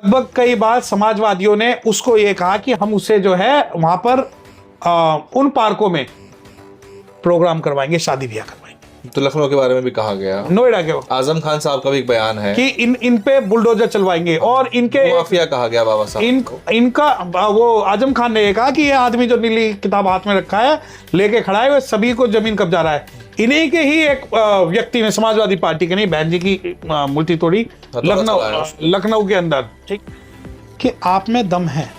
लगभग कई बार समाजवादियों ने उसको ये कहा कि हम उसे जो है वहां पर उन पार्कों में प्रोग्राम करवाएंगे, शादी ब्याह करवाएंगे। तो लखनऊ के बारे में भी कहा गया, नोएडा के आजम खान साहब का भी एक बयान है कि इन पे बुलडोजर चलवाएंगे और इनके माफिया कहा गया बाबा साहब इनका वो आजम खान ने ये कहा कि ये आदमी जो नीली किताब हाथ में रखा है लेके खड़ा है, वो सभी को जमीन कब्जा रहा है। इन्हीं के ही एक व्यक्ति ने, समाजवादी पार्टी के नहीं, बहन जी की मूर्ति तोड़ी लखनऊ के अंदर, ठीक, कि आप में दम है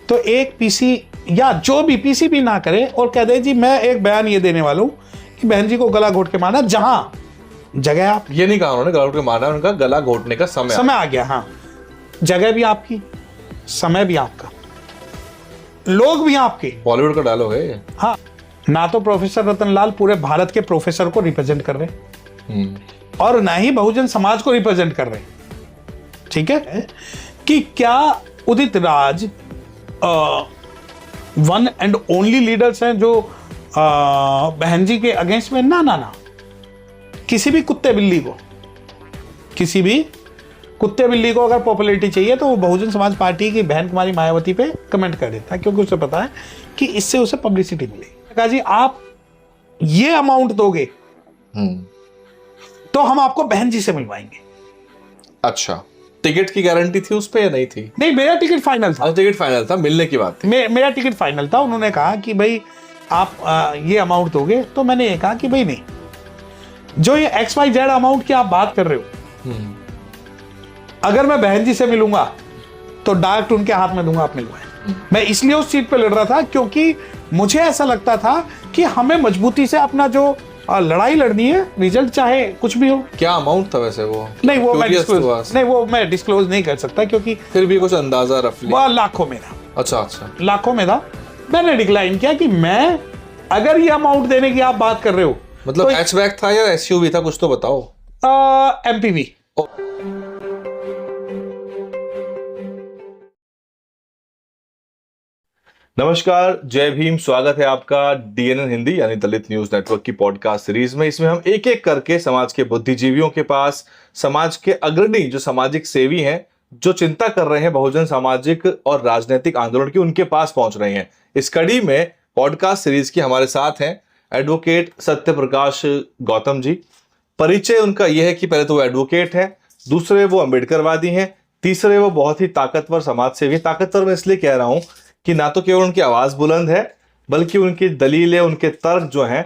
तो एक पीसी या जो भी पीसी भी ना करे और कह दे जी मैं एक बयान ये देने वाला हूं कि बहन जी को गला घोट के मारना, जहां जगह आप, ये नहीं कहा उन्होंने गला घोट के मारना, उनका गला घोटने का समय आ गया। हाँ, जगह भी आपकी, समय भी आपका, लोग भी आपके। बॉलीवुड का डायलॉग है। हाँ, ना तो प्रोफेसर रतनलाल पूरे भारत के प्रोफेसर को रिप्रेजेंट कर रहे और ना ही बहुजन समाज को रिप्रेजेंट कर रहे, ठीक है, कि क्या Udit Raj one and only leaders हैं जो बहन जी के अगेंस्ट में? ना ना ना, किसी भी कुत्ते बिल्ली को अगर पॉपुलैरिटी चाहिए तो वो बहुजन समाज पार्टी की बहन कुमारी मायावती पे कमेंट कर देता है, क्योंकि उसे पता है कि इससे उसे पब्लिसिटी मिलेगी। कहा जी आप ये अमाउंट दोगे तो हम आपको बहन जी से मिलवाएंगे। अच्छा, टिकट की गारंटी थी उस पे या नहीं थी? नहीं, मेरा टिकट फाइनल था। टिकट फाइनल था, मिलने की बात थी। मेरा टिकट फाइनल था। उन्होंने कहा कि भाई आप ये अमाउंट दोगे, तो मैंने ये कहा कि भाई नहीं, जो ये XYZ अमाउंट की आप बात कर रहे हो, अगर मैं बहन जी से मिलूंगा तो डायरेक्ट उनके हाथ में दूंगा, आप मिलवाएं। मैं इसलिए उस सीट पे लड़ रहा था क्योंकि मुझे ऐसा लगता था कि हमें मजबूती से अपना जो लड़ाई लड़नी है, रिजल्ट चाहे कुछ भी हो। क्या अमाउंट था वैसे वो? नहीं, वो मैं डिस्क्लोज नहीं कर सकता, क्योंकि फिर भी कुछ अंदाजा रफली वो लाखों में था। अच्छा, लाखों में था। मैंने डिक्लाइन किया कि मैं, अगर ये अमाउंट देने की आप बात कर रहे हो, मतलब हैचबैक था या SUV था, कुछ तो बताओ। MPV। नमस्कार, जय भीम। स्वागत है आपका DNN हिंदी यानी दलित न्यूज नेटवर्क की पॉडकास्ट सीरीज में। इसमें हम एक एक करके समाज के बुद्धिजीवियों के पास, समाज के अग्रणी जो सामाजिक सेवी हैं, जो चिंता कर रहे हैं बहुजन सामाजिक और राजनीतिक आंदोलन की, उनके पास पहुंच रहे हैं। इस कड़ी में पॉडकास्ट सीरीज की हमारे साथ हैं एडवोकेट सत्य प्रकाश गौतम जी। परिचय उनका यह है कि पहले तो वो एडवोकेट है, दूसरे वो अम्बेडकरवादी हैं, तीसरे वो बहुत ही ताकतवर समाज सेवी। ताकतवर मैं इसलिए कह रहा हूं कि ना तो केवल उनकी आवाज बुलंद है, बल्कि उनकी दलीलें, उनके तर्क जो हैं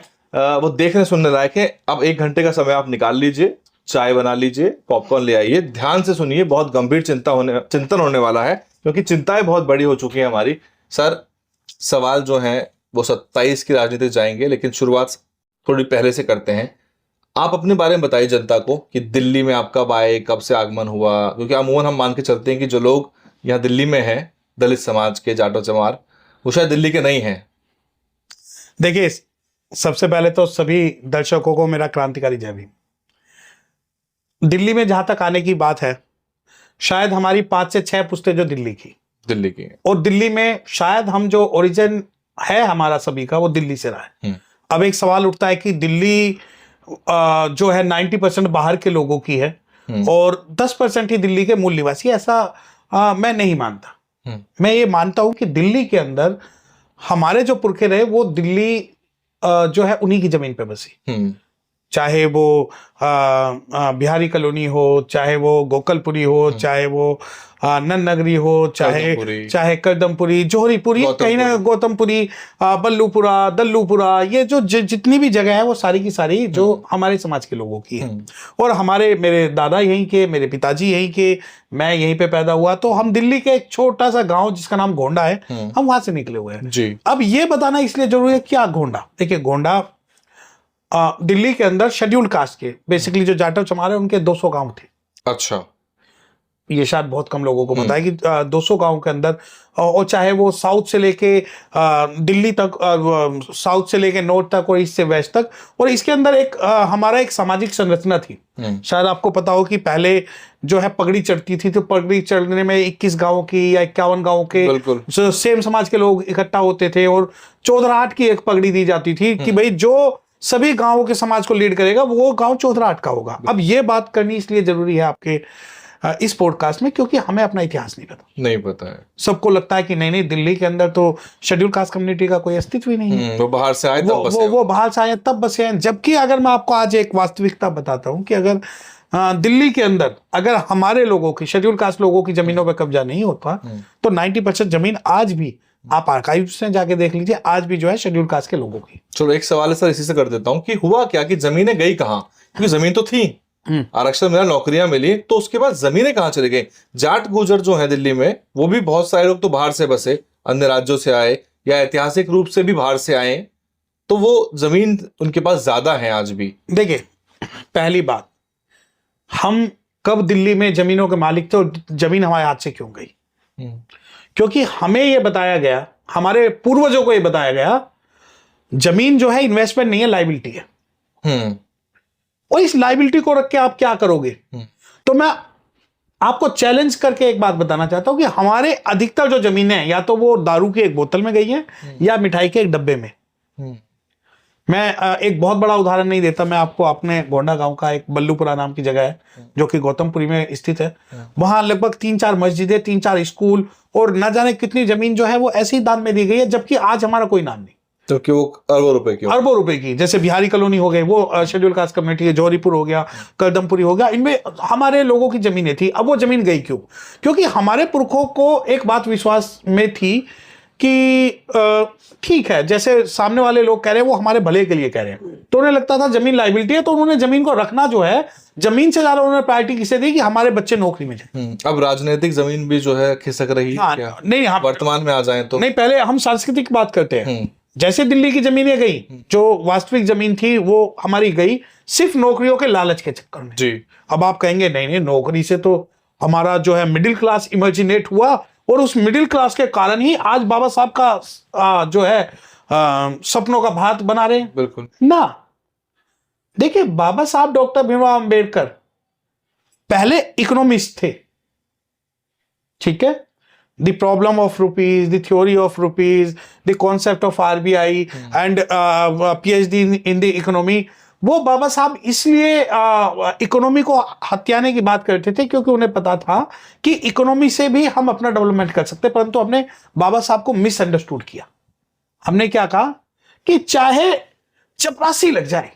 वो देखने सुनने लायक है। अब 1 घंटे का समय आप निकाल लीजिए, चाय बना लीजिए, पॉपकॉर्न ले आइए, ध्यान से सुनिए। बहुत गंभीर चिंतन होने वाला है, क्योंकि चिंताएं बहुत बड़ी हो चुकी है हमारी। सर, सवाल जो है वो 27 की राजनीति जाएंगे, लेकिन शुरुआत थोड़ी पहले से करते हैं। आप अपने बारे में बताइए जनता को कि दिल्ली में आप कब आए, कब से आगमन हुआ, क्योंकि अमूमन हम मान के चलते हैं कि जो लोग यहाँ दिल्ली में हैं, दलित समाज के जाटो चमार, वो शायद दिल्ली के नहीं हैं। देखिए, सबसे पहले तो सभी दर्शकों को मेरा क्रांतिकारी जय भीम। दिल्ली में जहां तक आने की बात है, शायद हमारी 5 से 6 पुश्तें जो दिल्ली की, और दिल्ली में शायद हम जो ओरिजिन है हमारा सभी का, वो दिल्ली से रहा है। अब एक सवाल उठता है कि दिल्ली जो है 90% बाहर के लोगों की है और 10% ही दिल्ली के मूल निवासी। ऐसा मैं नहीं मानता। मैं ये मानता हूं कि दिल्ली के अंदर हमारे जो पुरखे रहे, वो दिल्ली जो है उन्हीं की जमीन पे बसी। चाहे वो बिहारी कॉलोनी हो, चाहे वो गोकलपुरी हो, चाहे वो नन नगरी हो, चाहे कदमपुरी, जोहरीपुरी, कहीं ना गौतमपुरी, बल्लूपुरा, दल्लूपुरा, ये जो जितनी भी जगह है वो सारी की सारी जो हमारे समाज के लोगों की है। और मेरे दादा यहीं के, मेरे पिताजी यहीं के, मैं यहीं पे पैदा हुआ। तो हम दिल्ली के एक छोटा सा गांव जिसका नाम गोंडा है, हम वहां से निकले हुए हैं जी। अब ये बताना इसलिए जरूरी है, क्या गोंडा? देखिए, गोंडा दिल्ली के अंदर शेड्यूल्ड कास्ट के, बेसिकली जो जाटव चमार है, उनके 200 गांव थे। अच्छा, ये शायद बहुत कम लोगों को पता है कि 200 गांव के अंदर, और चाहे वो साउथ से लेके दिल्ली तक, साउथ से लेके नॉर्थ तक और ईस्ट से वेस्ट तक, और इसके अंदर एक हमारा एक सामाजिक संरचना थी। शायद आपको पता हो कि पहले जो है पगड़ी चढ़ती थी, तो पगड़ी चढ़ने में 21 गांवों की या 51 गांवों के सेम समाज के लोग इकट्ठा होते थे, और चौधराहट की एक पगड़ी दी जाती थी कि भाई जो सभी गांवों के समाज को लीड करेगा, वो गांव चौधराहट का होगा। अब ये बात करनी इसलिए जरूरी है आपके इस पॉडकास्ट में, क्योंकि हमें अपना इतिहास नहीं पता है। सबको लगता है कि नहीं दिल्ली के अंदर तो शेड्यूल कास्ट कम्युनिटी का कोई अस्तित्व ही नहीं है, वो बाहर से आए तब बसे हैं। वो बाहर से आए तब बसे हैं। जबकि अगर मैं आपको आज एक वास्तविकता बताता हूं कि अगर दिल्ली के अंदर अगर हमारे लोगों की, शेड्यूल कास्ट लोगों की जमीनों पर कब्जा नहीं होता तो 90% जमीन आज भी, आप आर्काइव्स में जाके देख लीजिए, आज भी जो है शेड्यूल कास्ट के लोगों की। चलो एक सवाल है सर, इसी से कर देता हूँ कि हुआ क्या कि जमीनें गई कहाँ? क्योंकि जमीन तो थी, आरक्षण मिला, नौकरियां मिली, तो उसके बाद जमीनें कहाँ चली गई? जाट गुर्जर जो है दिल्ली में, वो भी बहुत सारे लोग तो बाहर से बसे, अन्य राज्यों से आए या ऐतिहासिक रूप से भी बाहर से आए, तो वो जमीन उनके पास ज्यादा है आज भी। देखिए, पहली बात, हम कब दिल्ली में जमीनों के मालिक थे और जमीन हमारे हाथ से क्यों गई? क्योंकि हमें यह बताया गया, हमारे पूर्वजों को यह बताया गया, जमीन जो है इन्वेस्टमेंट नहीं है, लाइबिलिटी है। और इस लाइबिलिटी को रख के आप क्या करोगे? तो मैं आपको चैलेंज करके एक बात बताना चाहता हूं कि हमारे अधिकतर जो जमीनें हैं, या तो वो दारू की एक बोतल में गई हैं या मिठाई के एक डब्बे में। मैं एक बहुत बड़ा उदाहरण नहीं देता, मैं आपको अपने गोंडा गांव का, एक बल्लूपुरा नाम की जगह है जो कि गौतमपुरी में स्थित है, वहां लगभग 3-4 मस्जिदें, 3-4 स्कूल और न जाने कितनी जमीन जो है वो ऐसी दान में दी गई है, जबकि आज हमारा कोई नाम नहीं। तो कि वो अरबों रुपए की, जैसे बिहारी कॉलोनी हो गई, वो शेड्यूल कास्ट कम्युनिटी है, जौहरीपुर हो गया, करदमपुरी हो गया, इनमें हमारे लोगों की जमीनें थी। अब वो जमीन गई क्यों? क्योंकि हमारे पुरखों को एक बात विश्वास में थी कि ठीक है, जैसे सामने वाले लोग कह रहे हैं वो हमारे भले के लिए कह रहे हैं, तो उन्हें लगता था जमीन लाइबिलिटी है, तो उन्होंने जमीन को रखना जो है, जमीन से ज्यादा उन्होंने प्रायोरिटी किसे दी कि हमारे बच्चे नौकरी में जाए। अब राजनीतिक जमीन भी जो है खिसक रही है क्या? नहीं, हम वर्तमान में आ जाए तो नहीं, पहले हम सांस्कृतिक बात करते हैं। जैसे दिल्ली की जमीनें गई, जो वास्तविक जमीन थी वो हमारी गई सिर्फ नौकरियों के लालच के चक्कर में जी। अब आप कहेंगे नहीं, नौकरी से तो हमारा जो है मिडिल क्लास इमर्जिनेट हुआ, और उस मिडिल क्लास के कारण ही आज बाबा साहब का जो है सपनों का भारत बना रहे हैं। बिल्कुल ना, देखिए, बाबा साहब डॉक्टर भीमराव अंबेडकर पहले इकोनॉमिस्ट थे, ठीक है। The problem of rupees, the theory of rupees, the concept of RBI and PhD in the economy, वो बाबा साहब इसलिए इकोनॉमी को हथियाने की बात करते थे क्योंकि उन्हें पता था कि इकोनॉमी से भी हम अपना डेवलपमेंट कर सकते हैं। परंतु हमने बाबा साहब को मिसअंडरस्टूड किया। हमने क्या कहा कि चाहे चपरासी लग जाए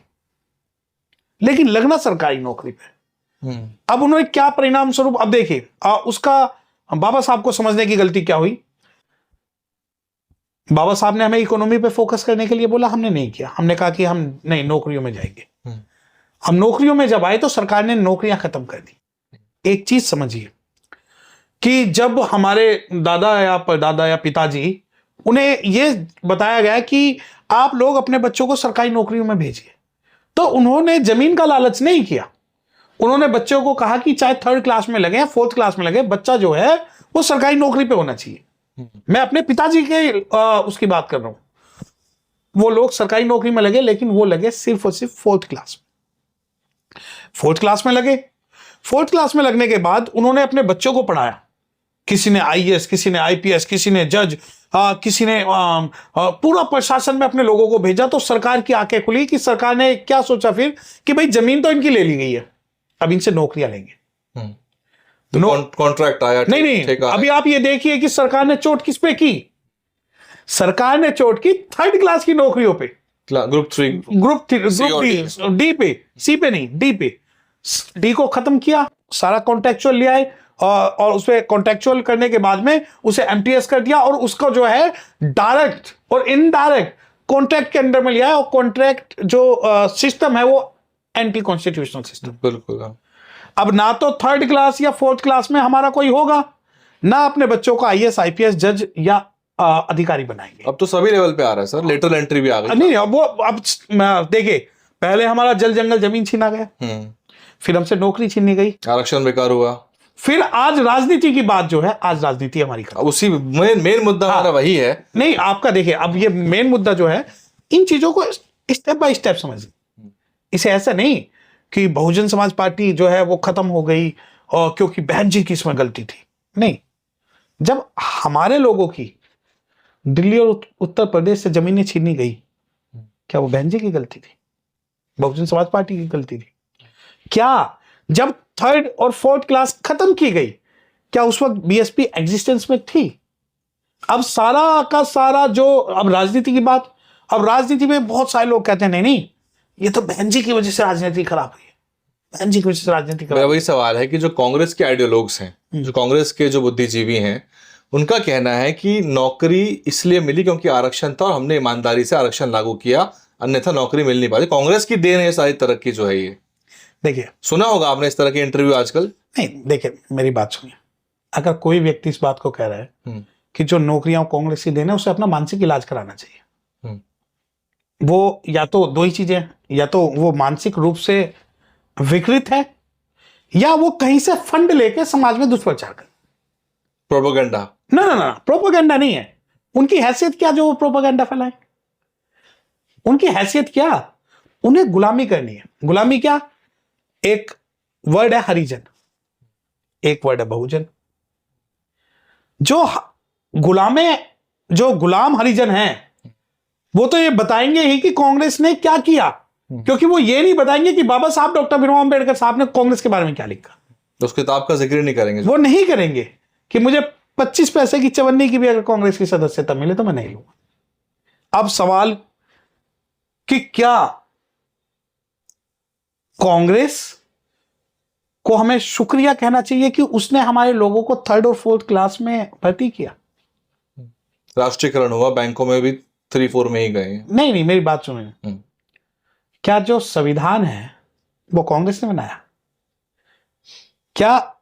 लेकिन लगना सरकारी नौकरी पे। अब उन्होंने क्या परिणाम स्वरूप, अब देखिए उसका बाबा साहब को समझने की गलती क्या हुई। बाबा साहब ने हमें इकोनॉमी पे फोकस करने के लिए बोला, हमने नहीं किया। हमने कहा कि हम नहीं, नौकरियों में जाएंगे। हम नौकरियों में जब आए तो सरकार ने नौकरियां खत्म कर दी। एक चीज समझिए कि जब हमारे दादा या परदादा या पिताजी, उन्हें यह बताया गया कि आप लोग अपने बच्चों को सरकारी नौकरियों में भेजिए, तो उन्होंने जमीन का लालच नहीं किया। उन्होंने बच्चों को कहा कि चाहे 3rd क्लास में लगे या 4th क्लास में लगे, बच्चा जो है वो सरकारी नौकरी पे होना चाहिए। मैं अपने पिताजी के उसकी बात कर रहा हूं। वो लोग सरकारी नौकरी में लगे, लेकिन वो लगे सिर्फ और सिर्फ 4th क्लास में। 4th क्लास में लगे। 4th क्लास में लगने के बाद उन्होंने अपने बच्चों को पढ़ाया। किसी ने IAS, किसी ने IPS, किसी ने जज, किसी ने पूरा प्रशासन में अपने लोगों को भेजा। तो सरकार की आंखें खुली कि सरकार ने क्या सोचा फिर कि भाई जमीन तो इनकी ले ली गई है, अब इनसे नौकरियां लेंगे। कॉन्ट्रैक्ट आया। नहीं, अभी आप ये देखिए कि सरकार ने चोट किस पे की। सरकार ने चोट की 3rd क्लास की नौकरियों पे, ग्रुप 3, ग्रुप डी पे, सी पे नहीं, डी पे। डी को खत्म किया, सारा कॉन्ट्रेक्चुअल ले आए और उसपे कॉन्ट्रेक्चुअल करने के बाद में उसे MTS कर दिया और उसको जो है डायरेक्ट और इनडायरेक्ट कॉन्ट्रैक्ट के अंडर में लिया है। और कॉन्ट्रैक्ट जो सिस्टम है वो एंटी कॉन्स्टिट्यूशनल सिस्टम। बिल्कुल। अब ना तो 3rd क्लास या 4th क्लास में हमारा कोई होगा, ना अपने बच्चों को IAS, IPS, जज या अधिकारी बनाएंगे। अब तो सभी लेवल पे आ रहा है सर, लेटरल एंट्री भी आ गई। नहीं, अब देखिए, पहले हमारा जल जंगल जमीन छीना गया, फिर हमसे नौकरी छीनी गई, आरक्षण बेकार हुआ, फिर आज राजनीति की बात जो है, आज राजनीति हमारी उसी मेन मुद्दा हमारा वही है। नहीं, आपका देखिए, अब ये मेन मुद्दा जो है, इन चीजों को स्टेप बाय स्टेप समझिए। इसे ऐसा नहीं कि बहुजन समाज पार्टी जो है वो खत्म हो गई और क्योंकि बहन जी की इसमें गलती थी। नहीं, जब हमारे लोगों की दिल्ली और उत्तर प्रदेश से जमीनें छीनी गई, क्या वो बहन जी की गलती थी? बहुजन समाज पार्टी की गलती थी क्या? जब थर्ड और फोर्थ क्लास खत्म की गई, क्या उस वक्त बीएसपी एग्जिस्टेंस में थी? अब सारा का सारा जो, अब राजनीति की बात, अब राजनीति में बहुत सारे लोग कहते हैं नहीं नहीं, ये तो बहन जी की वजह से राजनीति खराब हुई है, बहन जी की वजह से राजनीति मेरा खराब। वही सवाल है कि जो कांग्रेस के आइडियोलॉग्स हैं, जो कांग्रेस के जो बुद्धिजीवी हैं, उनका कहना है कि नौकरी इसलिए मिली क्योंकि आरक्षण था और हमने ईमानदारी से आरक्षण लागू किया, अन्यथा नौकरी मिल नहीं पाती। कांग्रेस की देन है सारी तरक्की जो है ये। देखिए, सुना होगा आपने इस तरह के इंटरव्यू आजकल। नहीं देखिए, मेरी बात सुनिए, अगर कोई व्यक्ति इस बात को कह रहा है कि जो नौकरियां कांग्रेस की देने, उसे अपना मानसिक इलाज कराना चाहिए। वो या तो दो ही चीजें हैं, या तो वो मानसिक रूप से विकृत है, या वो कहीं से फंड लेके समाज में दुष्प्रचार कर। प्रोपेगेंडा। ना ना ना, प्रोपेगेंडा नहीं है। उनकी हैसियत क्या जो वो प्रोपेगेंडा फैलाए? उनकी हैसियत क्या? उन्हें गुलामी करनी है। गुलामी क्या? एक वर्ड है हरिजन, एक वर्ड है बहुजन। जो गुलाम हरिजन हैं, वो तो ये बताएंगे ही कि कांग्रेस ने क्या किया, क्योंकि वो ये नहीं बताएंगे कि बाबा साहब डॉक्टर भीमराव अंबेडकर साहब ने कांग्रेस के बारे में क्या लिखा। तो उस किताब का जिक्र नहीं करेंगे। वो नहीं करेंगे कि मुझे 25 पैसे की चवन्नी की भी अगर कांग्रेस की सदस्यता मिले तो मैं नहीं लूंगा। अब सवाल कि क्या कांग्रेस को हमें शुक्रिया कहना चाहिए कि उसने हमारे लोगों को थर्ड और फोर्थ क्लास में भर्ती किया? राष्ट्रीयकरण हुआ, बैंकों में भी 3-4 में ही गए। नहीं नहीं, मेरी बात सुनिए, क्या जो संविधान है वो कांग्रेस ने बनाया? क्या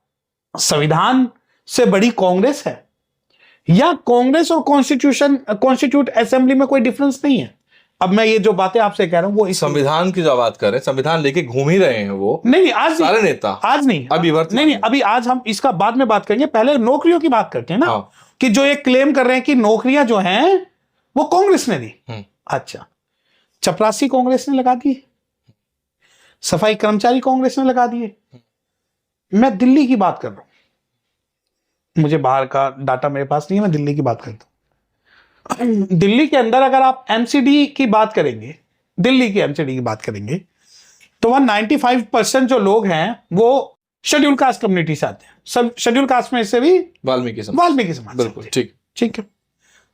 संविधान से बड़ी कांग्रेस है? या कांग्रेस और कॉन्स्टिट्यूट असेंबली में कोई डिफरेंस नहीं है? अब मैं ये जो बातें आपसे कह रहा हूं वो इस संविधान की जो बात कर रहे हैं, संविधान लेके घूम ही रहे हैं वो। नहीं, आज सारे नेता आज नहीं, अभी नहीं, अभी आज हम इसका बाद में बात करेंगे, पहले नौकरियों की बात करते हैं ना। हाँ। कि जो ये क्लेम कर रहे हैं कि नौकरियां जो हैं वो कांग्रेस ने दी। अच्छा, चपरासी कांग्रेस ने लगा दिए, सफाई कर्मचारी कांग्रेस ने लगा दिए। मैं दिल्ली की बात कर रहा हूं, मुझे बाहर का डाटा मेरे पास नहीं है, मैं दिल्ली की बात करता हूं। दिल्ली के अंदर अगर आप एमसीडी की बात करेंगे, दिल्ली की एमसीडी की बात करेंगे, तो वहां 95% जो लोग हैं वो शेड्यूल कास्ट कम्युनिटी से आते हैं। सब शेड्यूल कास्ट में से भी वाल्मीकि समाज। बिल्कुल ठीक ठीक है।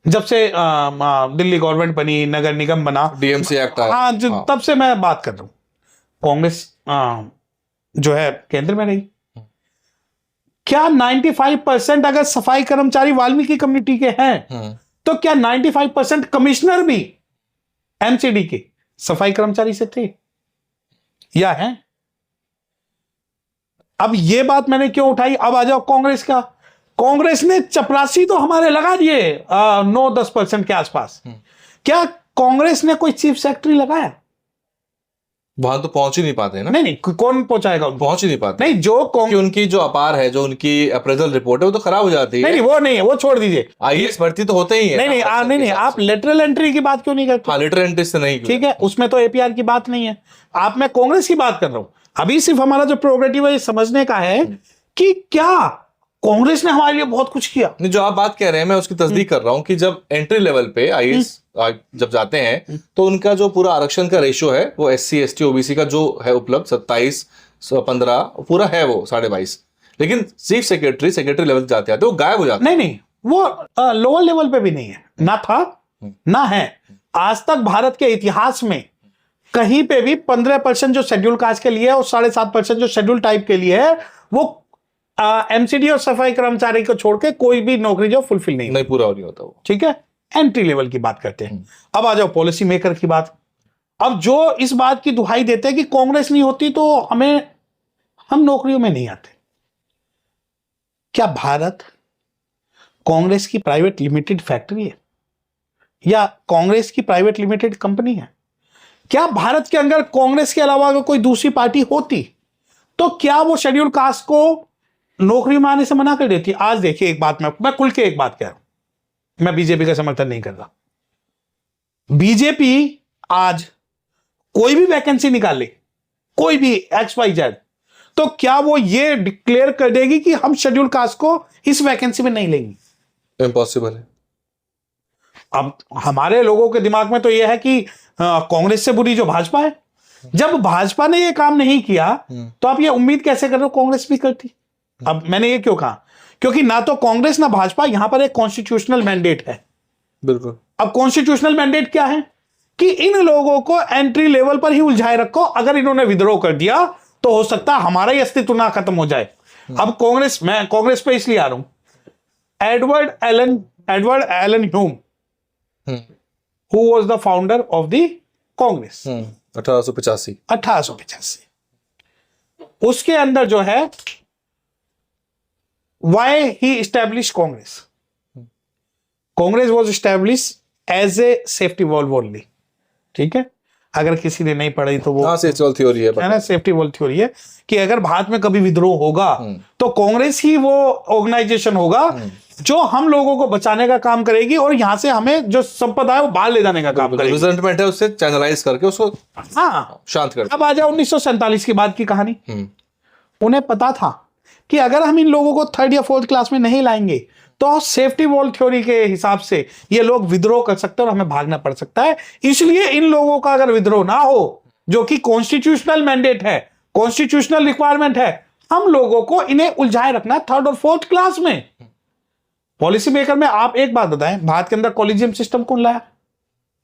जब से दिल्ली गवर्नमेंट बनी, नगर निगम बना, डीएमसी एक्ट आया, हाँ, तब से मैं बात कर रहा हूं। कांग्रेस जो है केंद्र में रही। क्या 95% अगर सफाई कर्मचारी वाल्मीकि कम्युनिटी के हैं, तो क्या 95% कमिश्नर भी एमसीडी के सफाई कर्मचारी से थे या हैं? अब ये बात मैंने क्यों उठाई? अब आ जाओ कांग्रेस का। कांग्रेस ने चपरासी तो हमारे लगा दिए 9-10% के आसपास। क्या कांग्रेस ने कोई चीफ सेक्रेटरी लगाया? वहां तो पहुंच ही नहीं पाते ना। नहीं, कौन पहुंचाएगा? पहुंच ही नहीं पाते। नहीं, जो क्योंकि उनकी जो अपार है, जो उनकी अप्रेजल रिपोर्ट है, वो तो खराब हो जाती है। नहीं, वो नहीं है, वो छोड़ दीजिए। आईएएस भर्ती तो होते ही है। नहीं, आप लेटरल एंट्री की बात क्यों नहीं करते? हाँ, लेटरल एंट्री से नहीं। ठीक है, उसमें तो एपीआर की बात नहीं है। आप, मैं कांग्रेस की बात कर रहा हूं। अभी सिर्फ हमारा जो प्रोग्रेटिव है ये समझने का है कि क्या कांग्रेस ने हमारे लिए बहुत कुछ किया। नहीं, जो आप बात कह रहे हैं मैं उसकी तस्दीक कर रहा हूं कि जब एंट्री लेवल पे आईएएस जब जाते हैं तो उनका जो पूरा आरक्षण का रेशियो है वो एससी एसटी ओबीसी का जो है उपलब्ध 27-15 पूरा है वो 22.5, लेकिन चीफ सेक्रेटरी लेवल जाते आते वो गायब हो जाते। नहीं, वो लोअर लेवल पे भी नहीं है, ना था ना है। आज तक भारत के इतिहास में कहीं पे भी 15% जो शेड्यूल कास्ट के लिए है और 7.5% जो शेड्यूल टाइप के लिए है, वो एमसीडी और सफाई कर्मचारी को छोड़ के कोई भी नौकरी जो फुलफिल नहीं पूरा नहीं होता वो। ठीक है, एंट्री लेवल की बात करते हैं। अब आ जाओ पॉलिसी मेकर की बात। अब जो इस बात की दुहाई देते हैं कि कांग्रेस नहीं होती तो हम नौकरियों में नहीं आते। क्या भारत कांग्रेस की प्राइवेट लिमिटेड फैक्ट्री है या कांग्रेस की प्राइवेट लिमिटेड कंपनी है? क्या भारत के अंदर कांग्रेस के अलावा अगर कोई दूसरी पार्टी होती तो क्या वो शेड्यूल कास्ट को नौकरी में आने से मना कर देती? आज देखिए, एक बात मैं खुल के एक बात कह रहा हूं, मैं बीजेपी का समर्थन नहीं कर रहा। बीजेपी आज कोई भी वैकेंसी निकाले, कोई भी XYZ, तो क्या वो ये डिक्लेयर कर देगी कि हम शेड्यूल कास्ट को इस वैकेंसी में नहीं लेंगे? इम्पॉसिबल है। अब हमारे लोगों के दिमाग में तो यह है कि कांग्रेस से बुरी जो भाजपा है, जब भाजपा ने ये काम नहीं किया तो आप ये उम्मीद कैसे कर रहे हो कांग्रेस भी करती? अब मैंने ये क्यों कहा, क्योंकि ना तो कांग्रेस ना भाजपा, यहां पर एक कॉन्स्टिट्यूशनल मैंडेट है। बिल्कुल। अब कॉन्स्टिट्यूशनल मैंडेट क्या है कि इन लोगों को एंट्री लेवल पर ही उलझाए रखो, अगर इन्होंने विद्रोह कर दिया तो हो सकता है हमारा ही अस्तित्व ना खत्म हो जाए। अब मैं कांग्रेस पे इसलिए आ रहा हूं, Edward Allen Hume who was the founder of the Congress 1885, उसके अंदर जो है why he establish Congress was establish as a safety valve only. ठीक है, अगर किसी ने नहीं पढ़ी तो वो सेफ्टी वॉल्व थ्योरी है ना, सेफ्टी वॉल्व थ्योरी है कि अगर भारत में कभी विद्रोह होगा तो कांग्रेस ही वो ऑर्गेनाइजेशन होगा जो हम लोगों को बचाने का काम करेगी और यहां से हमें जो संपदा है वो बाहर ले जाने का काम करेगी। रिजल्टमेंट है उससे चैनलाइज करके उसको शांत कर। अब आ जाओ 1947 की बाद की कहानी। उन्हें पता था कि अगर हम इन लोगों को 3rd या 4th क्लास में नहीं लाएंगे तो सेफ्टी वॉल थ्योरी के हिसाब से ये लोग विद्रोह कर सकते हैं और हमें भागना पड़ सकता है। इसलिए इन लोगों का अगर विद्रोह ना हो, जो कि कॉन्स्टिट्यूशनल मैंडेट है, कॉन्स्टिट्यूशनल रिक्वायरमेंट है, हम लोगों को इन्हें उलझाए रखना है 3rd और 4th क्लास में। पॉलिसी मेकर में आप एक बात बताएं, भारत के अंदर कॉलेजियम सिस्टम कौन लाया?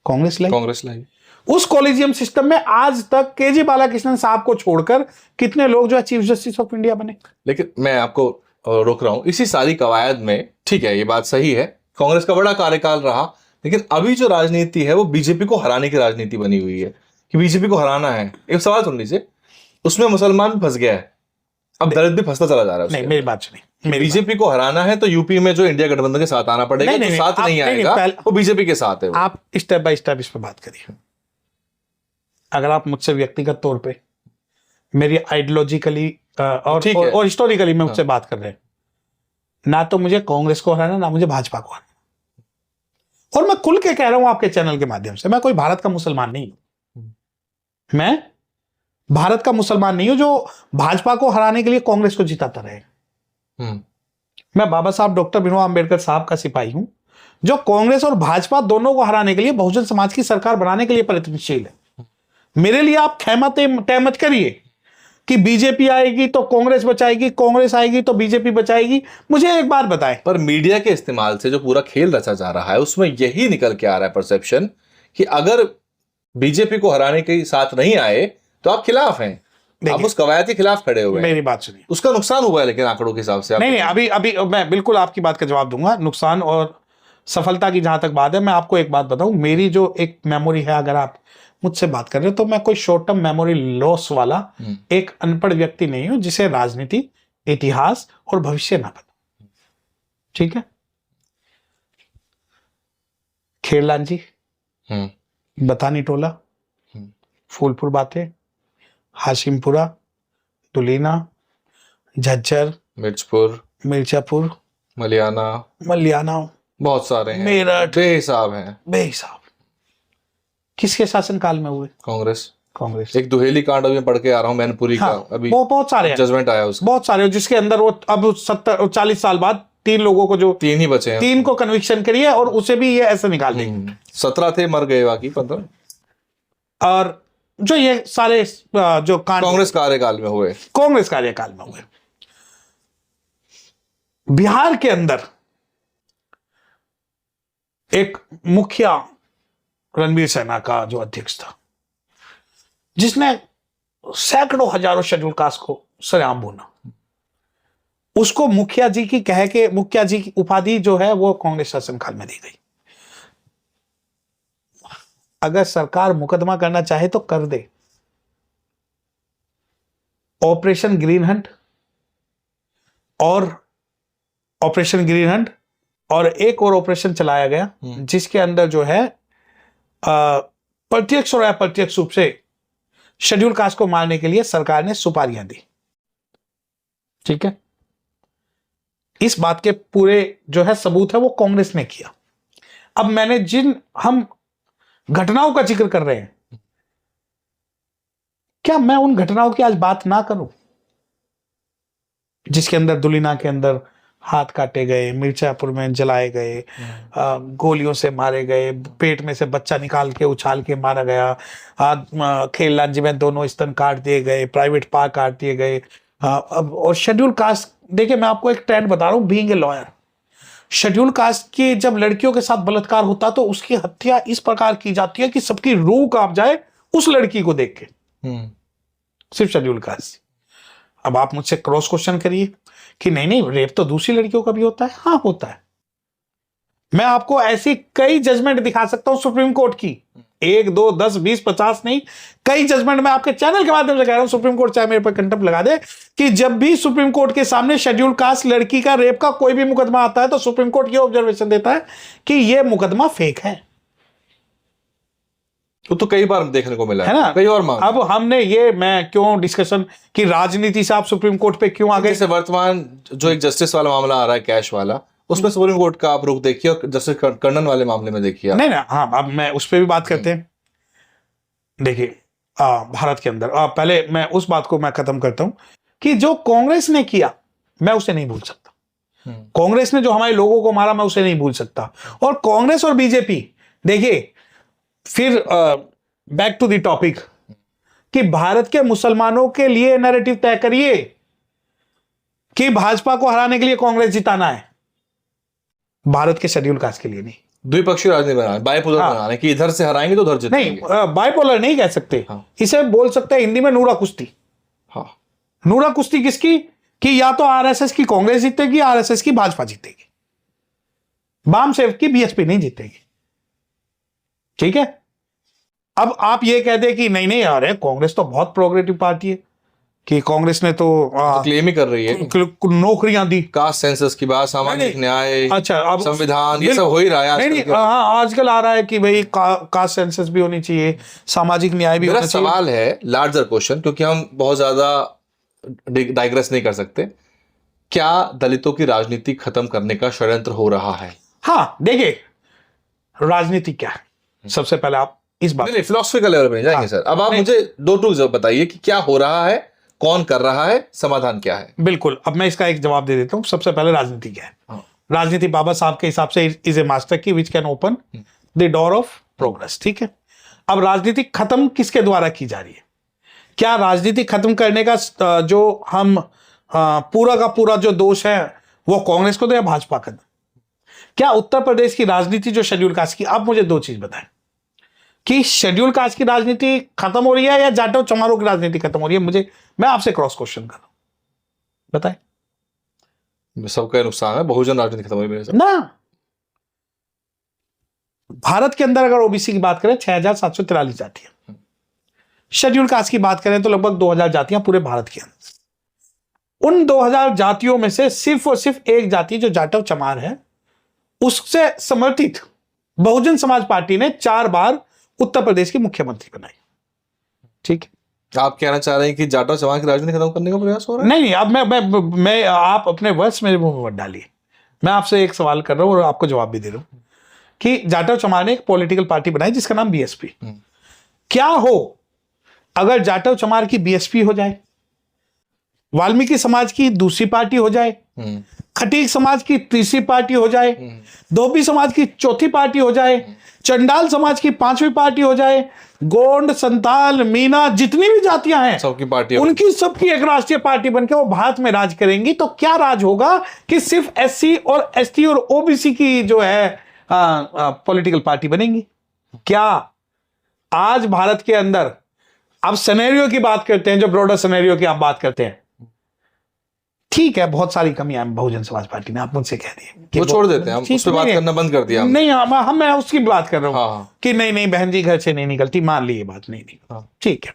कांग्रेस लाई। उस कॉलेजियम सिस्टम में आज तक केजी बालाकृष्णन साहब को छोड़कर कितने लोग जो है चीफ जस्टिस ऑफ इंडिया बने? लेकिन मैं आपको रोक रहा हूं, इसी सारी कवायद में, ठीक है ये बात सही है, कांग्रेस का बड़ा कार्यकाल रहा, लेकिन अभी जो राजनीति है वो बीजेपी को हराने की राजनीति बनी हुई है कि बीजेपी को हराना है। एक सवाल सुन लीजिए, उसमें मुसलमान भी फंस गया है, अब दलित भी फंसता चला जा रहा है। नहीं, मेरी बात सुनिए, बीजेपी को हराना है तो यूपी में जो इंडिया गठबंधन के साथ आना पड़ेगा, जो साथ नहीं आएगा वो बीजेपी के साथ है। आप स्टेप बाय स्टेप इस पर बात करिए। अगर आप मुझसे व्यक्तिगत तौर पे मेरी आइडियोलॉजिकली और हिस्टोरिकली में मुझसे बात कर रहे हैं, ना तो मुझे कांग्रेस को हराना, ना मुझे भाजपा को हराना। और मैं खुल के कह रहा हूं आपके चैनल के माध्यम से, मैं कोई भारत का मुसलमान नहीं हूं। मैं भारत का मुसलमान नहीं हूं जो भाजपा को हराने के लिए कांग्रेस को जिताता रहे। मैं बाबा साहब डॉक्टर भीमराव अंबेडकर साहब का सिपाही हूं जो कांग्रेस और भाजपा दोनों को हराने के लिए बहुजन समाज की सरकार बनाने के लिए प्रयत्नशील है। मेरे लिए आप खेमा तय मत करिए कि बीजेपी आएगी तो कांग्रेस बचाएगी, कांग्रेस आएगी तो बीजेपी बचाएगी। मुझे एक बात बताएं, पर मीडिया के इस्तेमाल से जो पूरा खेल रचा जा रहा है उसमें यही निकल के आ रहा है परसेप्शन कि अगर बीजेपी को हराने के साथ नहीं आए तो आप खिलाफ हैं, आप उस कवायद के खिलाफ खड़े हुए हैं। मेरी बात सुनिए, उसका नुकसान हुआ है लेकिन आंकड़ों के हिसाब से नहीं, अभी मैं बिल्कुल आपकी बात का जवाब दूंगा। नुकसान और सफलता की जहां तक बात है, मैं आपको एक बात बताऊं, मेरी जो एक मेमोरी है, अगर आप मुझसे बात कर रहे हो तो मैं कोई शॉर्ट टर्म मेमोरी लॉस वाला एक अनपढ़ व्यक्ति नहीं हूं जिसे राजनीति, इतिहास और भविष्य ना पता। ठीक है, खेरलाल जी, बतानी टोला, फूलपुर बातें, हाशिमपुरा, दुलीना, झज्जर, मिर्जापुर, मलियाना, बहुत सारे हैं, मेरठ, बेहिसाब हैं, बेहिसाब। किसके शासनकाल में हुए? कांग्रेस। एक दुहेली कांड अभी पढ़ के आ रहा हूं मैनपुरी का, अभी बहुत सारे जजमेंट आया उसका, बहुत सारे, जिसके अंदर वो अब 40 साल बाद 3 लोगों को, जो 3 ही बचे हैं, 3 को कन्विक्शन करी है और उसे भी ये ऐसे निकाल देंगे। 17 थे, मर गए बाकी 15। और जो ये सारे जो कांड कांग्रेस कार्यकाल में हुए, बिहार के अंदर एक मुखिया रणवीर सेना का जो अध्यक्ष था, जिसने सैकड़ों हजारों शेड्यूल कास्ट को सरेआम बोना, उसको मुखिया जी की कह के, मुखिया जी की उपाधि जो है वो कांग्रेस शासनकाल में दी गई। अगर सरकार मुकदमा करना चाहे तो कर दे। ऑपरेशन ग्रीन हंट और एक और ऑपरेशन चलाया गया जिसके अंदर जो है प्रत्यक्ष और अप्रत्यक्ष रूप से शेड्यूल कास्ट को मारने के लिए सरकार ने सुपारियां दी। ठीक है, इस बात के पूरे जो है सबूत है वो कांग्रेस ने किया। अब मैंने जिन हम घटनाओं का जिक्र कर रहे हैं, क्या मैं उन घटनाओं की आज बात ना करूं जिसके अंदर दुलीना के अंदर हाथ काटे गए, मिर्जापुर में जलाए गए, गोलियों से मारे गए, पेट में से बच्चा निकाल के उछाल के मारा गया, खेल लांजी में दोनों स्तन काट दिए गए, प्राइवेट पार्क काट दिए गए। और शेड्यूल कास्ट, देखिए मैं आपको एक ट्रेंड बता रहा हूँ, being a lawyer, schedule caste की जब लड़कियों के साथ बलात्कार होता तो उसकी हत्या इस प्रकार की जाती है कि सबकी रूह कांप जाए उस लड़की को देख के, सिर्फ शेड्यूल कास्ट। अब आप मुझसे क्रॉस क्वेश्चन करिए कि नहीं नहीं रेप तो दूसरी लड़कियों का भी होता है। हाँ होता है। मैं आपको ऐसी कई जजमेंट दिखा सकता हूं सुप्रीम कोर्ट की, 1 2 10 20 50 नहीं, कई जजमेंट मैं आपके चैनल के माध्यम से कह रहा हूं। सुप्रीम कोर्ट चाहे मेरे पर कंटेम्प्ट लगा दे कि जब भी सुप्रीम कोर्ट के सामने शेड्यूल कास्ट लड़की का रेप का कोई भी मुकदमा आता है तो सुप्रीम कोर्ट ये ऑब्जर्वेशन देता है कि यह मुकदमा फेक है। तो कई बार देखने को मिला है ना, कई और मामले। अब हमने ये, मैं क्यों डिस्कशन कि राजनीति से आप सुप्रीम कोर्ट पे क्यों आ गए। जैसे वर्तमान जो एक जस्टिस वाला मामला आ रहा है, कैश वाला, उसमें सुप्रीम कोर्ट का आप रुख देखिए और जस्टिस कर्णन वाले मामले में देखिए। नहीं ना, हाँ अब मैं उस पर भी बात करते हैं। देखिए भारत के अंदर पहले मैं उस बात को मैं खत्म करता हूं कि जो कांग्रेस ने किया मैं उसे नहीं भूल सकता। कांग्रेस ने जो हमारे लोगों को मारा मैं उसे नहीं भूल सकता। और कांग्रेस और बीजेपी, देखिए फिर बैक टू द टॉपिक कि भारत के मुसलमानों के लिए नैरेटिव तय करिए कि भाजपा को हराने के लिए कांग्रेस जिताना है, भारत के शेड्यूल कास्ट के लिए नहीं। द्विपक्षीय राजनीति बनाना, बाइपोलर बनाना कि इधर से हराएंगे तो उधर जीतेंगे। नहीं, बाइपोलर नहीं कह सकते। इसे बोल सकते हैं हिंदी में नूरा कुश्ती। नूरा कुश्ती किसकी? कि या तो आरएसएस की कांग्रेस जीतेगी, आरएसएस की भाजपा जीतेगी, वाम सेवक की बीएसपी नहीं जीतेगी। ठीक है। अब आप ये कह दे कि नहीं नहीं यार कांग्रेस तो बहुत प्रोग्रेसिव पार्टी है, कि कांग्रेस ने तो क्लेम ही कर रही है नौकरियां दी, कास्ट सेंसस की बात, सामाजिक न्याय, अच्छा अब संविधान, ये सब हो ही रहा है। नहीं हाँ आजकल आ रहा है कि भाई कास्ट सेंसस भी होनी चाहिए, सामाजिक न्याय भी होना चाहिए। मेरा सवाल है लार्जर क्वेश्चन, क्योंकि हम बहुत ज्यादा डाइग्रेस नहीं कर सकते, क्या दलितों की राजनीति खत्म करने का षड्यंत्र हो रहा है? हाँ देखिए राजनीति क्या है, सबसे पहले आप इस बात नहीं फिलोसफिकल लेवल पे नहीं जाएंगे सर। अब आप मुझे दो टूक बताइए कि क्या हो रहा है, कौन कर रहा है, समाधान क्या है? बिल्कुल, अब मैं इसका एक जवाब दे देता हूं। सबसे पहले राजनीति क्या है? राजनीति बाबा साहब के हिसाब से इज ए मास्टर की which can open the door of progress. ठीक है। अब राजनीति खत्म किसके द्वारा की जा रही है? क्या राजनीति खत्म करने का जो हम पूरा का पूरा जो दोष है वो कांग्रेस को दे या भाजपा का? क्या उत्तर प्रदेश की राजनीति जो शेड्यूल कास्ट की, आप मुझे दो चीज बताएं कि शेड्यूल कास्ट की राजनीति खत्म हो रही है या जाटव चमारों की राजनीति खत्म हो रही है? मैं आपसे क्रॉस क्वेश्चन कर रहा हूं, बताएं। सबका नुकसान है, बहुजन राजनीति खत्म हो रही है ना। भारत के अंदर अगर ओबीसी की बात करें 6743 जातियां, शेड्यूल कास्ट की बात करें तो लगभग 2000 जातियां पूरे भारत के अंदर। उन 2000 जातियों में से सिर्फ और सिर्फ एक जाति जो जाटव चमार है, उससे समर्थित बहुजन समाज पार्टी ने 4 बार उत्तर प्रदेश की मुख्यमंत्री बनाई। ठीक है। आप कहना चाह रहे हैं कि जाटव चमार की राजनीति खत्म करने का प्रयास हो रहा है? नहीं, अब मैं आप अपने वर्ड्स मेरे मुंह में मत डालिए। मैं आपसे एक सवाल कर रहा हूं और आपको जवाब भी दे रहा हूं कि जाटव चमार ने एक पॉलिटिकल पार्टी बनाई जिसका नाम बीएसपी। क्या हो अगर जाटव चमार की बीएसपी हो जाए, वाल्मीकि समाज की दूसरी पार्टी हो जाए, खटीक समाज की तीसरी पार्टी हो जाए, धोबी समाज की चौथी पार्टी हो जाए, चंडाल समाज की 5वीं पार्टी हो जाए, गोंड, संताल, मीना, जितनी भी जातियां हैं सबकी पार्टी, उनकी सबकी एक राष्ट्रीय पार्टी बनकर वो भारत में राज करेंगी? तो क्या राज होगा कि सिर्फ एससी और एसटी और ओबीसी की जो है पॉलिटिकल पार्टी बनेंगी? क्या आज भारत के अंदर, अब सिनेरियो की बात करते हैं, जो ब्रॉडर सिनेरियो की आप बात करते हैं, ठीक है बहुत सारी कमियां हैं बहुजन समाज पार्टी में, आप मुझसे कह दिए वो छोड़ देते हैं, हम उस पर बात करना बंद कर दिया। नहीं मैं उसकी बात कर रहा हूं कि नहीं बहन जी घर से नहीं निकलती, मान ली ये बात, नहीं ठीक है।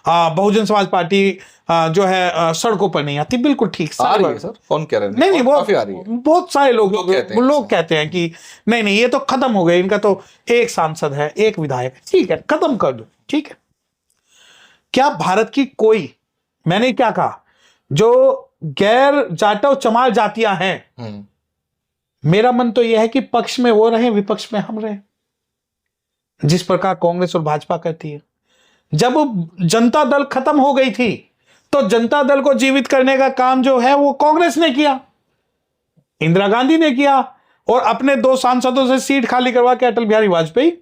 बहुजन समाज पार्टी जो है सड़कों पर नहीं आती, बिल्कुल ठीक आ रही है सर, कौन कह रहे हैं? नहीं काफी आ रही है। बहुत सारे लोग कहते हैं कि नहीं ये तो खत्म हो गए, इनका तो एक सांसद है, एक विधायक, ठीक है खत्म कर दो। ठीक है। क्या भारत की कोई, मैंने क्या कहा, जो गैर जाटव चमार जातियां हैं, मेरा मन तो यह है कि पक्ष में वो रहे, विपक्ष में हम रहे, जिस प्रकार कांग्रेस और भाजपा करती है। जब जनता दल खत्म हो गई थी तो जनता दल को जीवित करने का काम जो है वो कांग्रेस ने किया। इंदिरा गांधी ने किया, और अपने 2 सांसदों से सीट खाली करवा के अटल बिहारी वाजपेयी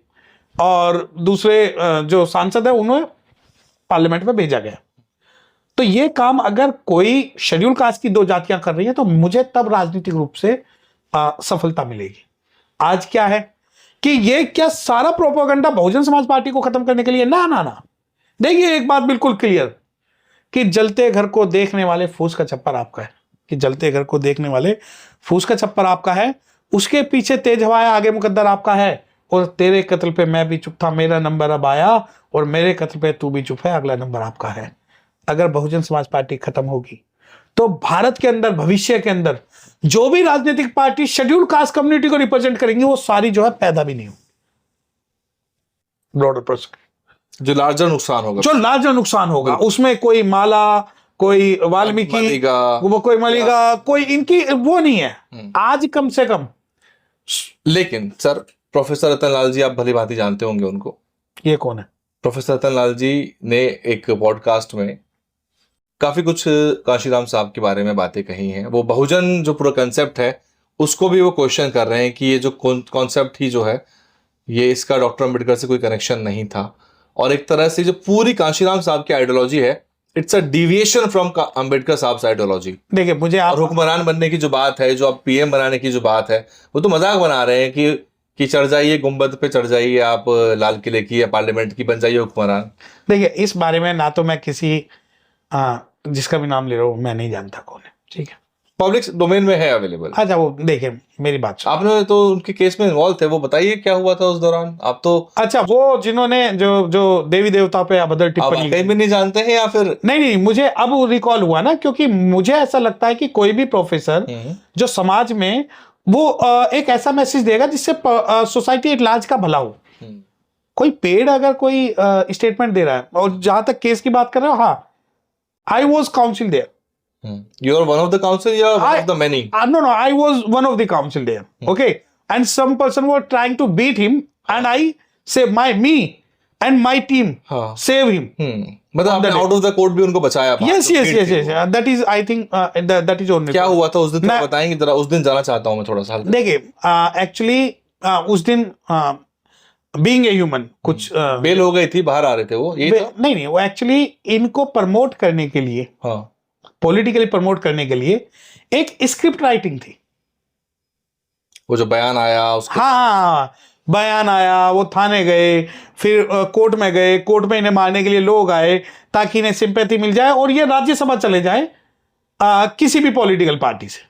और दूसरे जो सांसद है उन्हें पार्लियामेंट में भेजा गया। तो ये काम अगर कोई शेड्यूल कास्ट की 2 जातियां कर रही है तो मुझे तब राजनीतिक रूप से सफलता मिलेगी। आज क्या है कि ये क्या सारा प्रोपेगेंडा बहुजन समाज पार्टी को खत्म करने के लिए? ना ना ना। देखिए एक बात बिल्कुल क्लियर कि जलते घर को देखने वाले फूस का छप्पर आपका है, कि जलते घर को देखने वाले फूस का छप्पर आपका है, उसके पीछे तेज हवाएं आगे मुकद्दर आपका है, और तेरे कत्ल पे मैं भी चुप था, मेरा नंबर अब आया, और मेरे कत्ल पे तू भी चुप है, अगला नंबर आपका है। अगर बहुजन समाज पार्टी खत्म होगी तो भारत के अंदर भविष्य के अंदर जो भी राजनीतिक पार्टी शेड्यूल कास्ट कम्युनिटी को रिप्रेजेंट करेंगी वो सारी जो है पैदा भी नहीं होगी। ब्रॉडर पर्सपेक्टिव जो लार्जर नुकसान होगा, जो लार्जर नुकसान होगा, उसमें कोई माला, कोई वाल्मीकि, वो कोई मलिगा, कोई इनकी वो नहीं है आज कम से कम। लेकिन सर प्रोफेसर रतन लाल जी, आप भली भांति जानते होंगे उनको। ये कौन है? प्रोफेसर रतन लाल जी ने एक पॉडकास्ट में काफी कुछ काशीराम साहब के बारे में बातें कही हैं। वो बहुजन जो पूरा कंसेप्ट है उसको भी वो क्वेश्चन कर रहे हैं कि ये जो कॉन्सेप्ट ही जो है ये इसका डॉक्टर अंबेडकर से कोई कनेक्शन नहीं था, और एक तरह से जो पूरी काशीराम साहब की आइडियोलॉजी है it's a deviation from Ambedkar साहब आइडियोलॉजी। देखिए मुझे और हुक्मरान बनने की जो बात है, जो आप पीएम बनाने की जो बात है, वो तो मजाक बना रहे हैं कि चढ़ जाइए गुंबद पे, चढ़ जाइए आप लाल किले की या पार्लियामेंट की, बन जाइए हुक्मरान। देखिए इस बारे में ना तो मैं किसी जिसका भी नाम ले रहा हूँ मैं नहीं जानता कौन है, ठीक है, पब्लिक डोमेन में है अवेलेबल। अच्छा वो देखिए मेरी बात सुनो। आपने तो उनके केस में इन्वॉल्व थे, वो बताइए क्या हुआ था उस दौरान। आप तो अच्छा वो जिन्होंने जो देवी देवता पे अभद्र टिप्पणी कहीं भी नहीं जानते हैं या फिर? नहीं, मुझे अब रिकॉल हुआ ना, क्योंकि मुझे ऐसा लगता है कि कोई भी प्रोफेसर जो समाज में वो एक ऐसा मैसेज देगा जिससे सोसाइटी एट लार्ज का भला हो। कोई पेड़ अगर कोई स्टेटमेंट दे रहा है, और जहां तक केस की बात कर रहे हो, हाँ I was council there. You are one of the council, you are one of the many. No, I was one of the council there. Okay, and some person were trying to beat him, and I say me and my team save him. मतलब आपने out of the court भी उनको बचाया। Yes. That is, I think, that is only. क्या हुआ था उस दिन, तो बताएंगे जरा। उस दिन जाना चाहता हूँ मैं थोड़ा सा। देखिए एक्चुअली उस दिन बीइंग ए ह्यूमन कुछ बेल हो गई थी, बाहर आ रहे थे वो, ये नहीं वो एक्चुअली इनको प्रमोट करने के लिए, पॉलिटिकली प्रमोट करने के लिए एक स्क्रिप्ट राइटिंग थी। वो जो बयान आया उसको, हाँ बयान आया, वो थाने गए, फिर कोर्ट में गए, कोर्ट में इन्हें मारने के लिए लोग आए ताकि इन्हें सिंपैथी मिल जाए और ये राज्यसभा चले जाए किसी भी पॉलिटिकल पार्टी से,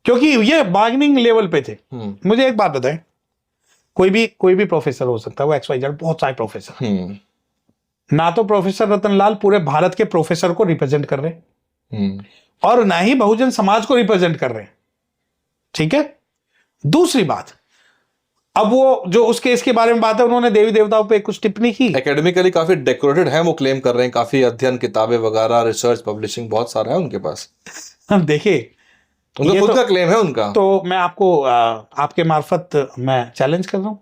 क्योंकि ये बार्गेनिंग लेवल पे थे। मुझे एक बात बताएं, कोई भी प्रोफेसर हो सकता है, वो XYZ बहुत सारे प्रोफेसर, ना तो प्रोफेसर रतनलाल पूरे भारत के प्रोफेसर को रिप्रेजेंट कर रहे हैं और ना ही बहुजन समाज को रिप्रेजेंट कर रहे हैं, ठीक है। दूसरी बात, अब वो जो उस केस के बारे में बात है, उन्होंने देवी देवताओं पे कुछ टिप्पणी की, एकेडमिकली काफी डेकोरेटेड है, वो क्लेम कर रहे हैं, काफी अध्ययन, किताबें वगैरह, रिसर्च, पब्लिशिंग बहुत सारा है उनके पास। देखिए उनका खुद का क्लेम है उनका। तो मैं आपको आपके मार्फत मैं चैलेंज कर रहा हूं,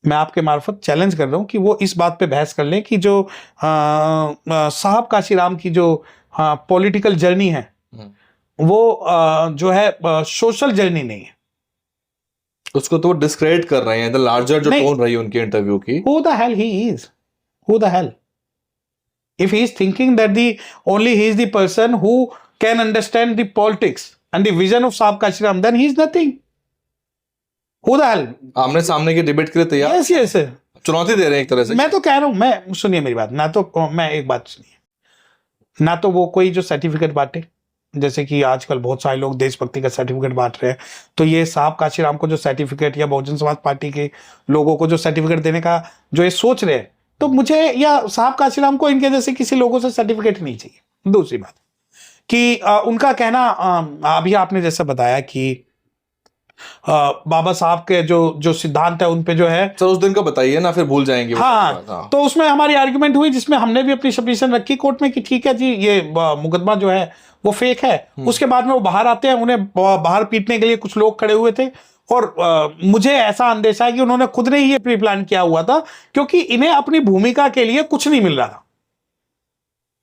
मैं आपके मार्फत चैलेंज कर रहा हूं कि वो इस बात पे बहस कर लें कि जो साहब काशीराम की जो पॉलिटिकल जर्नी है वो जो है सोशल जर्नी नहीं है। उसको तो डिस्क्रेडिट कर रहे हैं, द लार्जर जो टोन रही उनकी इंटरव्यू की। Who the hell he is? Who the hell? If he is thinking that only he is the person who can understand the politics and the vision of Sahab Kashiram, then he is nothing. Who the hell? आमने सामने की debate के लिए तैयार? Yes. चुनौती दे रहे हैं एक तरह से। मैं तो कह रहा हूं, मैं सुनिए मेरी बात, ना तो मैं एक बात सुनिए, ना तो वो कोई जो सर्टिफिकेट बांटे, जैसे कि आजकल बहुत सारे लोग देशभक्ति का सर्टिफिकेट बांट रहे हैं, तो ये साहब काशीराम को जो सर्टिफिकेट या बहुजन समाज पार्टी के लोगों को जो सर्टिफिकेट देने का जो ये सोच रहे हैं, तो मुझे या साहब काशीराम को इनके जैसे किसी लोगों से सर्टिफिकेट नहीं चाहिए। दूसरी बात कि उनका कहना, अभी आपने जैसा बताया कि बाबा साहब के जो सिद्धांत है उन पे जो है, सर उस दिन का बताइए ना, फिर भूल जाएंगे। हाँ, तो उसमें हमारी आर्ग्यूमेंट हुई जिसमें हमने भी अपनी सब्मिशन रखी कोर्ट में कि ठीक है जी ये मुकदमा जो है वो फेक है। उसके बाद में वो बाहर आते हैं, उन्हें बाहर पीटने के लिए कुछ लोग खड़े हुए थे और मुझे ऐसा अंदेशा है कि उन्होंने खुद ने ही ये प्री प्लान किया हुआ था, क्योंकि इन्हें अपनी भूमिका के लिए कुछ नहीं मिल रहा था।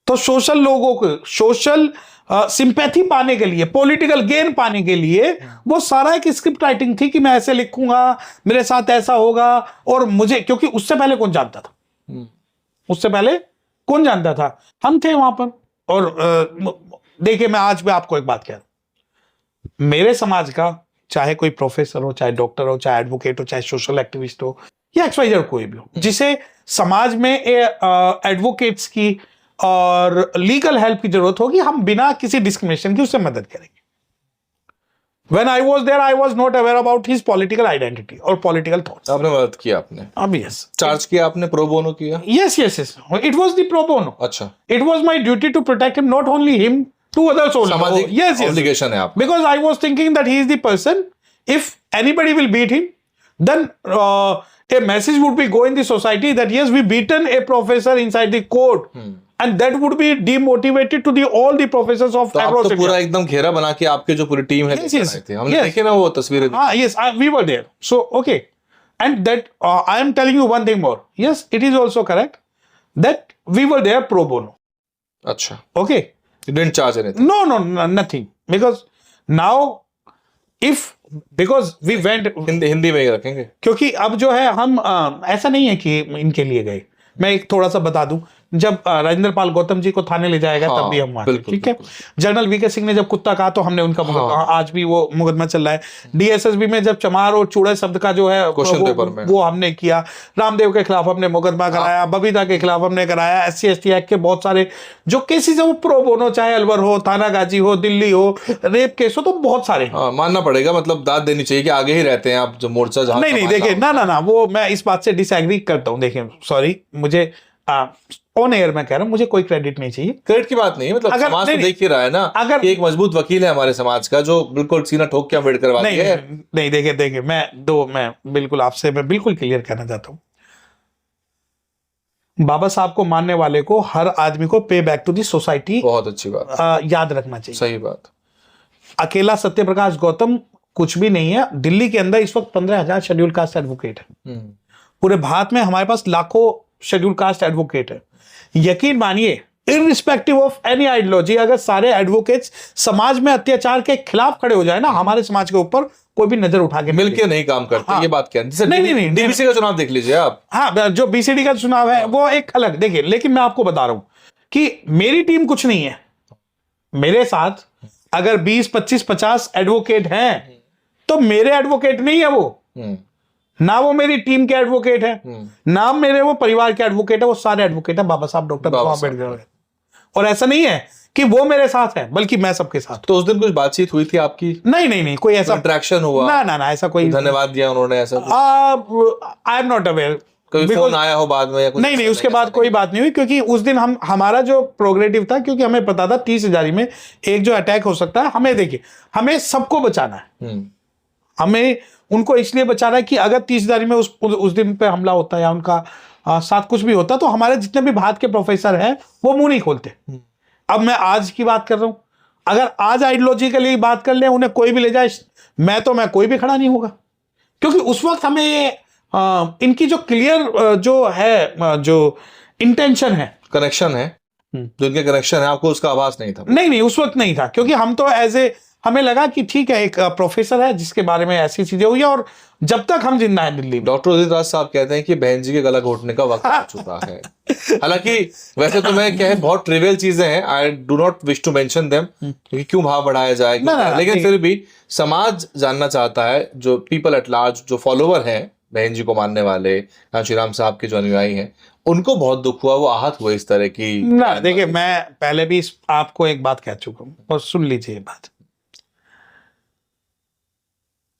तो सोशल लोगों को, सोशल सिंपैथी पाने के लिए, पॉलिटिकल गेन पाने के लिए, वो सारा एक स्क्रिप्ट राइटिंग थी कि मैं ऐसे लिखूंगा, मेरे साथ ऐसा होगा। और मुझे, क्योंकि उससे पहले कौन जानता था, उससे पहले कौन जानता था, हम थे वहां पर। और देखिए, मैं आज भी आपको एक बात कह रहा हूं, मेरे समाज का चाहे कोई प्रोफेसर हो, चाहे डॉक्टर हो, चाहे एडवोकेट हो, चाहे सोशल एक्टिविस्ट हो, या XYZ कोई भी हो, जिसे समाज में एडवोकेट्स की और लीगल हेल्प की जरूरत होगी, हम बिना किसी डिस्क्रिमिनेशन की उससे मदद करेंगे। When I was there, I was not aware about his political identity or political thoughts. आपने मदद किया, आपने Yes. चार्ज किया, आपने प्रो बोनो किया? Yes. It was the pro bono. अच्छा, It was my duty to protect him, not only him, two others also. सामाजिक Yes. Obligation है आप। Because I was thinking that he is the person, if anybody will beat him, then a message would be go in the society that yes, we beaten a professor inside the court. And that would be demotivated to all the professors of तो आप across तो पूरा India. एकदम घेरा बना के आपके जो पूरी टीम है Yes, लेकर yes. आए थे, हमने Yes. देखे ना वो तस्वीरें। Yes, we were there. So, okay. And that, I am telling you one thing more. Yes, it is also correct that we were there pro bono. अच्छा, Okay. you didn't charge anything? No, nothing. Because now, because we went, Hindi में ही रखेंगे। क्योंकि अब जो है हम ऐसा नहीं है कि इनके लिए गए। मैं एक थोड़ा सा बता दूं, जब राजेंद्र पाल गौतम जी को थाने ले जाएगा तब भी हम वहां थे, ठीक है। जनरल वीके सिंह ने जब कुत्ता कहा तो हमने उनका आज भी वो मुकदमा चल रहा है। DSSB में जब चमार और चूड़ा शब्द का जो है क्वेश्चन पेपर में वो हमने किया। रामदेव के खिलाफ हमने मुकदमा कराया, बबीता के खिलाफ हमने कराया, SC/ST एक्ट के बहुत सारे जो केसेस है वो प्रो बोनो, चाहे अलवर हो, थानागाजी हो, दिल्ली हो, रेप केस हो, तो बहुत सारे। मानना पड़ेगा, मतलब दाद देनी चाहिए कि आगे ही रहते हैं आप जो मोर्चा जहां। नहीं देखिए, ना वो मैं इस बात से डिसएग्री करता हूं। देखिए, सॉरी, मुझे ऑन एयर मैं कह रहा हूं, मुझे कोई क्रेडिट नहीं चाहिए। क्रेडिट की बात नहीं, मतलब समाज तो देख ही रहा है ना, अगर एक मजबूत वकील है हमारे समाज का जो बिल्कुल सीना ठोक के अम्बेडकर वादी है। नहीं देखिए, मैं बिल्कुल आपसे मैं बिल्कुल क्लियर कहना चाहता हूं, बाबा साहब को मानने वाले को, हर आदमी को पे बैक टू दी सोसाइटी, बहुत अच्छी बात, याद रखना चाहिए। सही बात। अकेला सत्यप्रकाश गौतम कुछ भी नहीं है। दिल्ली के अंदर इस वक्त 15,000 शेड्यूल कास्ट एडवोकेट है। पूरे भारत में हमारे पास लाखों शेड्यूल कास्ट एडवोकेट है। यकीन मानिए, इररिस्पेक्टिव ऑफ एनी आइडियोलॉजी, अगर सारे एडवोकेट्स समाज में अत्याचार के खिलाफ खड़े हो जाए ना, हमारे समाज के ऊपर कोई भी नजर उठा के मिलके नहीं काम करते। हाँ, ये बात क्या है? नहीं, DBC का चुनाव देख लीजिए आप। हाँ, जो BCD का चुनाव है वो एक अलग, देखिए, लेकिन मैं आपको बता रहा हूं कि मेरी टीम कुछ नहीं है। मेरे साथ अगर 20, 25, 50 एडवोकेट हैं तो मेरे एडवोकेट नहीं है वो, ना वो मेरी टीम के एडवोकेट है, ना मेरे वो परिवार के एडवोकेट है, वो सारे एडवोकेट है बाबा साहब डॉक्टर अम्बेडकर। और ऐसा नहीं है कि वो मेरे साथ है, बल्कि मैं सबके साथ। तो उस दिन कुछ बातचीत हुई थी आपकी? नहीं, कोई ऐसा इंटरेक्शन हुआ? ना, ऐसा कोई धन्यवाद दिया उन्होंने, ऐसा? I am not aware. कभी फोन आया हो बाद में या कुछ? नहीं, उसके बाद कोई बात नहीं हुई, क्योंकि उस दिन हमारा जो प्रोग्रेटिव था, क्योंकि हमें पता था 30 हजारी में एक जो अटैक हो सकता है। हमें देखिए, हमें सबको बचाना है। हमें उनको इसलिए बचाना है कि अगर 30 हजारी में उस दिन पे हमला होता है या उनका साथ कुछ भी होता, तो हमारे जितने भी भारत के प्रोफेसर हैं वो मुंह नहीं खोलते। अब मैं आज की बात कर रहा हूं, अगर आज आइडियोलॉजिकली बात कर ले, उन्हें कोई भी ले जाए, मैं कोई भी खड़ा नहीं होगा, क्योंकि उस वक्त हमें ये इनकी जो क्लियर जो है, जो इंटेंशन है, कनेक्शन है, जो इनके कनेक्शन है, आपको उसका आभास नहीं था? नहीं, उस वक्त नहीं था, क्योंकि हम तो हमें लगा कि ठीक है, एक प्रोफेसर है जिसके बारे में ऐसी चीजें हुई, और जब तक हम जिंदा हैं दिल्ली में। डॉक्टर उदित राज साहब कहते हैं कि बहन जी के गला घोटने का वक्त आ चुका है। हालांकि वैसे तो मैं कह, बहुत ट्रिवियल चीजें हैं, I do not wish to mention them, क्योंकि क्यों भाव बढ़ाया जाए, लेकिन फिर भी समाज जानना चाहता है, जो पीपल एट लार्ज, जो फॉलोवर हैं बहन जी को मानने वाले, श्री राम साहब के जो अनुयायी हैं, उनको बहुत दुख हुआ, वो आहत हुए इस तरह की। ना देखिए, मैं पहले भी आपको एक बात कह चुका हूं, और सुन लीजिए ये बात,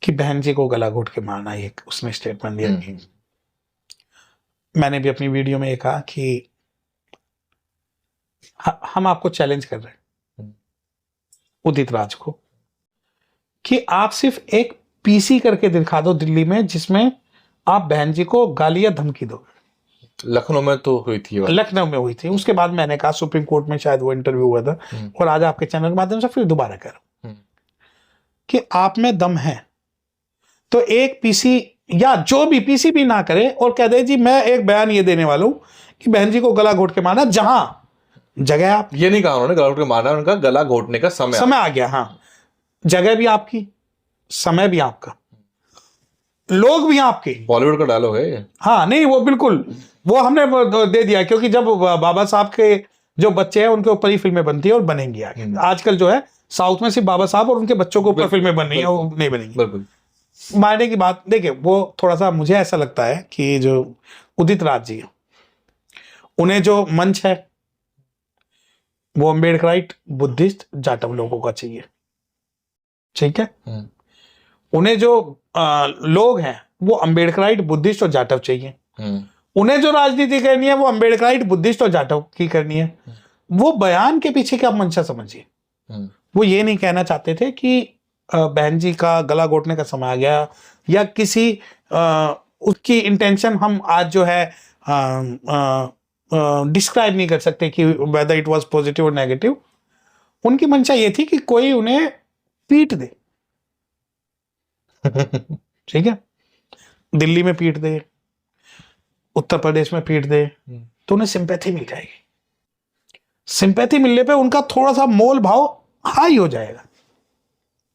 कि बहन जी को गला घोट के मारना, एक उसने स्टेटमेंट दिया। मैंने भी अपनी वीडियो में ये कहा कि हम आपको चैलेंज कर रहे हैं, उदित राज को, कि आप सिर्फ एक PC करके दिखा दो दिल्ली में, जिसमें आप बहन जी को गाली या धमकी दोगे। लखनऊ में तो हुई थी, लखनऊ में हुई थी। उसके बाद मैंने कहा, सुप्रीम कोर्ट में शायद वो इंटरव्यू हुआ था, और आज आपके चैनल के माध्यम से फिर दोबारा कह रहा हूं कि आप में दम है तो एक PC, या जो भी PC भी ना करे, और कह दे जी मैं एक बयान ये देने वाला हूं कि बहन जी को गला घोट के मारना, जहां जगह आप, ये नहीं कहा उन्होंने गला घोट के मारना, उनका गला घोटने का समय आ गया। हाँ, जगह भी आपकी, समय भी आपका, लोग भी आपके। बॉलीवुड का डायलॉग है ये। हाँ नहीं, वो बिल्कुल वो हमने दे दिया, क्योंकि जब बाबा साहब के जो बच्चे हैं उनके ऊपर ही फिल्में बनती है और बनेंगी आगे। आजकल जो है साउथ में सिर्फ बाबा साहब और उनके बच्चों के ऊपर फिल्में बन रही है, वो नहीं बनेंगी। बिल्कुल। मारने की बात देखिए, वो थोड़ा सा मुझे ऐसा लगता है कि जो उदित राज जी, उन्हें जो मंच है वो अम्बेडकराइट, बुद्धिस्ट, जाटव लोगों का चाहिए, ठीक है। उन्हें जो लोग हैं वो अम्बेडकराइट, बुद्धिस्ट और जाटव चाहिए। उन्हें जो राजनीति करनी है वो अम्बेडकराइट, बुद्धिस्ट और जाटव की करनी है। वो बयान के पीछे क्या मंशा समझिए। वो ये नहीं कहना चाहते थे कि बहन जी का गला घोटने का समय आ गया, या किसी उसकी इंटेंशन हम आज जो है डिस्क्राइब नहीं कर सकते कि वेदर इट वाज पॉजिटिव और नेगेटिव। उनकी मंशा ये थी कि कोई उन्हें पीट दे, ठीक है, दिल्ली में पीट दे, उत्तर प्रदेश में पीट दे, तो उन्हें सिंपैथी मिल जाएगी। सिंपैथी मिलने पे उनका थोड़ा सा मोल भाव हाई हो जाएगा।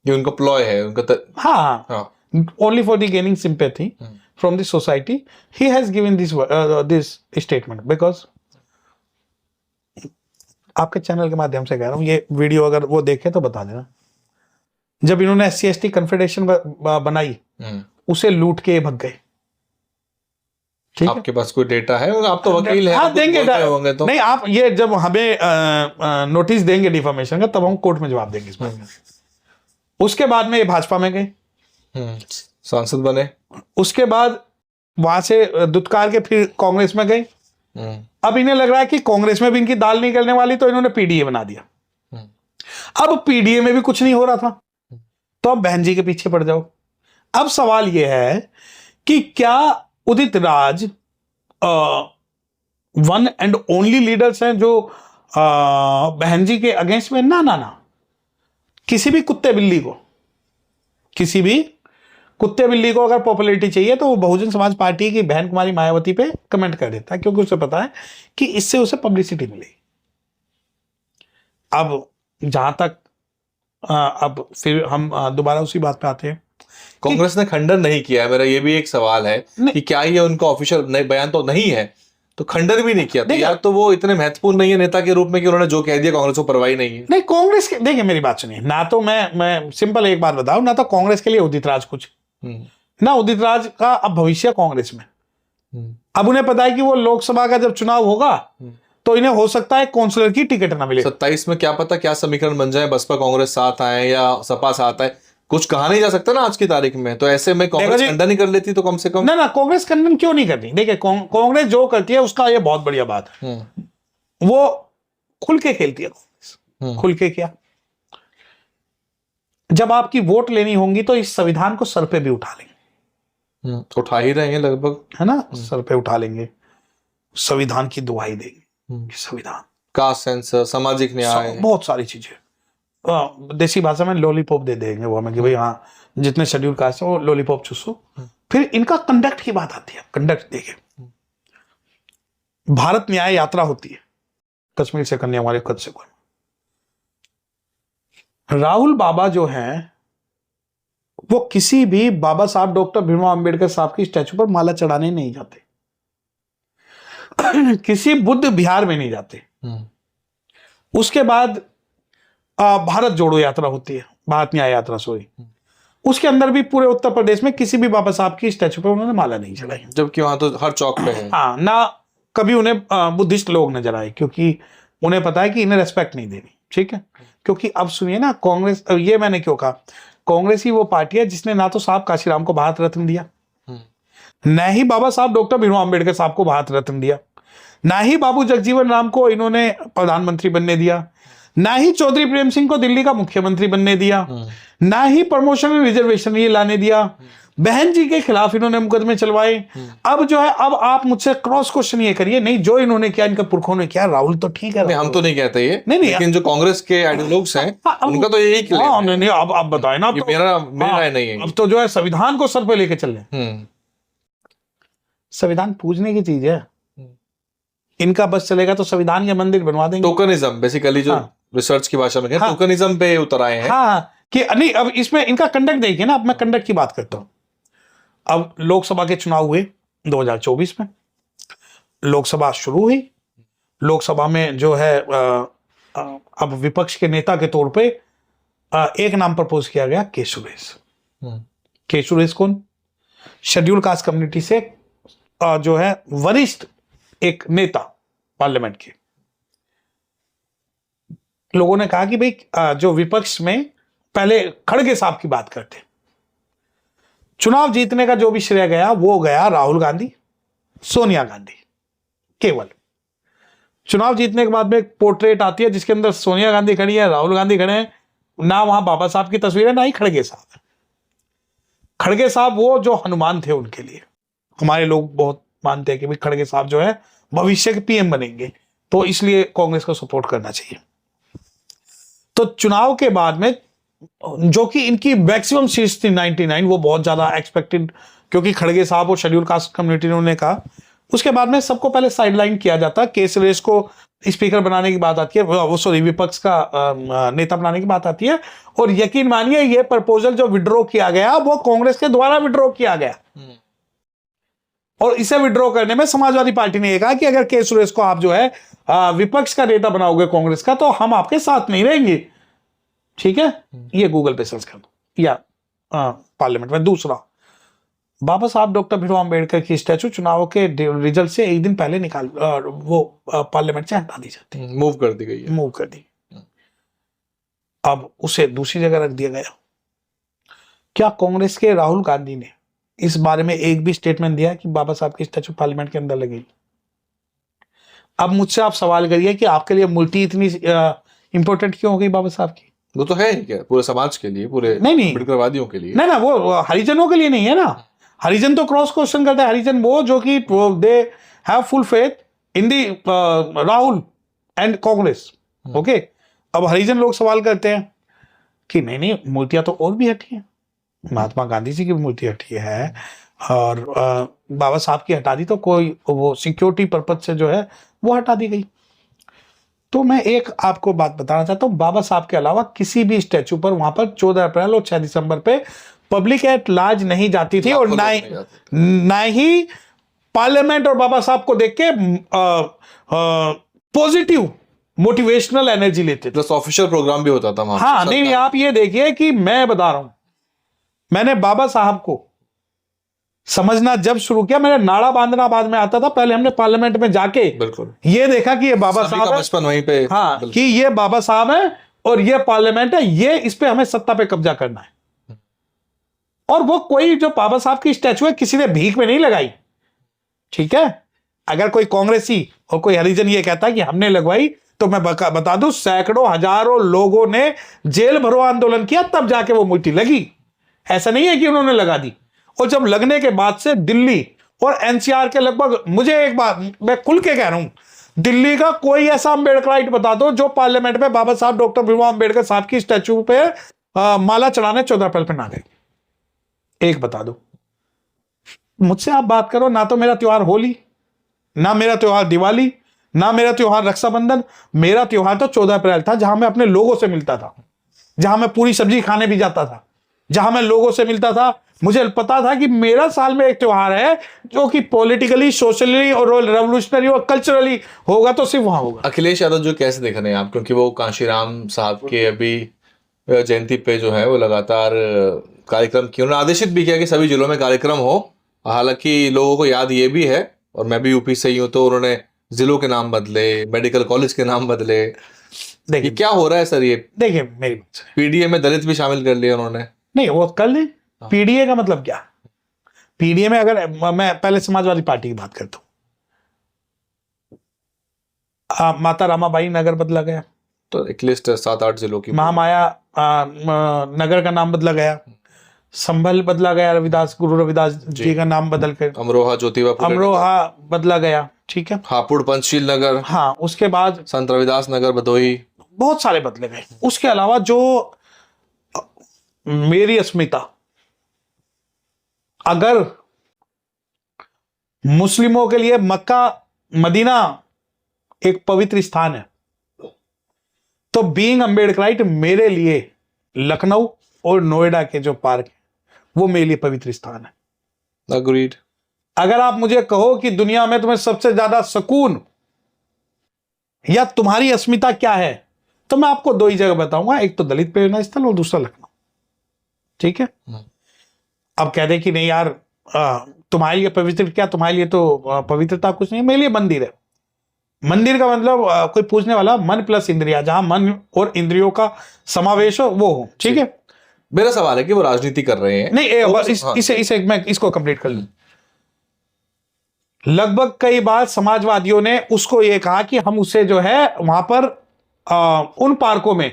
ये उनका प्लॉय है उनका हाँ, only for the gaining sympathy from the society he has given this statement. Because आपके चैनल के माध्यम से कह रहा हूं, ये वीडियो अगर वो देखे तो बता देना, जब इन्होंने SC/ST कन्फेडरेशन बनाई उसे लूट के भग गए। ठीक आपके पास कोई डेटा है? आप तो वकील हैं, हाँ, देंगे होंगे तो। नहीं, आप ये जब हमें नोटिस देंगे डिफामेशन का, तब हम कोर्ट में जवाब देंगे इस बारे में। उसके बाद में ये भाजपा में गए, सांसद बने। उसके बाद वहां से दुत्कार के फिर कांग्रेस में गए। अब इन्हें लग रहा है कि कांग्रेस में भी इनकी दाल नहीं गलने वाली, तो इन्होंने PDA बना दिया। अब PDA में भी कुछ नहीं हो रहा था, तो अब बहन जी के पीछे पड़ जाओ। अब सवाल यह है कि क्या Udit Raj one and only leaders हैं जो बहन जी के अगेंस्ट में? ना ना ना, किसी भी कुत्ते बिल्ली को अगर पॉपुलैरिटी चाहिए तो वो बहुजन समाज पार्टी की बहन कुमारी मायावती पे कमेंट कर देता है, क्योंकि उसे पता है कि इससे उसे पब्लिसिटी मिलेगी। अब जहां तक अब फिर हम दोबारा उसी बात पे आते हैं, कांग्रेस ने खंडन नहीं किया है। मेरा ये भी एक सवाल है कि क्या ये उनका ऑफिशियल बयान तो नहीं है, तो खंडन भी नहीं किया, तो या तो वो इतने महत्वपूर्ण नहीं है नेता के रूप में कि उन्होंने जो कह दिया कांग्रेस को परवाही नहीं है। नहीं, कांग्रेस के, देखिए मेरी बात सुनिए, ना तो मैं सिंपल एक बात बताऊं, ना तो कांग्रेस के लिए उदित राज कुछ, ना उदित राज का अब भविष्य कांग्रेस में। अब उन्हें पता है कि वो लोकसभा का जब चुनाव होगा तो इन्हें हो सकता है काउंसलर की टिकट ना मिले। 27 में क्या पता क्या समीकरण बन जाए, बसपा कांग्रेस साथ आए या सपा साथ आए, कुछ कहा नहीं जा सकता ना आज की तारीख में। तो ऐसे में कांग्रेस खंडन नहीं कर लेती तो कम से कम। ना कांग्रेस खंडन क्यों नहीं करती? देखिए, कांग्रेस जो करती है उसका ये बहुत बढ़िया बात है, वो खुल के खेलती है कांग्रेस। खुल के क्या, जब आपकी वोट लेनी होंगी तो इस संविधान को सर पे भी उठा लेंगे। उठा ही रहे हैं लगभग, है ना, सर पे उठा लेंगे, संविधान की दुहाई देंगे। संविधान, कास्ट सेंसस, सामाजिक न्याय, बहुत सारी चीजें, देसी भाषा में लॉलीपॉप दे देंगे वो हमें कि भाई हाँ, जितने शेड्यूल कास्ट है वो लॉलीपॉप चूसो। फिर इनका कंडक्ट की बात आती है। कंडक्ट देखिए, भारत न्याय यात्रा होती है कश्मीर से कन्याकुमारी, कच्छ से कोई। राहुल बाबा जो हैं वो किसी भी बाबा साहब डॉक्टर भीमराव अंबेडकर साहब की स्टैचू पर माला चढ़ाने नहीं जाते, किसी बुद्ध विहार में नहीं जाते। उसके बाद भारत जोड़ो यात्रा होती है, भारत न्याय यात्रा, सॉरी, उसके अंदर भी पूरे उत्तर प्रदेश में किसी भी बाबा साहब की स्टैचू पर उन्होंने माला नहीं चढ़ाई, जबकि वहां तो हर चौक पे है। हाँ, ना कभी उन्हें बुद्धिस्ट लोग नजर आए, क्योंकि उन्हें पता है कि इन्हें रेस्पेक्ट नहीं देनी। ठीक है, क्योंकि अब सुनिए ना, कांग्रेस, ये मैंने क्यों कहा, कांग्रेस ही वो पार्टी है जिसने ना तो साहब काशीराम को भारत रत्न दिया, न ही बाबा साहब डॉक्टर भीमराव अंबेडकर साहब को भारत रत्न दिया, ना ही बाबू जगजीवन राम को इन्होंने प्रधानमंत्री बनने दिया, ना ही चौधरी प्रेम सिंह को दिल्ली का मुख्यमंत्री बनने दिया, ना ही प्रमोशन रिजर्वेशन ये लाने दिया। बहन जी के खिलाफ इन्होंने मुकदमे चलवाए। अब जो है, अब आप मुझसे क्रॉस क्वेश्चन ये करिए, नहीं जो इन्होंने किया, इनके पुरखों ने किया, राहुल तो ठीक है, हम तो नहीं कहते ये, नहीं, लेकिन जो कांग्रेस के आइडियोलॉग्स हैं उनका तो यही क्लेम है। नहीं, अब आप बताएं ना, मेरा राय नहीं है। अब तो जो है संविधान को सर पे लेके चल रहे हैं। संविधान पूजने की चीज है, इनका बस चलेगा तो संविधान के मंदिर बनवा देंगे। टोकनिज्म बेसिकली जो हाँ। रिसर्च की भाषा में कहें, हाँ। टोकनिज्म पे उतर आए हैं। हाँ कि नहीं, अब इसमें इनका कंडक्ट देखिए ना, अब मैं कंडक्ट की बात करता हूं। अब लोकसभा के चुनाव हुए 2024 में, लोकसभा शुरू हुई। लोकसभा में जो है अब विपक्ष के नेता के तौर पे एक नाम प्रपोज किया गया, के सुरेश। के सुरेश कौन? शेड्यूल कास्ट कम्युनिटी से जो है वरिष्ठ एक नेता पार्लियामेंट के। लोगों ने कहा कि भाई जो विपक्ष में पहले खड़गे साहब की बात करते, चुनाव जीतने का जो भी श्रेय गया वो गया राहुल गांधी, सोनिया गांधी। केवल चुनाव जीतने के बाद में एक पोर्ट्रेट आती है जिसके अंदर सोनिया गांधी खड़ी है, राहुल गांधी खड़े हैं, ना वहां बाबा साहब की तस्वीर है, ना ही खड़गे साहब। खड़गे साहब वो जो हनुमान थे उनके लिए। हमारे लोग बहुत मानते हैं कि भाई खड़गे साहब जो है भविष्य के पीएम बनेंगे, तो इसलिए कांग्रेस को सपोर्ट करना चाहिए। तो चुनाव के बाद में जो कि इनकी मैक्सिमम सीट्स थी 99, वो बहुत ज्यादा एक्सपेक्टेड, क्योंकि खड़गे साहब और शेड्यूल कास्ट कम्युनिटी ने उन्हें कहा। उसके बाद में सबको पहले साइडलाइन किया जाता, के सुरेश को स्पीकर बनाने की बात आती है, वो सॉरी विपक्ष का नेता बनाने की बात आती है। और यकीन मानिए ये प्रपोजल जो विड्रॉ किया गया वो कांग्रेस के द्वारा विड्रॉ किया गया। और इसे विड्रॉ करने में समाजवादी पार्टी ने कहा कि अगर के सुरेश को आप जो है विपक्ष का नेता बनाओगे कांग्रेस का, तो हम आपके साथ नहीं रहेंगे। ठीक है, ये गूगल पे सर्च कर दो या पार्लियामेंट में। दूसरा, बाबा साहब डॉक्टर भीमराव अंबेडकर की स्टैचू चुनाव के रिजल्ट से एक दिन पहले निकाल वो पार्लियामेंट से हटा दी जाती है, मूव कर दी गई है। मूव कर दी। अब उसे दूसरी जगह रख दिया गया। क्या कांग्रेस के राहुल गांधी ने इस बारे में एक भी स्टेटमेंट दिया कि बाबा साहब की स्टैचू पार्लियामेंट के अंदर लगेगी? अब मुझसे आप सवाल करिए कि आपके लिए मूर्ति इतनी इंपॉर्टेंट क्यों हो गई बाबा साहब की? वो तो है ही क्या, पूरे समाज के लिए, पूरे नहीं अम्बेडकरवादियों के लिए। नहीं ना, वो हरिजनों के लिए नहीं है ना। हरिजन तो क्रॉस क्वेश्चन करते हैं। हरिजन वो जो कि they have full faith in the Rahul and Congress. Okay, अब हरिजन लोग सवाल करते हैं कि नहीं नहीं, मूर्तियां तो और भी हटी हैं, महात्मा गांधी जी की मूर्ति हटी है और बाबा साहब की हटा दी, तो कोई वो सिक्योरिटी पर्पज से जो है वो हटा दी गई। तो मैं एक आपको बात बताना चाहता हूं, बाबा साहब के अलावा किसी भी स्टैचू पर वहां पर 14 अप्रैल और 6 दिसंबर पे पब्लिक एट लार्ज नहीं जाती थी, और ना ही पार्लियामेंट और बाबा साहब को देख के पॉजिटिव मोटिवेशनल एनर्जी लेते थे। प्लस ऑफिशियल प्रोग्राम भी होता था वहां। हाँ, नहीं आप ये देखिए कि मैं बता रहा हूं, मैंने बाबा साहब को समझना जब शुरू किया, मैंने नाड़ा बांधना बाद में आता था, पहले हमने पार्लियामेंट में जाके बिल्कुल ये देखा कि ये बाबा साहब है, बचपन वहीं पे। हाँ, कि ये बाबा साहब है और ये पार्लियामेंट है, ये इस पे हमें सत्ता पे कब्जा करना है। और वो कोई जो बाबा साहब की स्टैचू है किसी ने भीख में नहीं लगाई। ठीक है, अगर कोई कांग्रेसी और कोई हरिजन ये कहता है कि हमने लगवाई, तो मैं बता दूं सैकड़ों हजारों लोगों ने जेल भरो आंदोलन किया, तब जाके वो मूर्ति लगी। ऐसा नहीं है कि उन्होंने लगा दी। और जब लगने के बाद से दिल्ली और एनसीआर के लगभग, मुझे एक बात मैं खुल के कह रहा हूं, दिल्ली का कोई ऐसा अम्बेडकराइट बता दो जो पार्लियामेंट में बाबा साहब डॉक्टर भीमराव अंबेडकर साहब की स्टैचू पे माला चढ़ाने 14 अप्रैल पे ना गए। एक बता दो। मुझसे आप बात करो, ना तो मेरा त्योहार होली, ना मेरा त्योहार दिवाली, ना मेरा त्योहार रक्षाबंधन। मेरा त्योहार तो 14 अप्रैल था, जहां मैं अपने लोगों से मिलता था, जहां मैं पूरी सब्जी खाने भी जाता था, जहां मैं लोगों से मिलता था। मुझे पता था कि मेरा साल में एक त्योहार है जो कि पॉलिटिकली, सोशली और रेवोल्यूशनरी और कल्चरली होगा, तो सिर्फ वहां होगा। अखिलेश यादव जो कैसे देख रहे हैं आप, क्योंकि वो कांशीराम साहब के अभी जयंती पे जो है वो लगातार कार्यक्रम किए, उन्होंने आदेशित भी किया कि सभी जिलों में कार्यक्रम हो। हालांकि लोगों को याद ये भी है, और मैं भी यूपी से ही हूँ, तो उन्होंने जिलों के नाम बदले, मेडिकल कॉलेज के नाम बदले। देखिए क्या हो रहा है सर, ये देखिए मेरी पीडीए में दलित भी शामिल कर लिया उन्होंने। नहीं, वो कर ले। पीडीए का मतलब क्या? पीडीए में अगर मैं पहले समाजवादी पार्टी की बात करता हूं, माता रामाबाई नगर बदला गया, तो एक लिस्ट 7-8 जिलों की। महामाया नगर का नाम बदला गया, संभल बदला गया, रविदास, गुरु रविदास जी का नाम बदल कर अमरोहा ज्योतिबा अमरोहा बदला गया। ठीक है, हापुड़ पंचशील नगर, हाँ, उसके बाद संत रविदास नगर भदोही, बहुत सारे बदले गए। उसके अलावा जो मेरी अस्मिता, अगर मुस्लिमों के लिए मक्का मदीना एक पवित्र स्थान है। तो बीइंग अम्बेडकराइट मेरे लिए लखनऊ और नोएडा के जो पार्क है वो मेरे लिए पवित्र स्थान है। अग्रीड। अगर आप मुझे कहो कि दुनिया में तुम्हें सबसे ज्यादा सुकून या तुम्हारी अस्मिता क्या है, तो मैं आपको दो ही जगह बताऊंगा, एक तो दलित प्रेरणा स्थल और दूसरा लखनऊ। ठीक है। अब कह दे कि नहीं यार तुम्हारे लिए पवित्र क्या, तुम्हारे लिए तो पवित्रता कुछ नहीं, मेरे लिए मंदिर है। मंदिर का मतलब कोई पूछने वाला मन प्लस इंद्रिया, जहां मन और इंद्रियों का समावेश हो वो हो। ठीक है। मेरा सवाल है कि वो राजनीति कर रहे हैं नहीं इसे मैं इसको कंप्लीट कर लूं। लगभग कई बार समाजवादियों ने उसको ये कहा कि हम उसे जो है वहां पर उन पार्कों में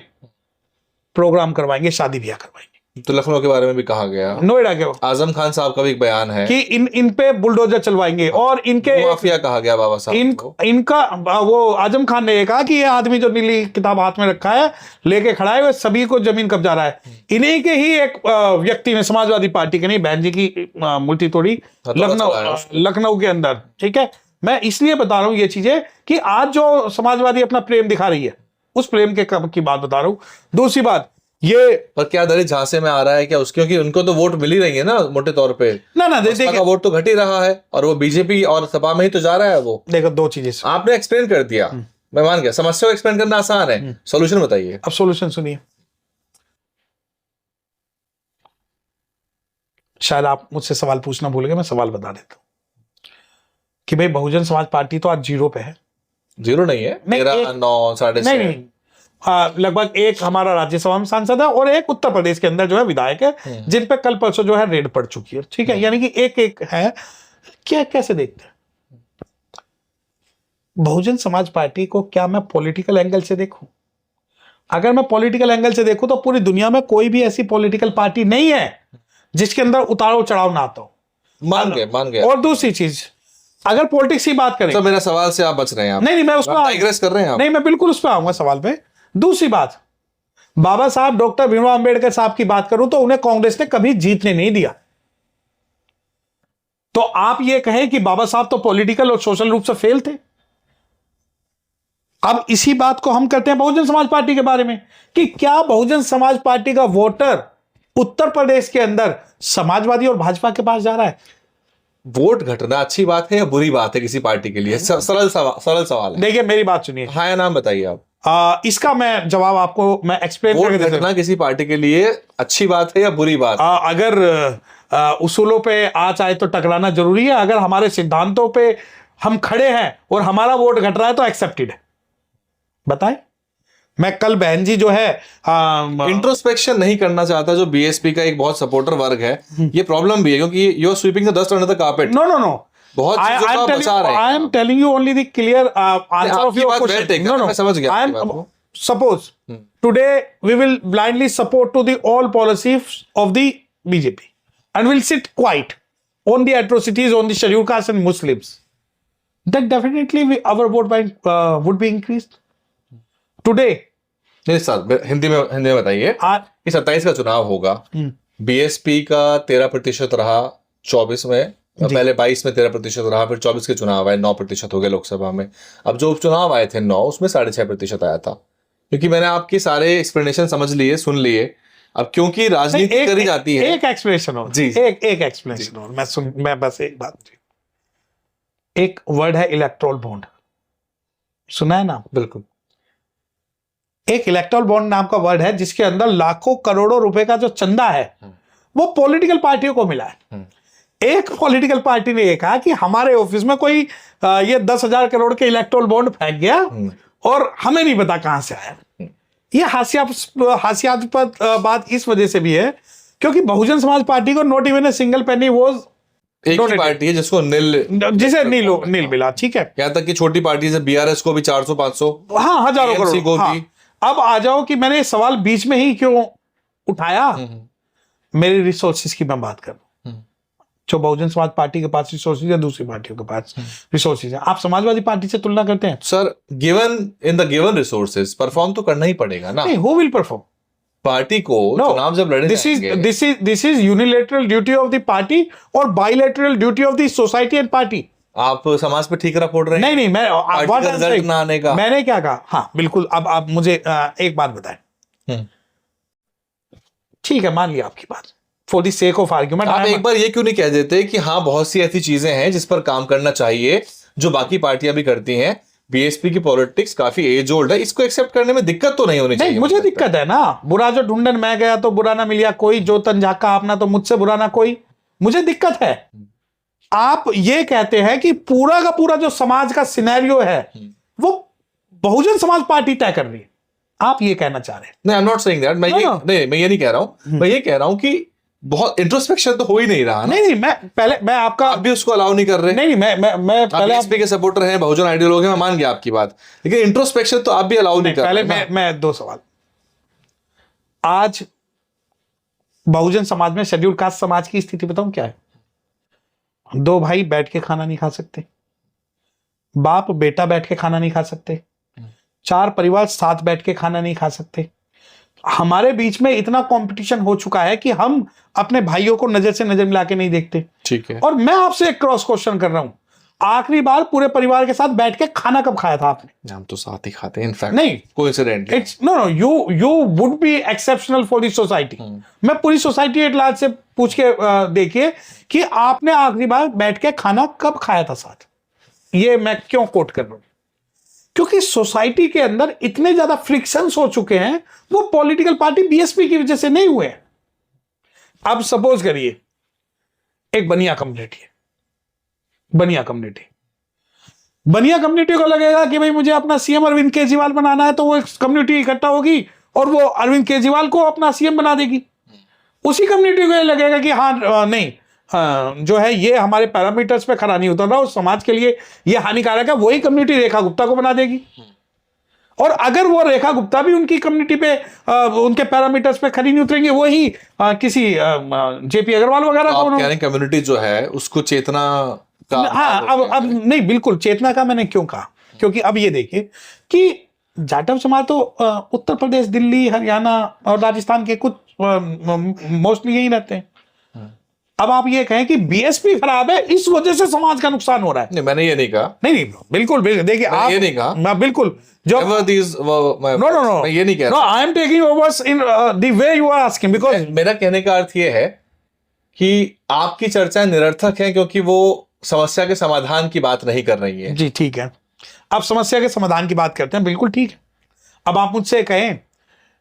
प्रोग्राम करवाएंगे, शादी ब्याह करवाएंगे। तो लखनऊ के बारे में भी कहा गया, नोएडा के आजम खान साहब का भी एक बयान है कि इन पे बुलडोजर चलवाएंगे और इनके माफिया कहा गया बाबा साहब को। इनका वो आजम खान ने ये कहा कि ये आदमी जो नीली किताब हाथ में रखा है लेके खड़ा है वो सभी को जमीन कब्जा रहा है। इन्हीं के ही एक व्यक्ति ने, समाजवादी पार्टी के नहीं, बहन जी की मूर्ति तोड़ी लखनऊ के अंदर। ठीक है। मैं इसलिए बता रहा हूं ये चीजें कि आज जो समाजवादी अपना प्रेम दिखा रही है उस प्रेम के की बात बता रहा हूं। दूसरी बात ये, पर क्या दलित झांसे में आ रहा है क्या उसके, क्योंकि उनको तो वोट मिल ही रही है ना मोटे तौर पे। ना देखिए वोट तो घट ही रहा है और वो बीजेपी और सपा में ही तो जा रहा है। वो देखो दो चीजें आपने एक्सप्लेन कर दिया, मैं मान गया, समस्या को एक्सप्लेन करना आसान है, सॉल्यूशन बताइए। अब सॉल्यूशन सुनिए। शायद आप मुझसे सवाल पूछना भूल गए, मैं सवाल बता देता हूं कि भाई बहुजन समाज पार्टी तो आज 0 पे है। 0 नहीं है, 13, 9, 6.5 नहीं, लगभग एक हमारा राज्यसभा में सांसद है और एक उत्तर प्रदेश के अंदर जो है विधायक है जिन पे कल परसों जो है रेड पड़ चुकी है। ठीक है। यानी कि एक है। क्या कैसे देखते हैं बहुजन समाज पार्टी को? क्या मैं पॉलिटिकल एंगल से देखूं? अगर मैं पॉलिटिकल एंगल से देखूं तो पूरी दुनिया में कोई भी ऐसी पॉलिटिकल पार्टी नहीं है जिसके अंदर उतार चढ़ाव ना आता हो। मान गए। और दूसरी चीज, अगर पॉलिटिक्स की बात करें तो मेरा सवाल से आप बच रहे हैं। नहीं मैं उस पर डाइग्रेस कर रहे हैं आप। नहीं, मैं बिल्कुल उस पर आऊंगा सवाल पे। दूसरी बात, बाबा साहब डॉक्टर भीमराव अंबेडकर साहब की बात करूं तो उन्हें कांग्रेस ने कभी जीतने नहीं दिया। तो आप ये कहें कि बाबा साहब तो पॉलिटिकल और सोशल रूप से फेल थे। अब इसी बात को हम करते हैं बहुजन समाज पार्टी के बारे में कि क्या बहुजन समाज पार्टी का वोटर उत्तर प्रदेश के अंदर समाजवादी और भाजपा के पास जा रहा है? वोट घटना अच्छी बात है या बुरी बात है किसी पार्टी के लिए? सरल सवाल है। देखिए मेरी बात सुनिए। हाँ या नाम बताइए आप। इसका मैं जवाब आपको मैं एक्सप्लेन वोट घटना किसी पार्टी के लिए अच्छी बात है या बुरी बात? अगर उसूलों पे आ चाहे तो टकराना जरूरी है। अगर हमारे सिद्धांतों पे हम खड़े हैं और हमारा वोट घट रहा है तो एक्सेप्टेड है। बताएं। मैं कल बहन जी जो है इंट्रोस्पेक्शन नहीं करना चाहता जो बीएसपी का एक बहुत सपोर्टर वर्ग है। ये प्रॉब्लम भी है क्योंकि you are sweeping the dust under the carpet. No बहुत चीजों का बचा रहे हैं। I am telling you only the clear answer of your question. No, मैं समझ गया। Suppose today we will blindly support to the all policies of the BJP and will sit quiet on the atrocities on the scheduled castes and Muslims. Then definitely our vote bank would be increased. Today. नहीं sir, Hindi में बताइए कि 27 का चुनाव होगा, BSP का 13% रहा 24 में, पहले 22 में 13% रहा, फिर 24 के चुनाव आए 9% हो गए लोकसभा में। अब जो उपचुनाव आए थे 9 उसमें 6.5% आया था। क्योंकि मैंने आपके सारे एक्सप्लेनेशन समझ लिए, सुन लिए। अब क्योंकि राजनीति करी जाती है। एक एक्सप्लेनेशन और जी एक एक्सप्लेनेशन और मैं बस एक बात, एक वर्ड है इलेक्टोरल बॉन्ड, सुना है ना? बिल्कुल। एक इलेक्टोरल बॉन्ड नाम का वर्ड है जिसके अंदर लाखों करोड़ों रुपए का जो चंदा है वो पॉलिटिकल पार्टियों को मिला है। एक पॉलिटिकल पार्टी ने ये कहा कि हमारे ऑफिस में कोई ये 10,000 करोड़ के इलेक्टोरल बॉन्ड फेंक गया और हमें नहीं पता कहां से आया। ये हास्यास्पद बात इस वजह से भी है क्योंकि बहुजन समाज पार्टी को not even a single penny was एक ही पार्टी है जिसको जिसे नील मिला। ठीक है। यहाँ तक कि छोटी पार्टी से बीआरएस को भी 400-500, हाँ, हजारों करोड़ को भी। अब आ जाओ कि मैंने सवाल बीच में ही क्यों उठाया। मेरे रिसोर्सेज की मैं बात कर रहा हूं। जो बहुजन समाज पार्टी के पास रिसोर्सेज है, दूसरी पार्टियों के पास रिसोर्सेज है। आप समाजवादी पार्टी से तुलना करते हैं? Sir, given in the given resources perform तो करना ही पड़ेगा ना। नहीं, हु विल परफॉर्म? पार्टी को चुनाव जब लड़े this is unilateral duty of the party और bilateral duty of the society and party. आप समाज पे ठीक फोड़ रहे हैं? नहीं नहीं, मैं पार्टी what का I'm रिजल्ट saying, ना आने का। मैंने क्या कहा, हाँ बिल्कुल। अब आप मुझे एक बात बताएं, हम्म। ठीक है मान लिया आपकी बात, for the sake of argument आप एक बार ये क्यों नहीं कह देते कि हाँ बहुत सी ऐसी चीजें हैं जिस पर काम करना चाहिए जो बाकी पार्टियां भी करती हैं, बीएसपी की पॉलिटिक्स काफी एज ओल्ड है, इसको एक्सेप्ट करने में दिक्कत तो नहीं होनी चाहिए। नहीं, मुझे दिक्कत है ना, बुरा जो ढूंढन मैं गया तो बुरा ना मिलिया कोई, जो तन झाका आपना तो मुझसे बुरा ना कोई, मुझे दिक्कत है। आप ये कहते हैं कि पूरा का पूरा जो समाज का सिनेरियो है वो बहुजन समाज पार्टी तय कर रही है, आप ये कहना चाह रहे हैं? नहीं, I am not saying that, मैं ये नहीं, मैं ये नहीं कह रहा हूं, मैं ये कह रहा हूं कि बहुत इंट्रोस्पेक्शन तो हो ही नहीं रहा ना। नहीं, मैं आपका, आप भी उसको अलाउ नहीं कर रहे। नहीं, मैं पहले बीएसपी के सपोर्टर हैं, बहुजन आइडियोलॉजी, मैं मान गया आपकी बात, लेकिन इंट्रोस्पेक्शन तो आप भी अलाउ नहीं कर पहले रहे। मैं दो सवाल, आज बहुजन समाज में शेड्यूल कास्ट समाज की स्थिति बताऊं क्या है? दो भाई बैठ के खाना नहीं खा सकते, बाप बेटा बैठ के खाना नहीं खा सकते, चार परिवार साथ बैठ के खाना नहीं खा सकते। हमारे बीच में इतना कंपटीशन हो चुका है कि हम अपने भाइयों को नजर से नजर मिला के नहीं देखते। ठीक है। और मैं आपसे एक क्रॉस क्वेश्चन कर रहा हूं, आखिरी बार पूरे परिवार के साथ बैठ के खाना कब खाया था आपने? हम तो साथ ही खाते हैं, इनफैक्ट नहीं, coincidentally. It's no no, you would be exceptional for the society. मैं पूरी सोसाइटी एट लार्ज से पूछ के देखिए कि आपने आखिरी बार बैठ के खाना कब खाया था साथ। ये मैं क्यों कोट कर रहा हूं? क्योंकि सोसाइटी के अंदर इतने ज्यादा फ्रिक्शंस हो चुके हैं, वो पॉलिटिकल पार्टी बीएसपी की वजह से नहीं हुए हैं। अब सपोज करिए एक बनिया कम्युनिटी है, बनिया कम्युनिटी को लगेगा कि भाई मुझे अपना सीएम अरविंद केजरीवाल बनाना है, तो वो कम्युनिटी इकट्ठा होगी और वो अरविंद केजरीवाल को अपना सीएम बना देगी। उसी कम्युनिटी को ये लगेगा कि हाँ नहीं, जो है ये हमारे पैरामीटर्स पे खरा नहीं उतर रहा, उस समाज के लिए ये हानिकारक है, वही कम्युनिटी रेखा गुप्ता को बना देगी। और अगर वो रेखा गुप्ता भी उनकी कम्युनिटी पे उनके पैरामीटर्स पे खरी नहीं उतरेंगे, वही किसी जेपी अग्रवाल वगैरह को, कम्युनिटी जो है उसको चेतना का, हाँ अब नहीं, बिल्कुल चेतना का मैंने क्यों कहा, क्योंकि अब ये देखिए कि जाटव समाज तो उत्तर प्रदेश, दिल्ली, हरियाणा और राजस्थान के कुछ मोस्टली यही रहते हैं। अब आप ये कहें कि बीएसपी खराब है, इस वजह से समाज का नुकसान हो रहा है। नहीं, मैंने ये नहीं कहा। नहीं बिल्कुल देखिए, आप ये नहीं कहा, मैं बिल्कुल जो नो मैं ये नहीं कह रहा। I am taking overs in the way you are asking, because मेरा कहने का अर्थ ये है कि आपकी चर्चा निरर्थक है क्योंकि वो समस्या के समाधान की बात नहीं कर रही है। जी ठीक है, आप समस्या के समाधान की बात करते हैं, बिल्कुल ठीक है। अब आप मुझसे कहें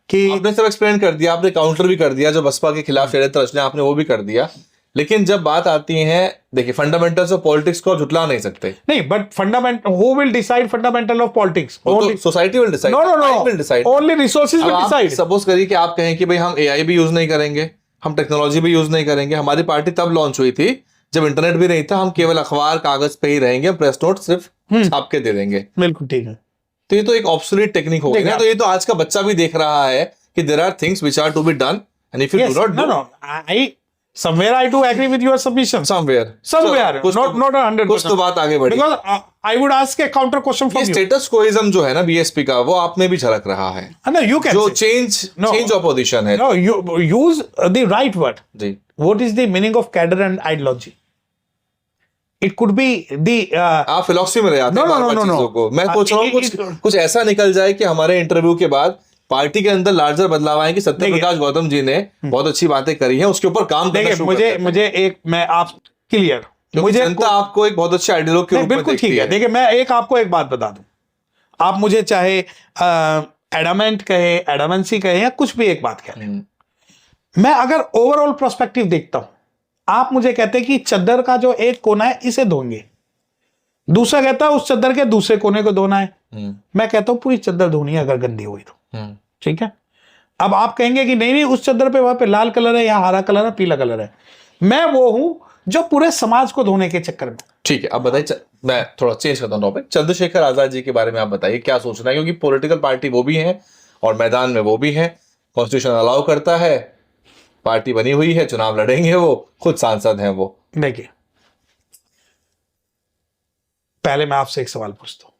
कि आपने सब एक्सप्लेन कर दिया, आपने काउंटर भी कर दिया, जो बसपा के खिलाफ षड्यंत्र रचना आपने वो भी कर दिया, लेकिन जब बात आती है, देखिए फंडामेंटल्स ऑफ पॉलिटिक्स को आप झुटला नहीं सकते। नहीं, but fundamental, who will decide fundamental of politics? Only society will decide. No will decide, only resources will decide. Suppose करिए कि आप कहें कि भाई हम एआई भी यूज नहीं करेंगे, हम टेक्नोलॉजी भी यूज नहीं करेंगे। हमारी पार्टी तब लॉन्च हुई थी जब इंटरनेट भी नहीं था, हम केवल अखबार कागज पे ही रहेंगे, प्रेस नोट सिर्फ छाप के दे देंगे। बिल्कुल ठीक है। तो ये तो एक ऑब्सोलीट टेक्निक हो गई ना। तो ये तो आज का बच्चा भी देख रहा है कि there are things which are to be done, and if you do not no I somewhere I do agree with your submission, somewhere not 100%, कुछ तो बात आगे बढ़ी। because I would ask a counter question from you. Status quoism जो है ना BSP का, वो आप में भी झलक रहा है। No, you can जो say. चेंज ऑपोजिशन है। No, you use the right word. जी, What is the meaning of cadre and ideology? It could be the आप फिलोसफी में ले आते हैं बार-बार चीजों को। मैं सोच रहा हूँ कुछ ऐसा निकल जाए कि हमारे इंटरव्यू के बाद पार्टी के अंदर लार्जर बदलाव आए कि सत्य प्रकाश गौतम जी ने बहुत अच्छी बातें करी हैं, उसके ऊपर काम करना शुरू कर देते हैं। मुझे एक, मैं आप क्लियर, मुझे जनता आपको एक बहुत अच्छे आइडियोलॉग के रूप में बिल्कुल ठीक है। देखिए मैं एक आपको एक बात बता दूं, आप मुझे चाहे एडामेंट कहे, एडामेंसी कहे, या कुछ भी एक बात कहें, मैं अगर ओवरऑल पर्सपेक्टिव देखता हूं, आप मुझे कहते हैं कि चद्दर का जो एक कोना है इसे धोएंगे, दूसरा कहता है उस चद्दर के दूसरे कोने को धोना है, मैं कहता हूं पूरी चद्दर धोनी है अगर गंदी हुई तो, ठीक है। अब आप कहेंगे कि नहीं उस चद्दर पे वहां पे लाल कलर है, या हरा कलर है, पीला कलर है, मैं वो हूं जो पूरे समाज को धोने के चक्कर में। ठीक है, अब बताइए, मैं थोड़ा चेंज करता हूं टॉपिक। चंद्रशेखर आजाद जी के बारे में आप बताइए, क्या सोचना है, क्योंकि पॉलिटिकल पार्टी वो भी है और मैदान में वो भी है, कॉन्स्टिट्यूशन अलाउ करता है, पार्टी बनी हुई है, चुनाव लड़ेंगे, वो खुद सांसद हैं। वो देखिए, पहले मैं आपसे एक सवाल पूछता हूं,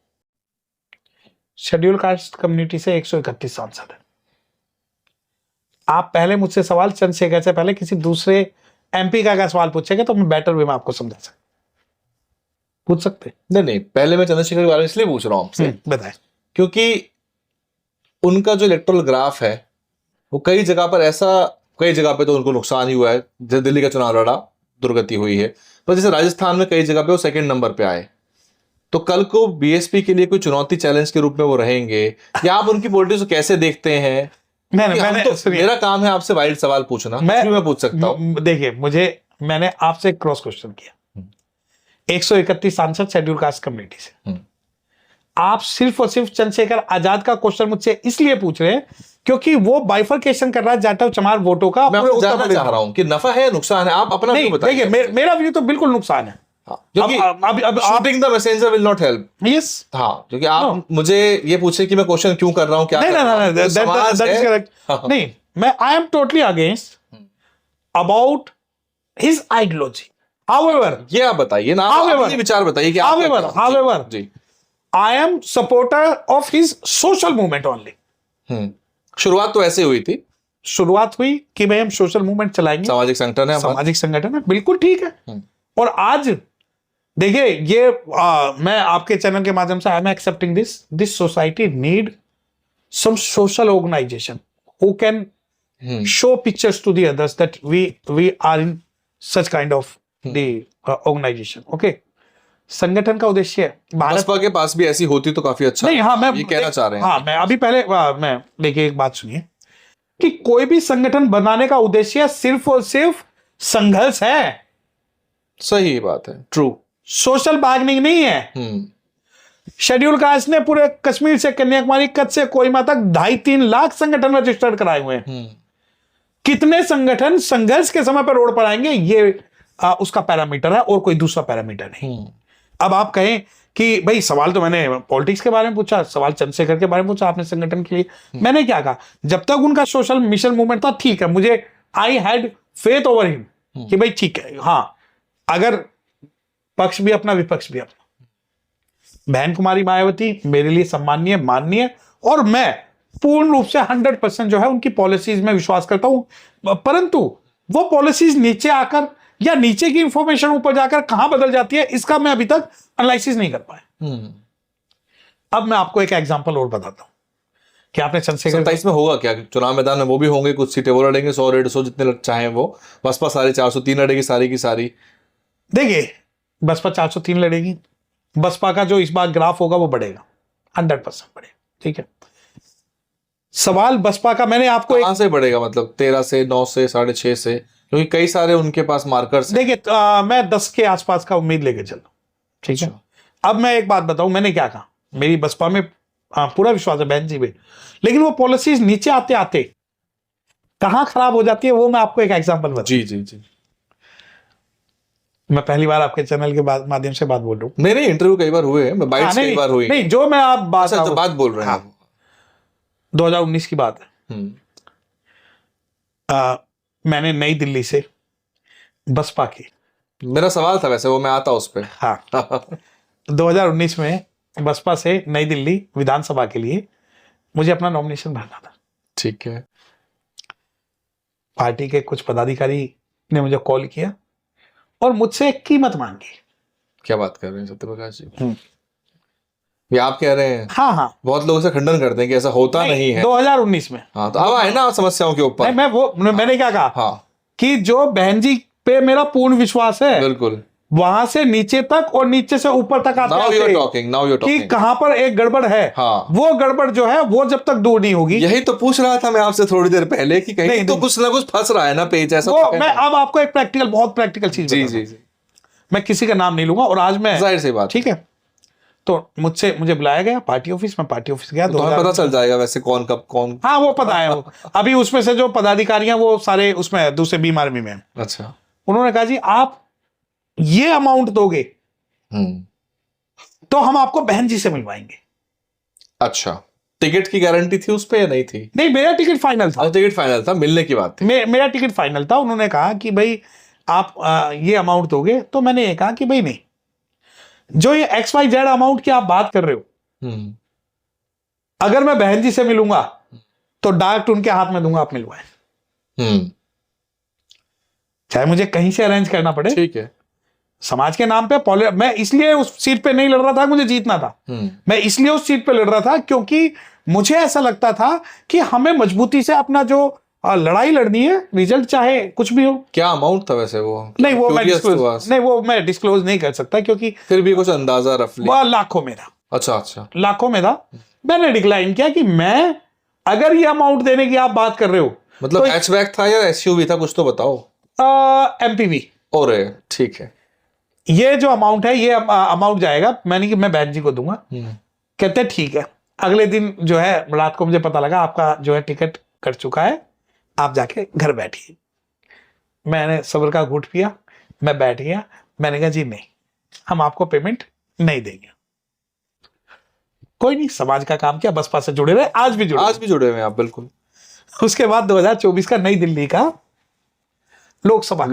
शेड्यूल कास्ट कम्युनिटी से 131 सांसद है, आप पहले मुझसे सवाल चंद्रशेखर से पहले किसी दूसरे एमपी का सवाल पूछेगा तो मैं बेटर वे में आपको समझा सकता। पूछ सकते? नहीं, पहले मैं चंद्रशेखर के बारे में इसलिए पूछ रहा हूँ आपसे बताएं। क्योंकि उनका जो इलेक्टोरल ग्राफ है वो कई जगह पे तो उनको नुकसान ही हुआ है। जैसे दिल्ली का चुनाव लड़ा, दुर्गति हुई है, पर जैसे राजस्थान में कई जगह पे वो सेकंड नंबर पे आए। तो कल को बीएसपी के लिए कोई चुनौती, चैलेंज के रूप में वो रहेंगे, या आप उनकी पॉलिटिक्स को कैसे देखते हैं? मेरा काम है आपसे वाइल्ड सवाल पूछना, मैं पूछ सकता हूँ। देखिए, मैंने आपसे क्रॉस क्वेश्चन किया 131 सांसद शेड्यूल कास्ट कम्युनिटी से। आप सिर्फ और सिर्फ चंद्रशेखर आजाद का क्वेश्चन मुझसे इसलिए पूछ रहे हैं क्योंकि वो बाइफरकेशन कर रहा है जाटव चमार वोटों का। मैं जानना चाह रहा हूं कि नफा है नुकसान है, आप अपना क्यों बताइए। देखिए, मेरा व्यू तो बिल्कुल नुकसान है। Shooting the messenger will not help. Yes, हाँ, क्योंकि आप मुझे ये पूछे कि मैं क्वेश्चन क्यों कर रहा हूं, क्या नहीं, मैं I am totally against about his ideology. However, ये आप बताइए ना, अपने विचार बताइए कि हाउएवर जी, I am supporter of his social movement only. शुरुआत तो ऐसे हुई थी, शुरुआत हुई कि भाई हम सोशल मूवमेंट चलाएंगे, सामाजिक संगठन है, बिल्कुल ठीक है। और आज देखिए, ये मैं आपके चैनल के माध्यम से I am accepting this society need some social organization who can show pictures to the others that we are in such kind of the organization. Okay, संगठन का उद्देश्य है भाजपा के पास भी ऐसी होती तो काफी अच्छा। नहीं, हाँ, मैं ये कहना चाह रहे हैं। हाँ, मैं अभी पहले मैं देखिए, एक बात सुनिए कि कोई भी संगठन बनाने का उद्देश्य सिर्फ और सिर्फ संघर्ष है। सही बात है, ट्रू। सोशल बार्गेनिंग नहीं है। शेड्यूल कास्ट ने पूरे कश्मीर से कन्याकुमारी, कच्छ से कोहिमा तक 2.5-3 लाख संगठन रजिस्टर्ड कराए हुए हैं। कितने संगठन संघर्ष के समय पर रोड पर आएंगे, ये उसका पैरामीटर है और कोई दूसरा पैरामीटर नहीं। अब आप कहें कि भाई, सवाल तो मैंने पॉलिटिक्स के बारे में पूछा, सवाल चंद्रशेखर के बारे में पूछा आपने संगठन के लिए। मैंने क्या कहा, जब तक उनका सोशल मिशन मूवमेंट था ठीक है, मुझे I had faith over him कि भाई ठीक है, हाँ, अगर पक्ष भी अपना विपक्ष भी अपना। बहन कुमारी मायावती मेरे लिए सम्माननीय, माननीय, और मैं पूर्ण रूप से 100% जो है उनकी पॉलिसीज में विश्वास करता हूं। परंतु वो पॉलिसीज नीचे आकर या नीचे की इंफॉर्मेशन ऊपर जाकर कहां बदल जाती है, इसका मैं अभी तक एनालिसिस नहीं कर पाया। अब मैं आपको एक एग्जांपल और बताता हूं कि आपने चंद्रशेखर 27 में होगा क्या चुनाव मैदान में? वो भी होंगे, कुछ सीटें वो लड़ेंगे, 100-150 जितने चाहे वो। बसपा 450 लड़ेगी, सारी की सारी। देखिए, बसपा 403 लड़ेगी। बसपा का जो इस बार ग्राफ होगा वो बढ़ेगा, 100% बढ़ेगा। ठीक है, सवाल बसपा का मैंने आपको कहां से बढ़ेगा, मतलब 13 से, 9 से, 6.5 से? क्योंकि कई सारे उनके पास मार्कर्स। देखिए, मैं 10 के आसपास का उम्मीद लेके चल रहा हूं। ठीक है, अब मैं एक बात बताऊं, मैंने क्या कहा, मेरी बसपा में पूरा विश्वास है, बहन जी में, लेकिन वो पॉलिसीज नीचे आते आते कहां खराब हो जाती है, वो मैं आपको एक एग्जांपल बताऊं। जी जी जी, मैं पहली बार आपके चैनल के माध्यम से बात बोल रहा हूं। नहीं, इंटरव्यू कई बार हुए हैं, मैं बाइट्स कई बार हुई नहीं, जो मैं आप बात बोल रहे हैं। 2019 की बात है। मैंने नई दिल्ली से बसपा की, मेरा सवाल था वैसे, वो मैं आता उस पर। हाँ 2019 में बसपा से नई दिल्ली विधानसभा के लिए मुझे अपना नॉमिनेशन भरना था। ठीक है, पार्टी के कुछ पदाधिकारी ने मुझे कॉल किया और मुझसे एक कीमत मांगी। क्या बात कर रहे हैं सत्यप्रकाश जी? ये आप कह रहे हैं? हाँ हाँ, बहुत लोग इसे खंडन करते हैं कि ऐसा होता नहीं है। 2019 में। हाँ, तो अब आए ना समस्याओं के ऊपर। मैंने क्या कहा, हाँ, कि जो बहन जी पे मेरा पूर्ण विश्वास है, बिल्कुल, वहां से नीचे तक और नीचे से ऊपर तक आते Now you're talking. कि कहां पर एक गड़बड़ है। हाँ, वो गड़बड़ जो है वो जब तक दूर नहीं होगी। यही तो पूछ रहा था मैं आपसे थोड़ी देर पहले कि कहीं तो कुछ ना कुछ फंस रहा है ना पेज ऐसा। वो मैं अब आपको एक बहुत प्रैक्टिकल चीज जी जी जी, मैं किसी का नाम नहीं लूंगा, और आज मैं जाहिर सी बात, ठीक है, तो मुझे बुलाया गया पार्टी ऑफिस में, पार्टी ऑफिस गया, तो हमें पता चल जाएगा वैसे कौन कब कौन। हाँ, वो पता है। वो अभी उसमें से जो पदाधिकारी हैं वो सारे उसमें दूसरे बीम आर्मी में। अच्छा, उन्होंने कहा जी आप ये अमाउंट दोगे तो हम आपको बहन जी से मिलवाएंगे। अच्छा, टिकट की गारंटी थी उस पे या नहीं थी? नहीं, मेरा टिकट फाइनल था। टिकट फाइनल था, मिलने की बात थी। मेरा टिकट फाइनल था। उन्होंने कहा कि भाई आप ये अमाउंट दोगे, तो मैंने ये कहा कि भाई नहीं, जो ये XYZ अमाउंट की आप बात कर रहे हो, अगर मैं बहन जी से मिलूंगा तो डायरेक्ट उनके हाथ में दूंगा, आप मिलवाएं, चाहे मुझे कहीं से अरेंज करना पड़े। ठीक है, समाज के नाम पे मैं इसलिए उस सीट पे नहीं लड़ रहा था, मुझे जीतना था। मैं इसलिए उस सीट पे लड़ रहा था क्योंकि मुझे ऐसा लगता था कि हमें मजबूती से अपना जो लड़ाई लड़नी है, रिजल्ट चाहे कुछ भी हो। क्या अमाउंट था वैसे वो? नहीं वो मैं Curious डिस्क्लोज to ask. नहीं वो मैं डिस्क्लोज नहीं कर सकता क्योंकि फिर भी कुछ अंदाजा रफली? वो लाखों में था। अच्छा। लाखों में था। मैंने डिक्लाइन किया कि मैं, अगर ये अमाउंट देने की आप बात कर रहे हो, मतलब हैचबैक था या एसयूवी था, कुछ तो बताओ। एमपीवी। और ठीक है, ये जो अमाउंट है, ये अमाउंट जाएगा, मैंने कि मैं बहन जी को दूंगा। कहते ठीक है। अगले दिन जो है रात को मुझे पता लगा आपका जो है टिकट कट चुका है, आप जाके घर बैठिए। मैंने सब्र का घूंट पिया, मैं बैठ गया। मैंने कहा जी नहीं, हम आपको पेमेंट नहीं देंगे। कोई नहीं, समाज का काम किया, बसपा से जुड़े रहे, आज भी जुड़े हुए हैं आप, बिल्कुल। उसके बाद 2024 का नई दिल्ली का लोकसभा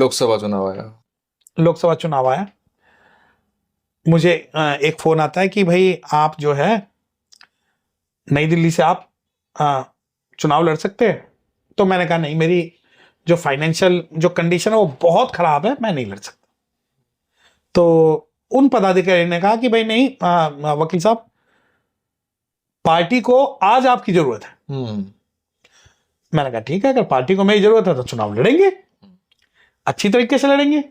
चुनाव आया। मुझे एक फोन आता है कि भाई आप जो है नई दिल्ली से आप चुनाव लड़ सकते हैं। तो मैंने कहा नहीं, मेरी जो फाइनेंशियल जो कंडीशन है वो बहुत खराब है, मैं नहीं लड़ सकता। तो उन पदाधिकारी ने कहा कि भाई नहीं वकील साहब, पार्टी को आज आपकी जरूरत है। मैंने कहा ठीक है, अगर पार्टी को मेरी जरूरत है तो चुनाव लड़ेंगे, अच्छी तरीके से लड़ेंगे।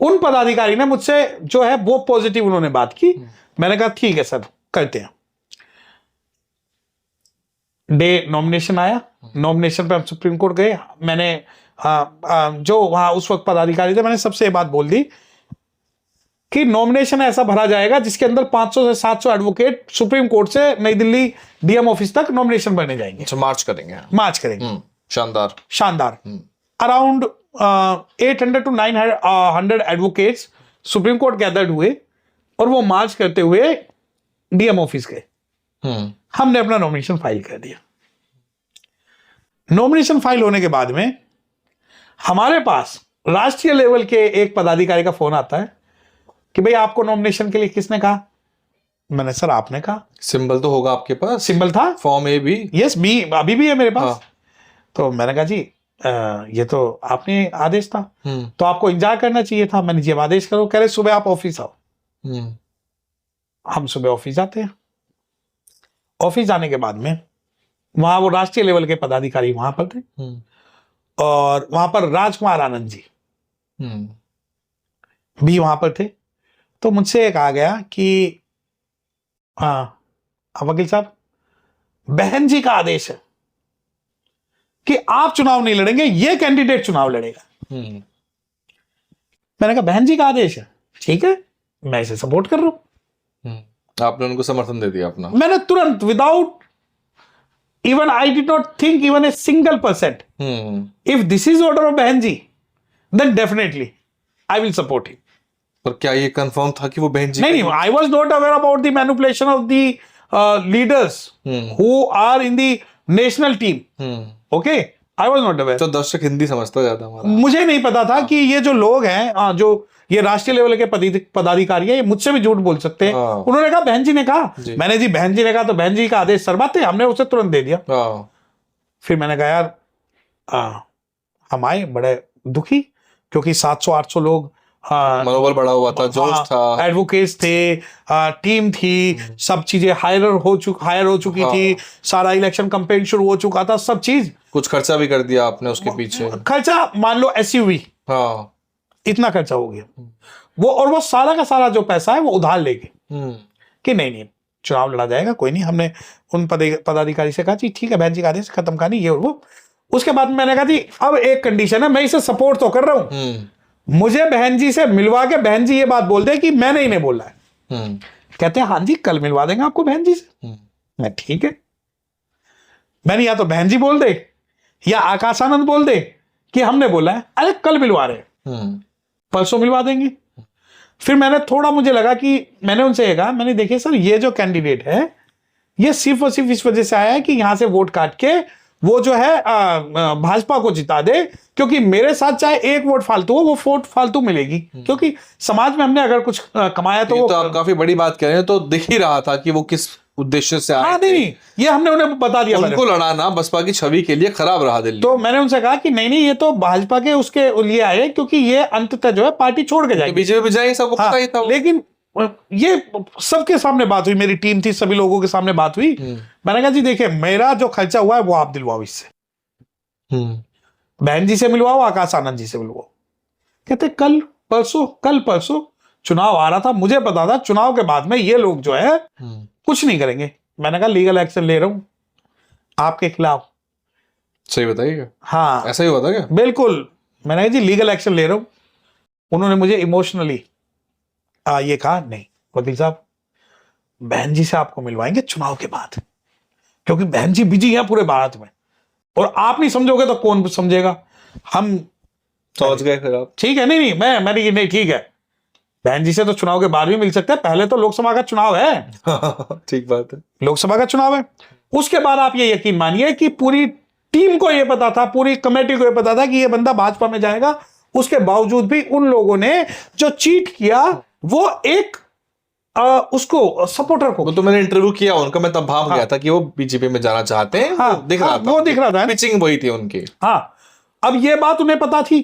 उन पदाधिकारी ने मुझसे जो है वो पॉजिटिव उन्होंने बात की। मैंने कहा ठीक है सर, करते हैं। डे नॉमिनेशन आया, नॉमिनेशन पे हम सुप्रीम कोर्ट गए। मैंने जो वहां उस वक्त पदाधिकारी थे, मैंने सबसे ये बात बोल दी कि नॉमिनेशन ऐसा भरा जाएगा जिसके अंदर 500 से 700 एडवोकेट सुप्रीम कोर्ट से नई दिल्ली डीएम ऑफिस तक नॉमिनेशन भरने जाएंगे। अच्छा, मार्च करेंगे। शानदार। Around 800 to 900 advocates supreme court gathered हुए और वो मार्च करते हुए डीएम ऑफिस गए। हमने अपना नॉमिनेशन फाइल कर दिया। नॉमिनेशन फाइल होने के बाद में हमारे पास राष्ट्रीय लेवल के एक पदाधिकारी का फोन आता है कि भाई आपको नॉमिनेशन के लिए किसने कहा? मैंने सर आपने कहा। सिंबल तो होगा आपके पास? सिंबल था, फॉर्म ए भी। यस, बी अभी भी है मेरे पास। हाँ। तो मैंने कहा जी ये तो आपने आदेश था, तो आपको इंतजार करना चाहिए था। मैंने जी अब आदेश करो। कह रहे सुबह आप ऑफिस आओ। हम सुबह ऑफिस आते हैं। ऑफिस जाने के बाद में वहां वो राष्ट्रीय लेवल के पदाधिकारी वहां पर थे और वहां पर राजकुमार आनंद जी भी वहां पर थे। तो मुझसे कहा गया कि वकील साहब, बहन जी का आदेश है कि आप चुनाव नहीं लड़ेंगे, ये कैंडिडेट चुनाव लड़ेगा। मैंने कहा बहन जी का आदेश है, ठीक है, मैं इसे सपोर्ट कर रहा हूं। आपने उनको समर्थन दे दिया अपना? मैंने तुरंत, without even I did not think even a single percent, if this is order of बहन जी then definitely I will support him. पर क्या ये कंफर्म था कि वो बहन जी? नहीं, I was not aware about the manipulation of the leaders who are in the national team. Okay, I was not aware. तो दर्शक हिंदी समझता ज्यादा हमारा। मुझे नहीं पता था कि ये जो लोग हैं, जो ये राष्ट्रीय लेवल के पदाधिकारी है, ये मुझसे भी झूठ बोल सकते हैं। उन्होंने कहा बहन जी ने कहा। मैंने जी बहन जी ने कहा तो बहन जी का आदेश सरबाते, हमने उसे तुरंत दे दिया। फिर मैंने कहा यार हम आए बड़े दुखी, क्योंकि 700-800 लोग, मनोबल बढ़ा हुआ था, जोश था, एडवोकेट्स थे, टीम थी, सब चीजें हायर हो चुकी थी, सारा इलेक्शन कैंपेन शुरू हो चुका था, सब चीज। कुछ खर्चा भी कर दिया आपने उसके पीछे। खर्चा मान लो एसयूवी, इतना खर्चा हो गया वो, और वो सारा का सारा जो पैसा है वो उधार लेके कि नहीं चुनाव लड़ा जाएगा, कोई नहीं। हमने उन पदाधिकारी से कहा जी ठीक है, बहन जी का आदेश खत्म कहानी, ये और वो। उसके बाद मैंने कहा जी अब एक कंडीशन है, मैं इसे सपोर्ट तो कर रहा हूं, मुझे बहन जी से मिलवा के बहन जी ये बात बोल दे कि मैंने इन्हें बोला है। कहते हैं हाँ जी कल मिलवा देंगे आपको बहन जी से। मैं ठीक है, मैंने या तो बहन जी बोल दे या आकाश आनंद बोल दे कि हमने बोला है। अरे कल मिलवा रहे, परसों मिलवा देंगे। फिर मैंने थोड़ा, मुझे लगा कि मैंने उनसे ये कहा, मैंने देखिए सर ये जो कैंडिडेट है ये सिर्फ और सिर्फ इस वजह से आया है कि यहां से वोट काट के वो जो है भाजपा को जिता दे, क्योंकि मेरे साथ चाहे एक वोट फालतू हो, वो वोट फालतू मिलेगी, क्योंकि समाज में हमने अगर कुछ कमाया तो वो आप काफी बड़ी बात कह रहे हैं। तो दिख ही रहा था कि वो किस उद्देश्य से आए हाँ थे। नहीं, ये हमने उन्हें बता दिया उनको लड़ाना बसपा की छवि के लिए खराब रहा दिल्ली। तो मैंने उनसे कहा कि नहीं ये तो भाजपा के उसके लिए आए, क्योंकि ये अंततः जो है पार्टी छोड़ के जाएगी, बीजेपी में जाएंगे, सबको पता ही था। लेकिन ये सबके सामने बात हुई, मेरी टीम थी, सभी लोगों के सामने बात हुई। मैंने कहा जी देखिए, मेरा जो खर्चा हुआ है वो आप दिलवाओ इससे, बहन जी से मिलवाओ, आकाश आनंद जी से मिलवाओ। कहते कल परसों चुनाव आ रहा था, मुझे पता था चुनाव के बाद में ये लोग जो है कुछ नहीं करेंगे। मैंने कहा लीगल एक्शन ले रहा हूं आपके खिलाफ। सही बताइए। हाँ ऐसा ही हुआ था क्या? बिल्कुल, मैंने कहा जी लीगल एक्शन ले रहा हूं। उन्होंने मुझे इमोशनली ये कहा नहीं वकील साहब, बहन जी से आपको मिलवाएंगे चुनाव के बाद, क्योंकि बहन जी बिजी हैं पूरे भारत में, और आप नहीं समझोगे तो कौन समझेगा। हम समझ गए फिर आप? ठीक है, नहीं मैंने नहीं ठीक है, बहन जी से तो चुनाव के बाद भी मिल सकते हैं, पहले तो लोकसभा का चुनाव है। ठीक बात है, लोकसभा का चुनाव है। उसके बाद आप ये यकीन मानिए कि पूरी टीम को ये पता था, पूरी कमेटी को ये पता था कि ये बंदा भाजपा में जाएगा। उसके बावजूद भी उन लोगों ने जो चीट किया वो एक उसको सपोर्टर को, वो तो मैंने इंटरव्यू किया उनका, मैं तब भाप गया था कि वो बीजेपी में जाना चाहते हैं। हाँ, दिख रहा था, वो दिख रहा था, पिचिंग वही थी उनकी। हाँ, अब ये बात उन्हें पता थी,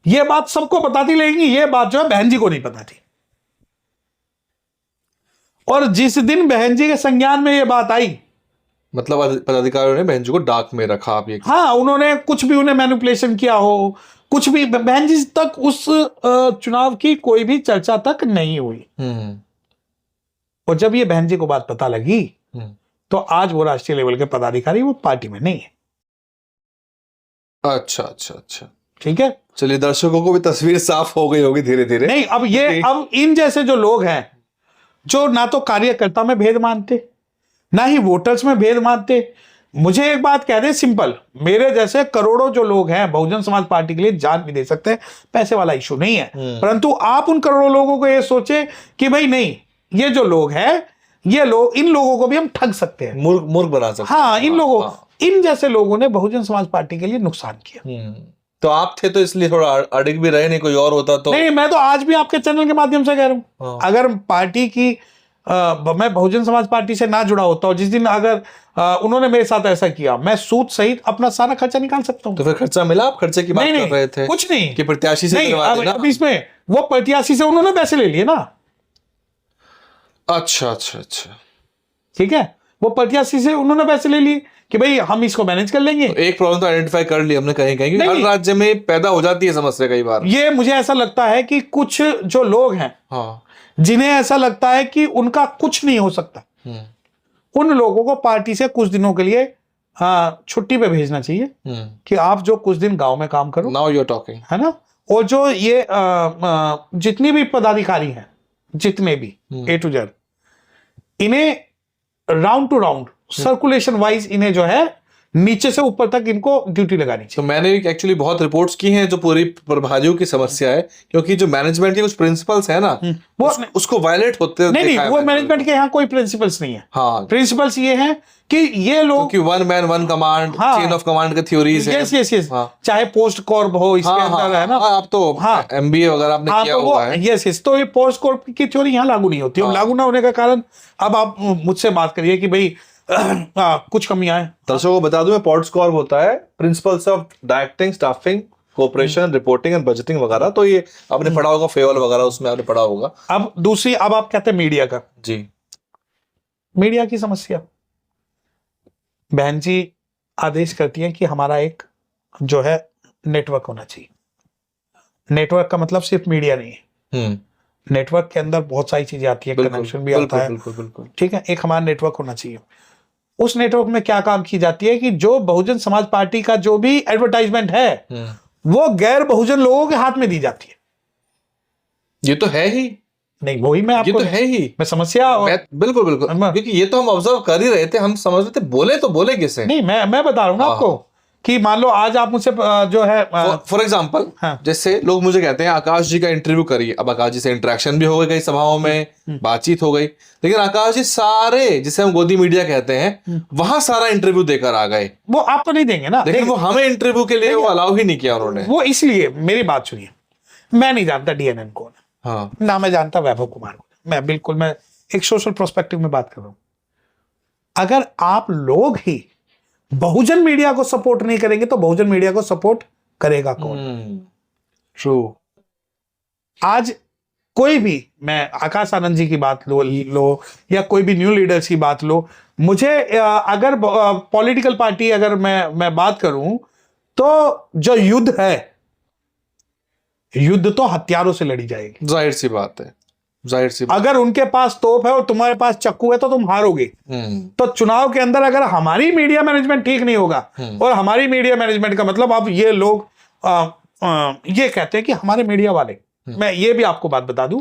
ये बात सबको पता थी, लेकिन ये बात जो है बहन जी को नहीं पता थी। और जिस दिन बहन जी के संज्ञान में ये बात आई, मतलब पदाधिकारियों ने बहन जी को डाक में रखा। आप ये हाँ, उन्होंने कुछ भी उन्हें मैनिपुलेशन किया हो, कुछ भी, बहन जी तक उस चुनाव की कोई भी चर्चा तक नहीं हुई। और जब ये बहन जी को बात पता लगी तो आज वो राष्ट्रीय लेवल के पदाधिकारी वो पार्टी में नहीं है। अच्छा, ठीक है, चलिए, दर्शकों को भी तस्वीर साफ हो गई होगी धीरे धीरे। नहीं अब इन जैसे जो लोग हैं जो ना तो कार्यकर्ता में भेद मानते, ना ही वोटर्स में भेद मानते। मुझे एक बात कह दे सिंपल, मेरे जैसे करोड़ों जो लोग हैं बहुजन समाज पार्टी के लिए जान भी दे सकते हैं, पैसे वाला इशू नहीं है। परंतु आप उन करोड़ों लोगों को ये सोचे कि भाई नहीं, ये जो लोग हैं, ये लोग, इन लोगों को भी हम ठग सकते हैं, मूर्ख बना सकते हैं। हाँ, इन जैसे लोगों ने बहुजन समाज पार्टी के लिए नुकसान किया। तो आप थे तो इसलिए थोड़ा अड़िग भी रहे, नहीं कोई और होता तो। नहीं, मैं तो आज भी आपके चैनल के माध्यम से कह रहा हूं, अगर पार्टी की मैं बहुजन समाज पार्टी से ना जुड़ा होता, और जिस दिन अगर उन्होंने मेरे साथ ऐसा किया, मैं सूद सहित अपना सारा खर्चा निकाल सकता हूं। तो फिर खर्चा मिला? आप खर्चे की बात कर रहे थे, कुछ नहीं कि प्रत्याशी से करवा देना। अब इसमें वो प्रत्याशी से उन्होंने पैसे ले लिए ना। अच्छा, ठीक है, वो प्रत्याशी से उन्होंने पैसे ले लिए कि भाई हम इसको मैनेज कर लेंगे। तो एक प्रॉब्लम तो आइडेंटिफाई कर ली हमने कहीं कहीं, हर राज्य में पैदा हो जाती है समस्या कई बार। ये मुझे ऐसा लगता है कि कुछ जो लोग हैं, हाँ, जिन्हें ऐसा लगता है कि उनका कुछ नहीं हो सकता, उन लोगों को पार्टी से कुछ दिनों के लिए छुट्टी पे भेजना चाहिए कि आप जो कुछ दिन गांव में काम करो। नाउ यू आर टॉकिंग, है ना। और जो ये जितनी भी पदाधिकारी हैं, जितने भी A to Z, इन्हें round two round circulation wise इन्हें जो है नीचे से ऊपर तक इनको ड्यूटी लगानी चाहिए। तो मैंने एक्चुअली बहुत रिपोर्ट्स की हैं जो पूरी प्रभारियों की समस्या है, क्योंकि जो मैनेजमेंट के कुछ प्रिंसिपल्स है ना, वो उसको वायलेट होते नहीं, वो मैनेजमेंट के यहाँ कोई प्रिंसिपल्स नहीं है। हाँ, प्रिंसिपल्स ये हैं कि ये लोग, क्योंकि one man one command, chain of command के थ्योरीज है। यस, चाहे पोस्ट कॉर्प हो इसके अंदर, है ना। आप तो MBA वगैरह आपने किया हुआ है। यस, तो ये पोस्ट कॉर्प की थ्योरी यहाँ लागू नहीं होती। लागू ना होने का कारण, अब आप मुझसे बात करिए कि भाई कुछ कमियां हैं। दर्शकों को बता दूं, मैं पॉड्स कॉर्प होता है principles of directing, staffing, cooperation, reporting and budgeting वगैरह। तो ये आपने पढ़ा होगा, फेवल वगैरह उसमें आपने पढ़ा होगा। अब दूसरी, अब आप कहते हैं मीडिया का, जी, मीडिया की समस्या। बहन जी आदेश करती है कि हमारा एक जो है नेटवर्क होना चाहिए। नेटवर्क का मतलब सिर्फ मीडिया नहीं है, नेटवर्क के अंदर बहुत सारी चीजें आती है, कनेक्शन भी आता है। बिल्कुल। ठीक है, एक हमारा नेटवर्क होना चाहिए। उस नेटवर्क में क्या काम की जाती है कि जो बहुजन समाज पार्टी का जो भी एडवर्टाइजमेंट है वो गैर बहुजन लोगों के हाथ में दी जाती है। ये तो है ही। नहीं, वही मैं आपको, ये तो है ही मैं समस्या बिल्कुल, क्योंकि ये तो हम ऑब्जर्व कर ही रहे थे, हम समझ रहे थे बोले तो बोले किसे। नहीं, मैं बता रहा हूं ना आपको कि मान लो आज आप मुझसे जो है फॉर एग्जाम्पल, जैसे लोग मुझे कहते हैं आकाश जी का इंटरव्यू करिए। अब आकाश जी से इंटरेक्शन भी हो गई, कई सभाओं में बातचीत हो गई, लेकिन आकाश जी सारे, जिसे हम गोदी मीडिया कहते हैं, वहां सारा इंटरव्यू देकर आ गए। वो आपको नहीं देंगे ना, लेकिन वो हमें इंटरव्यू के लिए वो अलाउ ही नहीं किया उन्होंने। वो इसलिए, मेरी बात सुनिए, मैं नहीं जानता DNN कौन है, ना मैं जानता वैभव कुमार को। मैं एक सोशल प्रोस्पेक्टिव में बात कर रहा हूँ। अगर आप लोग ही बहुजन मीडिया को सपोर्ट नहीं करेंगे तो बहुजन मीडिया को सपोर्ट करेगा कौन? ट्रू। आज कोई भी, मैं आकाश आनंद जी की बात लो या कोई भी न्यू लीडर्स की बात लो, मुझे अगर पॉलिटिकल पार्टी अगर मैं बात करूं तो जो युद्ध है, युद्ध तो हथियारों से लड़ी जाएगी। जाहिर सी बात है, जाहिर सी बात। अगर उनके पास तोप है और तुम्हारे पास चक्कू है तो तुम हारोगे। तो चुनाव के अंदर अगर हमारी मीडिया मैनेजमेंट ठीक नहीं होगा, और हमारी मीडिया मैनेजमेंट का मतलब अब ये लोग ये कहते हैं कि हमारे मीडिया वाले, मैं ये भी आपको बात बता दूं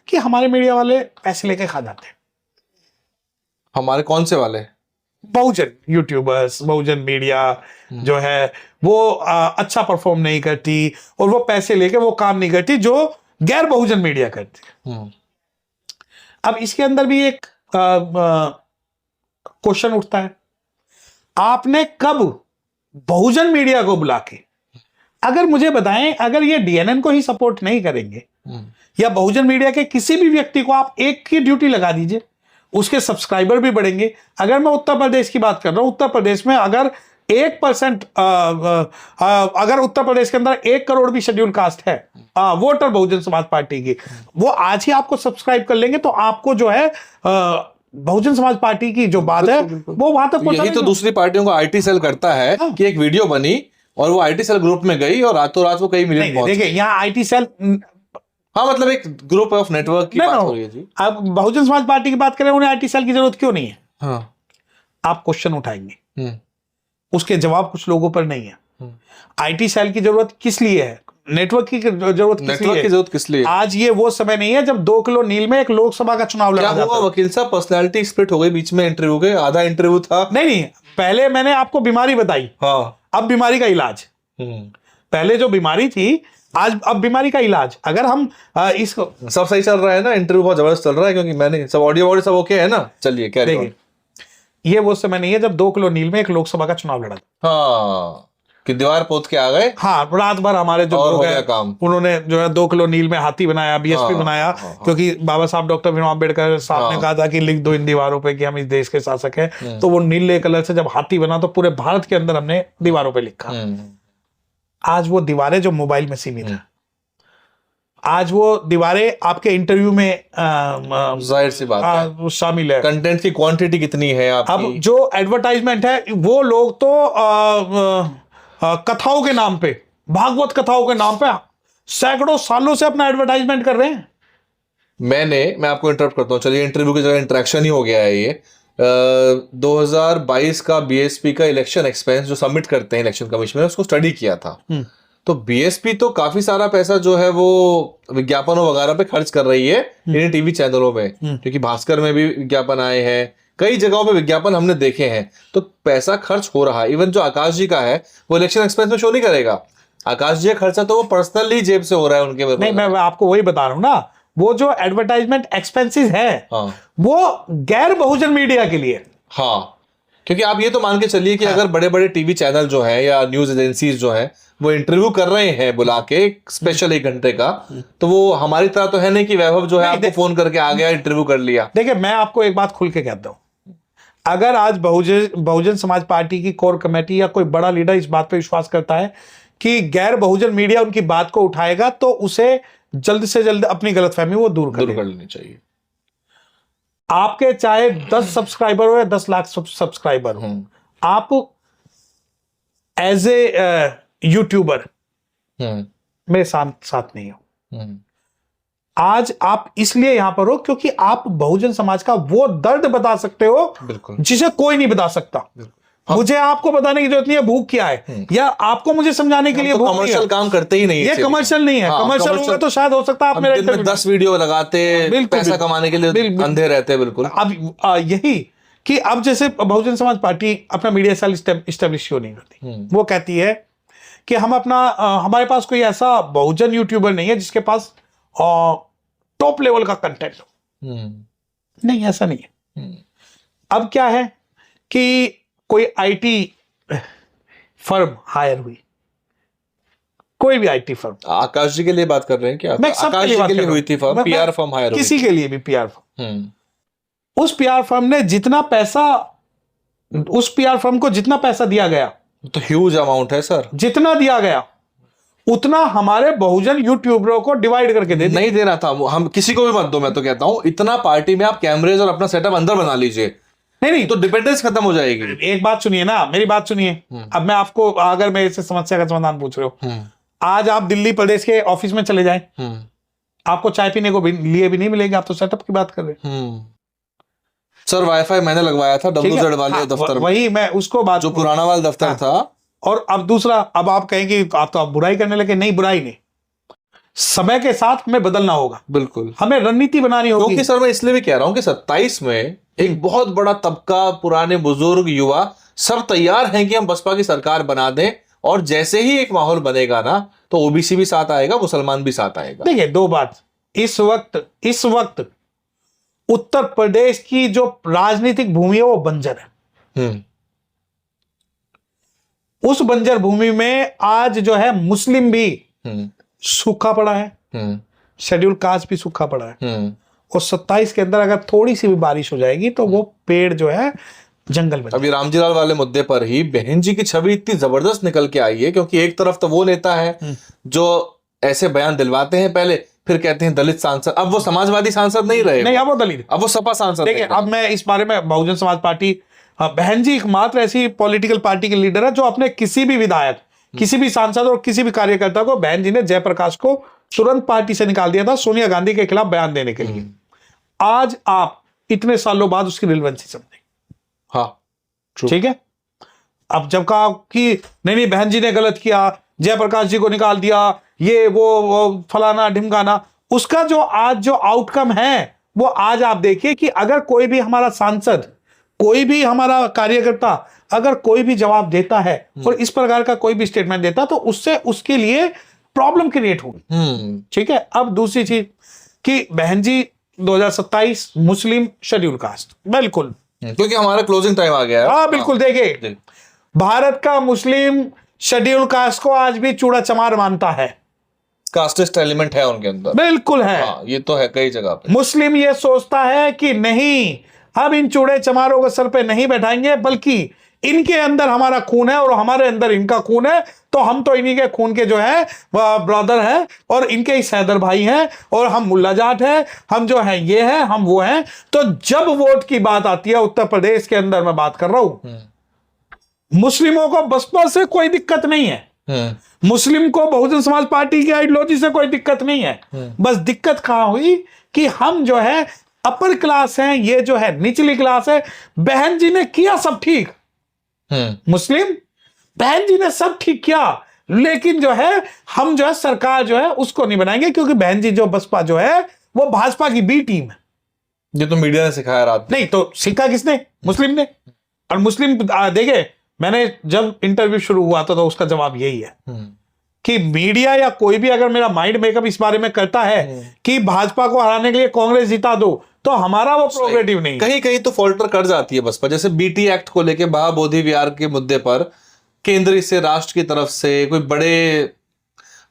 कि हमारे मीडिया वाले पैसे लेके खा जाते हैं। हमारे कौन से वाले? बहुजन यूट्यूबर्स, बहुजन मीडिया जो है वो अच्छा परफॉर्म नहीं करती और वो पैसे लेके वो काम नहीं करती जो गैर बहुजन मीडिया करती। अब इसके अंदर भी एक क्वेश्चन उठता है, आपने कब बहुजन मीडिया को बुला के, अगर मुझे बताएं, अगर ये डीएनएन को ही सपोर्ट नहीं करेंगे या बहुजन मीडिया के किसी भी व्यक्ति को आप एक की ड्यूटी लगा दीजिए, उसके सब्सक्राइबर भी बढ़ेंगे। अगर मैं उत्तर प्रदेश की बात कर रहा हूं, उत्तर प्रदेश में अगर 1% अगर उत्तर प्रदेश के अंदर 1 करोड़ भी शेड्यूल कास्ट है वोटर बहुजन समाज पार्टी की, वो आज ही आपको सब्सक्राइब कर लेंगे तो आपको जो है बहुजन समाज पार्टी की जो बात है वो वहां तक यही तो दूसरी पार्टियों को आईटी सेल करता है कि एक वीडियो बनी और वो आईटी सेल ग्रुप में गई और रातों रात वो कई मिलियन पहुंच गई। देखिए यहाँ आईटी सेल, हाँ मतलब एक ग्रुप ऑफ नेटवर्क की बात हो रही है जी। अब बहुजन समाज पार्टी की बात करें, उन्हें आईटी सेल की जरूरत क्यों नहीं है? हाँ। आप क्वेश्चन उठाएंगे, उसके जवाब कुछ लोगों पर नहीं है। आईटी सेल की जरूरत किस लिए है? नेटवर्क की जरूरत किस लिए? आज ये वो समय नहीं है जब 2 किलो नील में एक लोकसभा का चुनाव लड़ा जाता है। क्या हुआ वकील साहब, पर्सनालिटी स्प्लिट हो गई बीच में इंटरव्यू के, आधा इंटरव्यू था। नहीं, पहले मैंने आपको बीमारी बताई, हाँ, अब बीमारी का इलाज। पहले जो बीमारी थी, आज अब बीमारी का इलाज। अगर हम इसको, सब सही चल रहा है ना, इंटरव्यू बहुत जबरदस्त चल रहा है क्योंकि मैंने सब ऑडियो सब ओके है ना? चलिए क्या देखिए, ये वो समय नहीं है जब 2 किलो नील में एक लोकसभा का चुनाव लड़ा था। हाँ, कि दीवार पोत के आ गए। हाँ, रात भर हमारे जो लोग हैं उन्होंने जो है 2 किलो नील में हाथी बनाया, बीएसपी बनाया, क्योंकि बाबा साहब डॉक्टर भीमराव अम्बेडकर साहब ने कहा था कि लिख दो इन दीवारों पे कि हम इस देश के शासक हैं। तो वो नीले कलर से जब हाथी बना तो पूरे भारत के अंदर हमने दीवारों पे लिखा। आज वो दीवारें जो मोबाइल में सीमित है, आज वो दीवारें आपके इंटरव्यू में जाहिर सी बात है शामिल है। कंटेंट की क्वांटिटी कितनी है आपकी? अब जो एडवर्टाइजमेंट है, वो लोग तो कथाओं के नाम पे, भागवत कथाओं के नाम पे सैकड़ों सालों से अपना एडवर्टाइजमेंट कर रहे हैं। मैं आपको इंटरप्ट करता हूँ, चलिए इंटरव्यू की जगह इंटरेक्शन ही हो गया है ये। 2022 का बीएसपी का इलेक्शन एक्सपेंस जो सबमिट करते हैं इलेक्शन कमीशन में, उसको स्टडी किया था। तो बीएसपी तो काफी सारा पैसा जो है वो विज्ञापनों वगैरह पे खर्च कर रही है इन टीवी चैनलों में, क्योंकि भास्कर में भी विज्ञापन आए हैं, कई जगहों पे विज्ञापन हमने देखे हैं। तो पैसा खर्च हो रहा है। इवन जो आकाश जी का है वो इलेक्शन एक्सपेंस में शो नहीं करेगा। आकाश जी का खर्चा तो वो पर्सनली जेब से हो रहा है उनके। नहीं, मैं आपको वही बता रहा हूँ ना, वो जो एडवर्टाइजमेंट एक्सपेंसेस है, हाँ, वो गैर बहुजन मीडिया के लिए। हाँ, क्योंकि आप ये तो मान के चलिए कि अगर बड़े बड़े टीवी चैनल जो है या न्यूज एजेंसीज जो है वो इंटरव्यू कर रहे हैं बुला के स्पेशल 1 घंटे का, तो वो हमारी तरह तो है नहीं कि वैभव जो है आपको फोन करके आ गया, इंटरव्यू कर लिया। देखिए, मैं आपको एक बात खुल के कहता हूं, अगर आज बहुजन समाज पार्टी की कोर कमेटी या कोई बड़ा लीडर इस बात पे विश्वास करता है कि गैर बहुजन मीडिया उनकी बात को उठाएगा, तो उसे जल्द से जल्द अपनी गलतफहमी वो दूर कर लेनी चाहिए। आपके चाहे 10 सब्सक्राइबर हो या 10 लाख सब्सक्राइबर हो, आप एज ए यूट्यूबर मेरे साथ नहीं हो। आज आप इसलिए यहां पर हो क्योंकि आप बहुजन समाज का वो दर्द बता सकते हो जिसे कोई नहीं बता सकता। मुझे आपको बताने की जरूरत नहीं है भूख क्या है, या आपको मुझे समझाने के लिए तो कमर्शियल काम करते ही नहीं। ये कमर्शियल नहीं है। कमर्शियल होगा तो शायद हो सकता है आप मेरे 10 वीडियो लगाते, पैसा कमाने के लिए अंधे रहते। बिल्कुल। अब यही कि अब जैसे बहुजन समाज पार्टी अपना मीडिया सेल इस्टेब्लिश क्यों नहीं करती? वो कहती है कि हम अपना हमारे पास कोई ऐसा बहुजन यूट्यूबर नहीं है जिसके पास टॉप लेवल का कंटेंट हो। नहीं, ऐसा नहीं है। अब क्या है कि कोई आईटी फर्म हायर हुई, कोई भी आईटी फर्म, आकाश जी के लिए बात कर रहे हैं क्या? मैं आकाश जी के लिए हुई थी फर्म, पीआर फर्म हायर हुई, किसी के लिए भी पीआर फर्म। उस पीआर फर्म ने जितना पैसा उस पीआर फर्म को जितना पैसा दिया गया, तो ह्यूज अमाउंट है सर। जितना दिया गया उतना हमारे बहुजन यूट्यूबरों को डिवाइड करके दे नहीं देना था, हम किसी को भी मत दो। मैं तो कहता हूं इतना पार्टी में आप कैमरेज और अपना सेटअप अंदर बना लीजिए, नहीं तो डिपेंडेंस खत्म हो जाएगी। एक बात सुनिए ना, मेरी बात सुनिए। अब मैं आपको, अगर मैं इस समस्या का समाधान पूछ रहे हो, आज आप दिल्ली प्रदेश के ऑफिस में चले जाएं, आपको चाय पीने को लिए भी नहीं मिलेगा। आप तो सेटअप की बात कर रहे हैं। सर वाईफाई मैंने लगवाया था WZ वाले दफ्तर में, वही मैं उसको बात, जो पुराना वाला दफ्तर था। और अब दूसरा, अब आप कहेंगे आप तो आप बुराई करने लगे। नहीं, बुराई नहीं, समय के साथ हमें बदलना होगा। बिल्कुल, हमें रणनीति बनानी होगी। क्योंकि सर मैं इसलिए भी कह रहा हूं कि 27 में एक बहुत बड़ा तबका, पुराने बुजुर्ग, युवा सब तैयार हैं कि हम बसपा की सरकार बना दें, और जैसे ही एक माहौल बनेगा ना, तो ओबीसी भी साथ आएगा, मुसलमान भी साथ आएगा। देखिए, दो बात, इस वक्त उत्तर प्रदेश की जो राजनीतिक भूमि है वो बंजर है। उस बंजर भूमि में आज जो है मुस्लिम भी सूखा पड़ा है, शेड्यूल कास्ट भी सूखा पड़ा है। और 27 के अंदर अगर थोड़ी सी भी बारिश हो जाएगी तो वो पेड़ जो है जंगल में। अभी रामजी लाल वाले मुद्दे पर ही बहन जी की छवि इतनी जबरदस्त निकल के आई है, क्योंकि एक तरफ तो वो नेता है जो ऐसे बयान दिलवाते हैं, पहले फिर कहते हैं दलित सांसद। अब वो समाजवादी सांसद नहीं रहे, नहीं, अब वो दलित, अब वो सपा सांसद। देखिए, अब मैं इस बारे में, बहुजन समाज पार्टी, बहन जी एकमात्र ऐसी पॉलिटिकल पार्टी के लीडर है जो अपने किसी भी विधायक, किसी भी सांसद और किसी भी कार्यकर्ता को, बहन जी ने जयप्रकाश को तुरंत पार्टी से निकाल दिया था सोनिया गांधी के खिलाफ बयान देने के लिए। आज आप इतने सालों बाद उसकी रिलेवेंसी समझेंगे। हाँ, ठीक है। अब जब कहा कि नहीं बहन जी ने गलत किया, जयप्रकाश जी को निकाल दिया, ये वो फलाना ढिमकाना, उसका जो आज जो आउटकम है वो आज आप देखिए कि अगर कोई भी हमारा सांसद, कोई भी हमारा कार्यकर्ता अगर कोई भी जवाब देता है और इस प्रकार का कोई भी स्टेटमेंट देता, तो उससे उसके लिए प्रॉब्लम क्रिएट होगी। ठीक है। अब दूसरी चीज कि बहन जी 2027 मुस्लिम शेड्यूल कास्ट, बिल्कुल, क्योंकि हमारा क्लोजिंग टाइम आ गया है। हाँ बिल्कुल। देखिए, भारत का मुस्लिम शेड्यूल कास्ट को आज भी चूड़ा चमार मानता है, कास्टिस्ट एलिमेंट है उनके अंदर, बिल्कुल है। हाँ, ये तो है कई जगह पे। मुस्लिम ये सोचता है कि नहीं, हम इन चूड़े चमारों को सर पे नहीं बैठाएंगे, बल्कि इनके अंदर हमारा खून है और हमारे अंदर इनका खून है, तो हम तो इन्हीं के खून के जो है ब्रदर हैं और इनके ही सैदर भाई हैं, और हम मुल्ला जाट हैं, हम जो है ये हैं, हम वो हैं। तो जब वोट की बात आती है, उत्तर प्रदेश के अंदर मैं बात कर रहा हूं, मुस्लिमों को बसपा से कोई दिक्कत नहीं है, मुस्लिम को बहुजन समाज पार्टी की आइडियोलॉजी से कोई दिक्कत नहीं है। बस दिक्कत कहां हुई कि हम जो है अपर क्लास हैं, ये जो है निचली क्लास है। बहन जी ने किया सब ठीक, मुस्लिम बहन जी ने सब ठीक किया, लेकिन जो है हम जो है सरकार जो है उसको नहीं बनाएंगे, क्योंकि बहन जी जो बसपा जो है वो भाजपा की बी टीम है। ये तो मीडिया ने सिखाया रात। नहीं तो सीखा किसने? मुस्लिम ने। और मुस्लिम देखे, मैंने जब इंटरव्यू शुरू हुआ था तो उसका जवाब यही है कि मीडिया या कोई भी अगर मेरा माइंड मेकअप इस बारे में करता है कि भाजपा को हराने के लिए कांग्रेस जिता दो, तो हमारा वो प्रोग्रेटिव नहीं। कहीं कहीं तो फॉल्टर कर जाती है बसपा, जैसे BT एक्ट को लेके महाबोधि विहार के मुद्दे पर केंद्र से, राष्ट्र की तरफ से कोई बड़े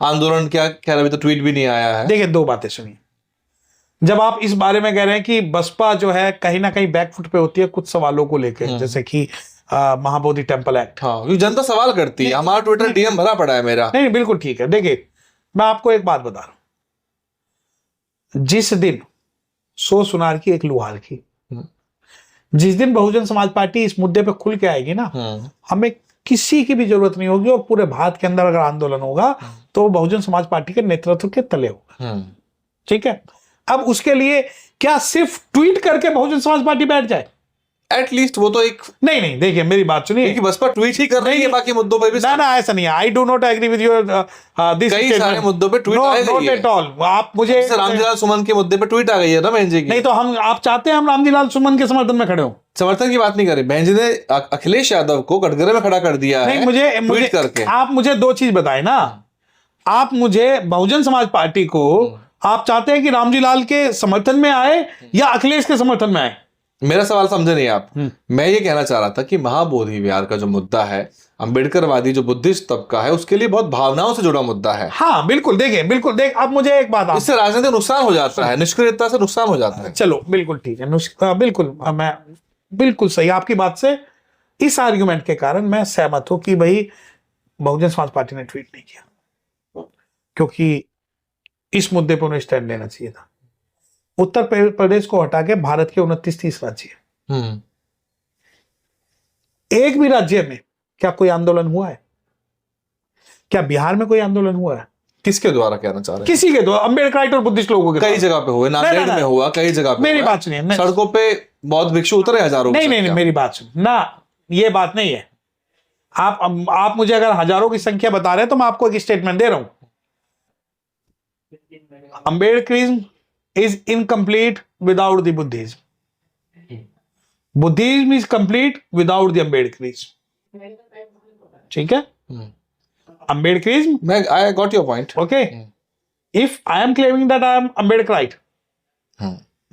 आंदोलन, क्या खैर अभी तो ट्वीट भी नहीं आया है। देखिए, दो बातें सुनिए। जब आप इस बारे में कह रहे हैं कि बसपा जो है कहीं ना कहीं बैकफुट पे होती है कुछ सवालों को लेकर, जैसे कि महाबोधि टेम्पल एक्ट, हाँ, जनता सवाल करती है, हमारा ट्विटर DM भरा पड़ा है मेरा। नहीं, बिल्कुल ठीक है। देखिए, मैं आपको एक बात बता रहा हूं, जिस दिन सो सुनार की एक लुहार की, जिस दिन बहुजन समाज पार्टी इस मुद्दे पे खुल के आएगी ना, हमें किसी की भी जरूरत नहीं होगी, और पूरे भारत के अंदर अगर आंदोलन होगा तो वो बहुजन समाज पार्टी के नेतृत्व के तले होगा। ठीक है। अब उसके लिए क्या सिर्फ ट्वीट करके बहुजन समाज पार्टी बैठ जाए? एटलीस्ट वो तो एक, नहीं, देखिए मेरी बात सुनिए, क्योंकि बसपा ट्वीट ही कर रही है बाकी मुद्दों पर भी। ना ऐसा नहीं है। I do not agree with your this, कई सारे मुद्दों पे ट्वीट आ गई है। At all. आप मुझे रामजीलाल सुमन के मुद्दे पे ट्वीट आ गई है ना बहन जी की। नहीं, तो आप चाहते हैं हम रामजीलाल सुमन के समर्थन में खड़े हो? समर्थन की बात नहीं कर रहे, बहन जी ने अखिलेश यादव को कटघरे में खड़ा कर दिया है। नहीं, मुझे करके आप मुझे दो चीज बताए ना। आप मुझे बहुजन समाज पार्टी को आप चाहते हैं कि रामजीलाल के समर्थन में आए या अखिलेश के समर्थन में आए? मेरा सवाल समझे नहीं आप। मैं ये कहना चाह रहा था कि महाबोधि विहार का जो मुद्दा है, अंबेडकरवादी जो बुद्धिस्ट तबका है, उसके लिए बहुत भावनाओं से जुड़ा मुद्दा है। हाँ बिल्कुल। देखिए, बिल्कुल अब मुझे एक बात, इससे राजनीतिक नुकसान हो जाता है, निष्क्रियता से नुकसान हो जाता है। चलो बिल्कुल ठीक है, बिल्कुल मैं बिल्कुल सही आपकी बात से इस आर्ग्यूमेंट के कारण मैं सहमत हूं कि भाई बहुजन समाज पार्टी ने ट्वीट नहीं किया, क्योंकि इस मुद्दे पर उन्हें स्टैंड लेना चाहिए था। उत्तर प्रदेश को हटा के भारत के 29-30 राज्य है, एक भी राज्य में क्या कोई आंदोलन हुआ है? क्या बिहार में कोई आंदोलन हुआ है? किसके द्वारा कहना चाह रहे हैं? किसी के द्वारा, अम्बेडकराइट और बुद्धिस्ट लोगों के कई जगह पे हुए, नांदेड़ में हुआ, कई जगह पे मेरी हुआ। बात सुनिए, सड़कों पे बहुत भिक्षु उतरे हजारों की नहीं नहीं नहीं, संख्या। मेरी बात सुन ना, ये बात नहीं है। आप मुझे अगर हजारों की संख्या बता रहे हैं तो मैं आपको एक स्टेटमेंट दे रहा हूं। Ambedkarism is incomplete without the Buddhism, Buddhism is complete without the Ambedkarism. ठीक है, अम्बेडकरिज्म, मैं I got your point. okay, if I am claiming that I am Ambedkarite,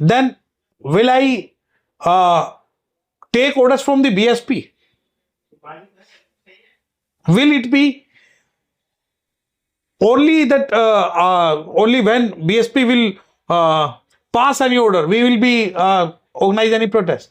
then will I take orders from the BSP? Will it be only that only when BSP will pass any order we will be organize any protest?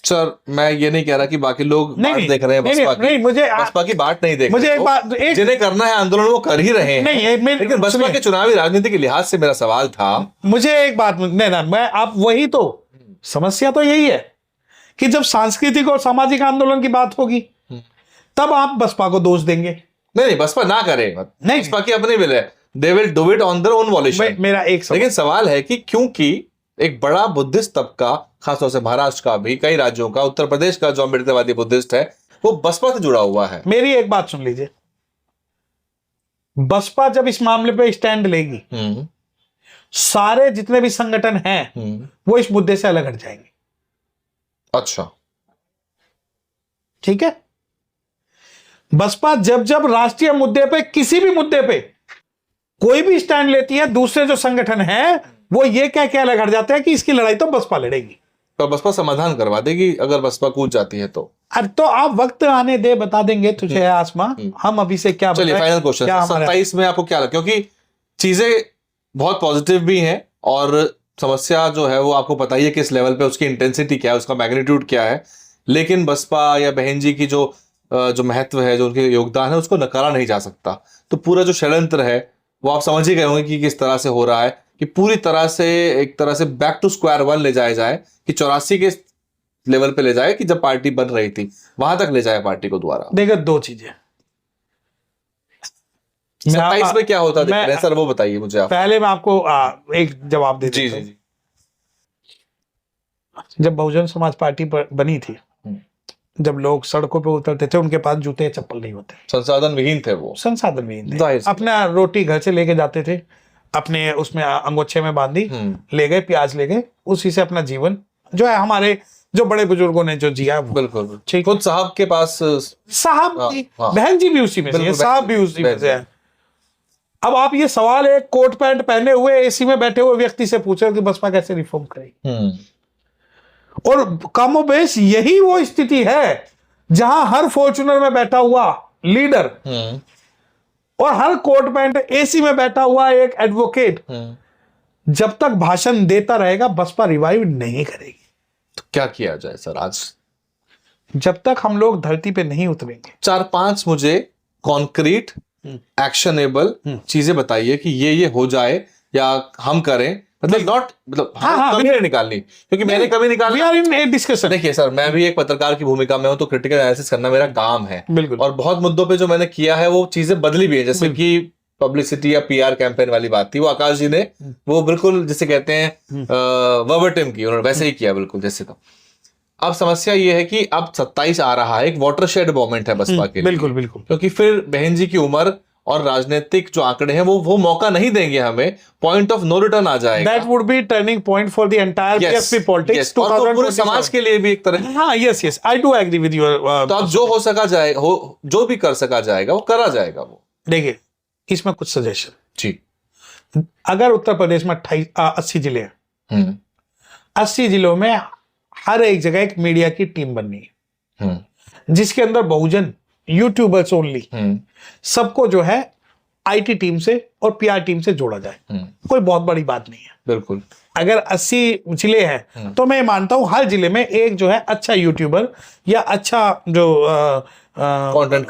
Sir मैं ये नहीं कह रहा कि बाकी लोग नहीं, बाट देख रहे हैं नहीं, बसपा नहीं, की, मुझे बसपा की बाट नहीं देख मुझे रहे एक हो। बात, एक जिन्हें करना है आंदोलन वो कर ही रहे हैं। नहीं, लेकिन बसपा सुनिए, के चुनावी राजनीति के लिहाज से मेरा सवाल था, मुझे एक बात नहीं ना, मैं आप वही तो समस्या तो यही है कि जब सांस्कृतिक और सामाजिक आंदोलन की बात होगी तब आप बसपा को दोष देंगे। नहीं बसपा ना करे, नहीं, बसपा की अपनी विल है, they will do it on their own violation. मेरा एक सवाल, लेकिन सवाल है कि क्योंकि एक बड़ा बुद्धिस्ट तबका, खासतौर से महाराष्ट्र का भी, कई राज्यों का, उत्तर प्रदेश का जो अम्बेडकरवादी बुद्धिस्ट है वो बसपा से जुड़ा हुआ है। मेरी एक बात सुन लीजिए, बसपा जब इस मामले पे स्टैंड लेगी सारे जितने भी संगठन हैं वो इस मुद्दे से अलग हट जाएंगे। अच्छा, ठीक है, बसपा जब जब राष्ट्रीय मुद्दे पे, किसी भी मुद्दे पे कोई भी स्टैंड लेती है, दूसरे जो संगठन हैं वो ये कह के अलग हट जाते हैं कि इसकी लड़ाई तो बसपा लड़ेगी। तो बसपा समाधान करवा देगी अगर बसपा कूद जाती है तो। अरे तो आप वक्त आने दे, बता देंगे तुझे आसमां, हम अभी से क्या चलिए बताएं? फाइनल क्वेश्चन, क्या हमारा- 27 में आपको क्या लगा? क्योंकि चीजें बहुत पॉजिटिव भी हैं और समस्या जो है वो आपको पता ही है किस लेवल पे, उसकी इंटेंसिटी क्या है, उसका मैग्नीट्यूड क्या है, लेकिन बसपा या बहन जी की जो महत्व है, जो उनके योगदान है, उसको नकारा नहीं जा सकता। तो पूरा जो षड्यंत्र है वो आप समझ ही गए होंगे कि किस तरह से हो रहा है, कि पूरी तरह से एक तरह से बैक टू स्क्वायर वन ले जाया जाए, कि 84 के लेवल पे ले जाए कि जब पार्टी बन रही थी वहां तक ले जाए पार्टी को दोबारा। देखो दो चीजें, 27 में क्या होता मैं- है सर, वो बताइए मुझे आप। पहले मैं आपको एक जवाब दे जी देता जी हूं। जी। जब बहुजन समाज पार्टी बनी थी, जब लोग सड़कों पे उतरते थे उनके पास जूते चप्पल नहीं होते, संसाधन विहीन थे वो, संसाधन भी नहीं जाहिर थे। सी अपना रोटी घर से लेके जाते थे, अपने उसमें अंगोछे में बांधी, ले गए, प्याज ले गए, उसी से अपना जीवन जो है, हमारे जो बड़े बुजुर्गों ने जो जिया वो। बिल्कुल ठीक, खुद साहब के पास साहब हाँ। बहन जी भी उसी में से है, बिल्कुल, साहब भी उसी में बहन से है। अब आप ये सवाल एक कोट पैंट पहने हुए एसी में बैठे हुए व्यक्ति से पूछ रहे हो कि बसपा कैसे रिफॉर्म करेगी, और कमोबेश यही वो स्थिति है जहां हर फॉर्च्यूनर में बैठा हुआ लीडर और हर कोट पैंट एसी में बैठा हुआ एक एडवोकेट जब तक भाषण देता रहेगा बसपा रिवाइव नहीं करेगी। तो क्या किया जाए सर आज? जब तक हम लोग धरती पे नहीं उतरेंगे। 4-5 मुझे कॉन्क्रीट एक्शनेबल चीजें बताइए कि ये हो जाए या हम करें, मतलब नॉट, मतलब हाँ, कमी नहीं निकालनी, क्योंकि मैंने कमी निकाली। We are in a discussion. देखिए सर, मैं भी एक पत्रकार की भूमिका में हूं, तो क्रिटिकल एनालिसिस करना मेरा काम है। बिल्कुल। और बहुत मुद्दों पे जो मैंने किया है वो चीजें बदली भी है, जैसे कि पब्लिसिटी या पीआर कैंपेन वाली बात थी, वो आकाश जी ने वो बिल्कुल जिसे कहते हैं वर्बटिम की, उन्होंने वैसे ही किया बिल्कुल जैसे था। अब समस्या ये है कि अब 27 आ रहा है, एक वाटरशेड मोमेंट है बसपा के लिए। बिल्कुल बिल्कुल, क्योंकि फिर बहन जी की उम्र और राजनीतिक जो आंकड़े हैं वो मौका नहीं देंगे हमें, पॉइंट ऑफ नो रिटर्न आ जाएगा। That would be turning point for the entire BSP politics, और वो पूरे समाज के लिए भी एक तरह। हाँ, yes I do agree with your. तो अब जो हो सका जाए, जो भी कर सका जाएगा वो करा जाएगा। वो देखिए, इसमें कुछ सजेशन जी। अगर उत्तर प्रदेश में 80 जिले हैं, 80 जिलों में हर एक जगह एक मीडिया की टीम बननी है जिसके अंदर बहुजन यूट्यूबर्स ओनली सबको जो है आईटी टीम से और पीआर टीम से जोड़ा जाए। कोई बहुत बड़ी बात नहीं है। बिल्कुल। अगर 80 जिले हैं तो मैं मानता हूं हर जिले में एक जो है अच्छा यूट्यूबर या अच्छा जो कंटेंट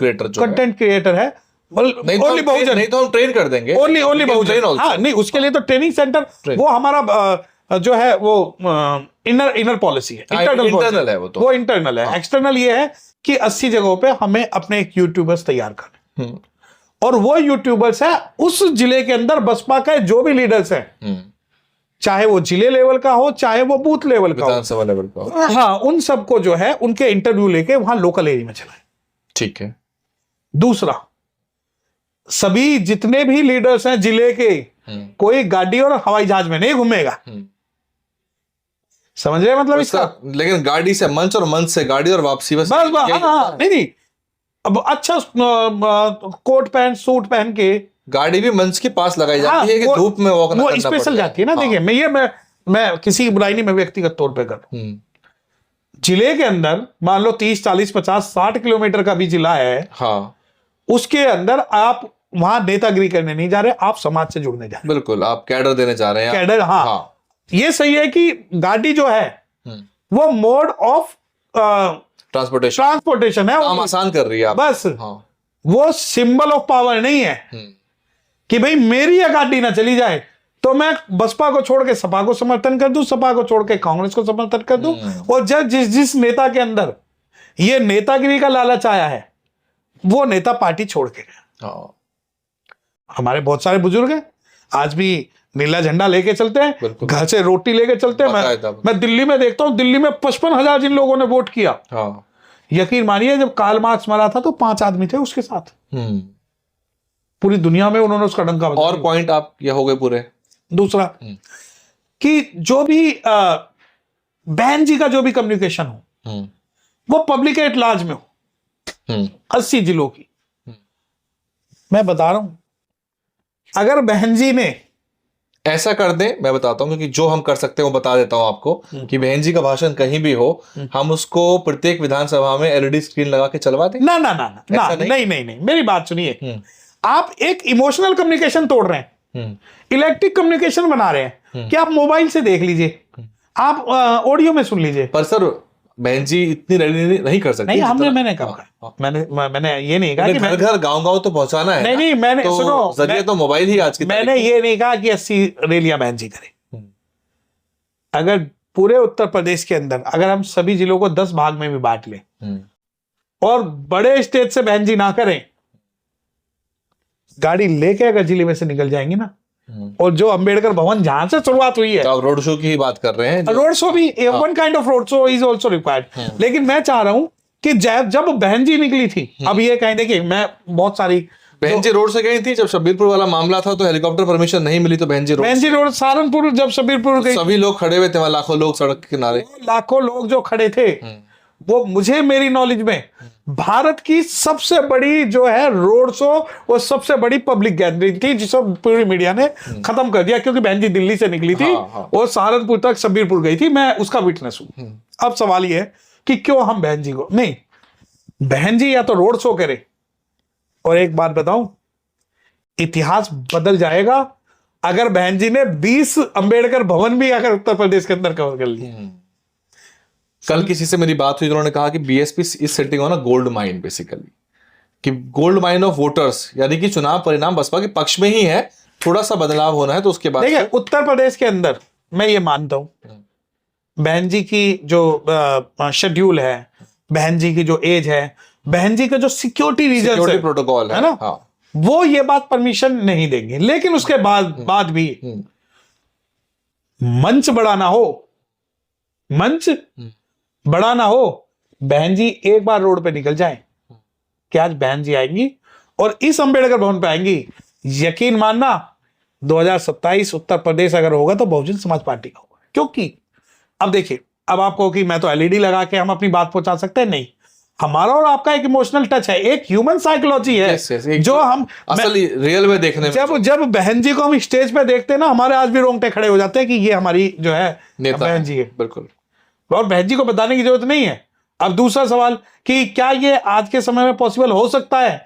क्रिएटर है, नहीं तो हम ट्रेन कर देंगे। ओनली बहुजन। हाँ नहीं, उसके लिए तो ट्रेनिंग सेंटर वो हमारा जो है वो इनर पॉलिसी है, इंटरनल है वो इंटरनल है। एक्सटर्नल ये है कि 80 जगहों पे हमें अपने एक यूट्यूबर्स तैयार करने, और वो यूट्यूबर्स है उस जिले के अंदर बसपा के जो भी लीडर्स हैं, चाहे वो जिले लेवल का हो चाहे वो बूथ लेवल का विधानसभा लेवल का हो, हाँ, उन सबको जो है उनके इंटरव्यू लेके वहां लोकल एरिया में चलाएं। ठीक है। दूसरा, सभी जितने भी लीडर्स हैं जिले के, कोई गाड़ी और हवाई जहाज में नहीं घूमेगा। समझ रहे मतलब इसका? लेकिन गाड़ी से मंच और मंच से गाड़ी और वापसी बस नहीं। अब अच्छा कोट पैंट सूट पहन के गाड़ी भी मंच के पास लगाई जाती है कि धूप में वॉक ना करना पड़ता है। वो स्पेशल जाती है ना। देखिए मैं किसी की बुराई नहीं, मैं व्यक्तिगत तौर पे कर रहा हूं। जिले के अंदर मान लो 30, 40, 50, 60 किलोमीटर का भी जिला है, हाँ, उसके अंदर आप वहां नेतागिरी करने नहीं जा रहे, आप समाज से जुड़ने जा रहे हैं। बिल्कुल, आप कैडर देने जा रहे हैं। कैडर, हाँ। ये सही है कि गाड़ी जो है वो मोड ऑफ ट्रांसपोर्टेशन है, काम आसान कर रही है आप। बस, हाँ। वो सिंबल ऑफ पावर नहीं है कि भाई मेरी ये गाड़ी ना चली जाए तो मैं बसपा को छोड़ के सपा को समर्थन कर दूं, सपा को छोड़ के कांग्रेस को समर्थन कर दूं। और जिस नेता के अंदर ये नेतागिरी का लालच आया है वो नेता पार्टी छोड़ के गया। हमारे बहुत सारे बुजुर्ग हैं आज भी नीला झंडा लेके चलते हैं, घर से रोटी लेके चलते हैं। मैं दिल्ली में देखता हूं, दिल्ली में 55,000 जिन लोगों ने वोट किया, यकीन मानिए जब कार्ल मार्क्स मरा था तो 5 आदमी थे उसके साथ। पूरी दुनिया में उन्होंने उसका डंका बजाया। और पॉइंट आप ये हो गए पूरे। दूसरा कि जो भी बहन जी का जो भी कम्युनिकेशन हो वो पब्लिक एट लार्ज में हो, 80 जिलों की। मैं बता रहा हूं, अगर बहन जी ने ऐसा कर दें, मैं बताता हूं, क्योंकि जो हम कर सकते हैं वो बता देता हूं आपको, कि बहन जी का भाषण कहीं भी हो, हम उसको प्रत्येक विधानसभा में एलईडी स्क्रीन लगा के चलवा दें। ना ना ना ना, नहीं, मेरी बात सुनिए। आप एक इमोशनल कम्युनिकेशन तोड़ रहे हैं, इलेक्ट्रिक कम्युनिकेशन बना रहे हैं कि आप मोबाइल से देख लीजिए, आप ऑडियो में सुन लीजिए। पर सर बहन जी इतनी रेडी नहीं कर सकती। नहीं, मैंने कहा, मैंने ये नहीं कहा कि घर घर गांव तो पहुंचाना है। नहीं, मैंने तो सुनो, जरिए तो मोबाइल ही आज की। मैंने ये नहीं कहा कि 80 रैलियां बहन जी करे। अगर पूरे उत्तर प्रदेश के अंदर अगर हम सभी जिलों को 10 भाग में भी बांट लें और बड़े स्टेज से बहन जी ना करें, गाड़ी लेके अगर जिले में से निकल जाएंगी ना, और जो अंबेडकर भवन जहां से शुरुआत हुई है, तो आप रोड शो की ही बात कर रहे हैं। रोड शो भी one kind of road show is also required. लेकिन मैं चाह रहा हूं कि जब बहन जी निकली थी, अब ये कहें, देखिए मैं बहुत सारी बहन जी रोड से गई थी। जब शब्बीरपुर वाला मामला था तो हेलीकॉप्टर परमिशन नहीं मिली, तो बहन जी रोड सहारनपुर जब शब्बीरपुर गई, सभी लोग खड़े हुए थे वहां, लाखों लोग सड़क के किनारे, लाखों लोग जो खड़े थे, वो मुझे मेरी नॉलेज में भारत की सबसे बड़ी जो है रोड शो, वो सबसे बड़ी पब्लिक गैदरिंग थी जिसको पूरी मीडिया ने खत्म कर दिया, क्योंकि बहन जी दिल्ली से निकली थी और सहारनपुर तक शब्बीरपुर गई थी। मैं उसका विटनेस हूं। अब सवाल ये है कि क्यों हम बहन जी को नहीं, बहन जी या तो रोड शो करे, और एक बात बताऊं, इतिहास बदल जाएगा अगर बहन जी ने 20 अंबेडकर भवन भी अगर उत्तर प्रदेश के अंदर कवर कर लिए। कल किसी से मेरी बात हुई, उन्होंने कहा कि BSP is setting on a gold mine, basically कि गोल्ड माइन ऑफ वोटर्स, यानी कि चुनाव परिणाम बसपा के पक्ष में ही है, थोड़ा सा बदलाव होना है तो उसके बाद। देखिए उत्तर प्रदेश के अंदर मैं ये मानता हूं, बहन जी की जो शेड्यूल है, बहन जी की जो एज है, बहन जी का जो सिक्योरिटी रीजन है, प्रोटोकॉल है ना, हाँ, वो ये बात परमिशन नहीं देंगे। लेकिन उसके बाद भी मंच बड़ा ना हो, मंच बड़ा ना हो, बहन जी एक बार रोड पे निकल जाए कि आज बहन जी आएंगी और इस अंबेडकर भवन पे आएंगी, यकीन मानना 2027 उत्तर प्रदेश अगर होगा तो बहुजन समाज पार्टी का होगा। क्योंकि अब देखिए, अब आपको कि मैं तो एलईडी लगा के हम अपनी बात पहुंचा सकते हैं, नहीं, हमारा और आपका एक इमोशनल टच है, एक ह्यूमन साइकोलॉजी है, जो हम असली रियल में देखने में, जब बहन जी को हम स्टेज पे देखते हैं ना, हमारे आज भी रोंगटे खड़े हो जाते हैं कि ये हमारी जो है बहन जी है। बिल्कुल, और बहन जी को बताने की जरूरत नहीं है। अब दूसरा सवाल कि क्या ये आज के समय में पॉसिबल हो सकता है?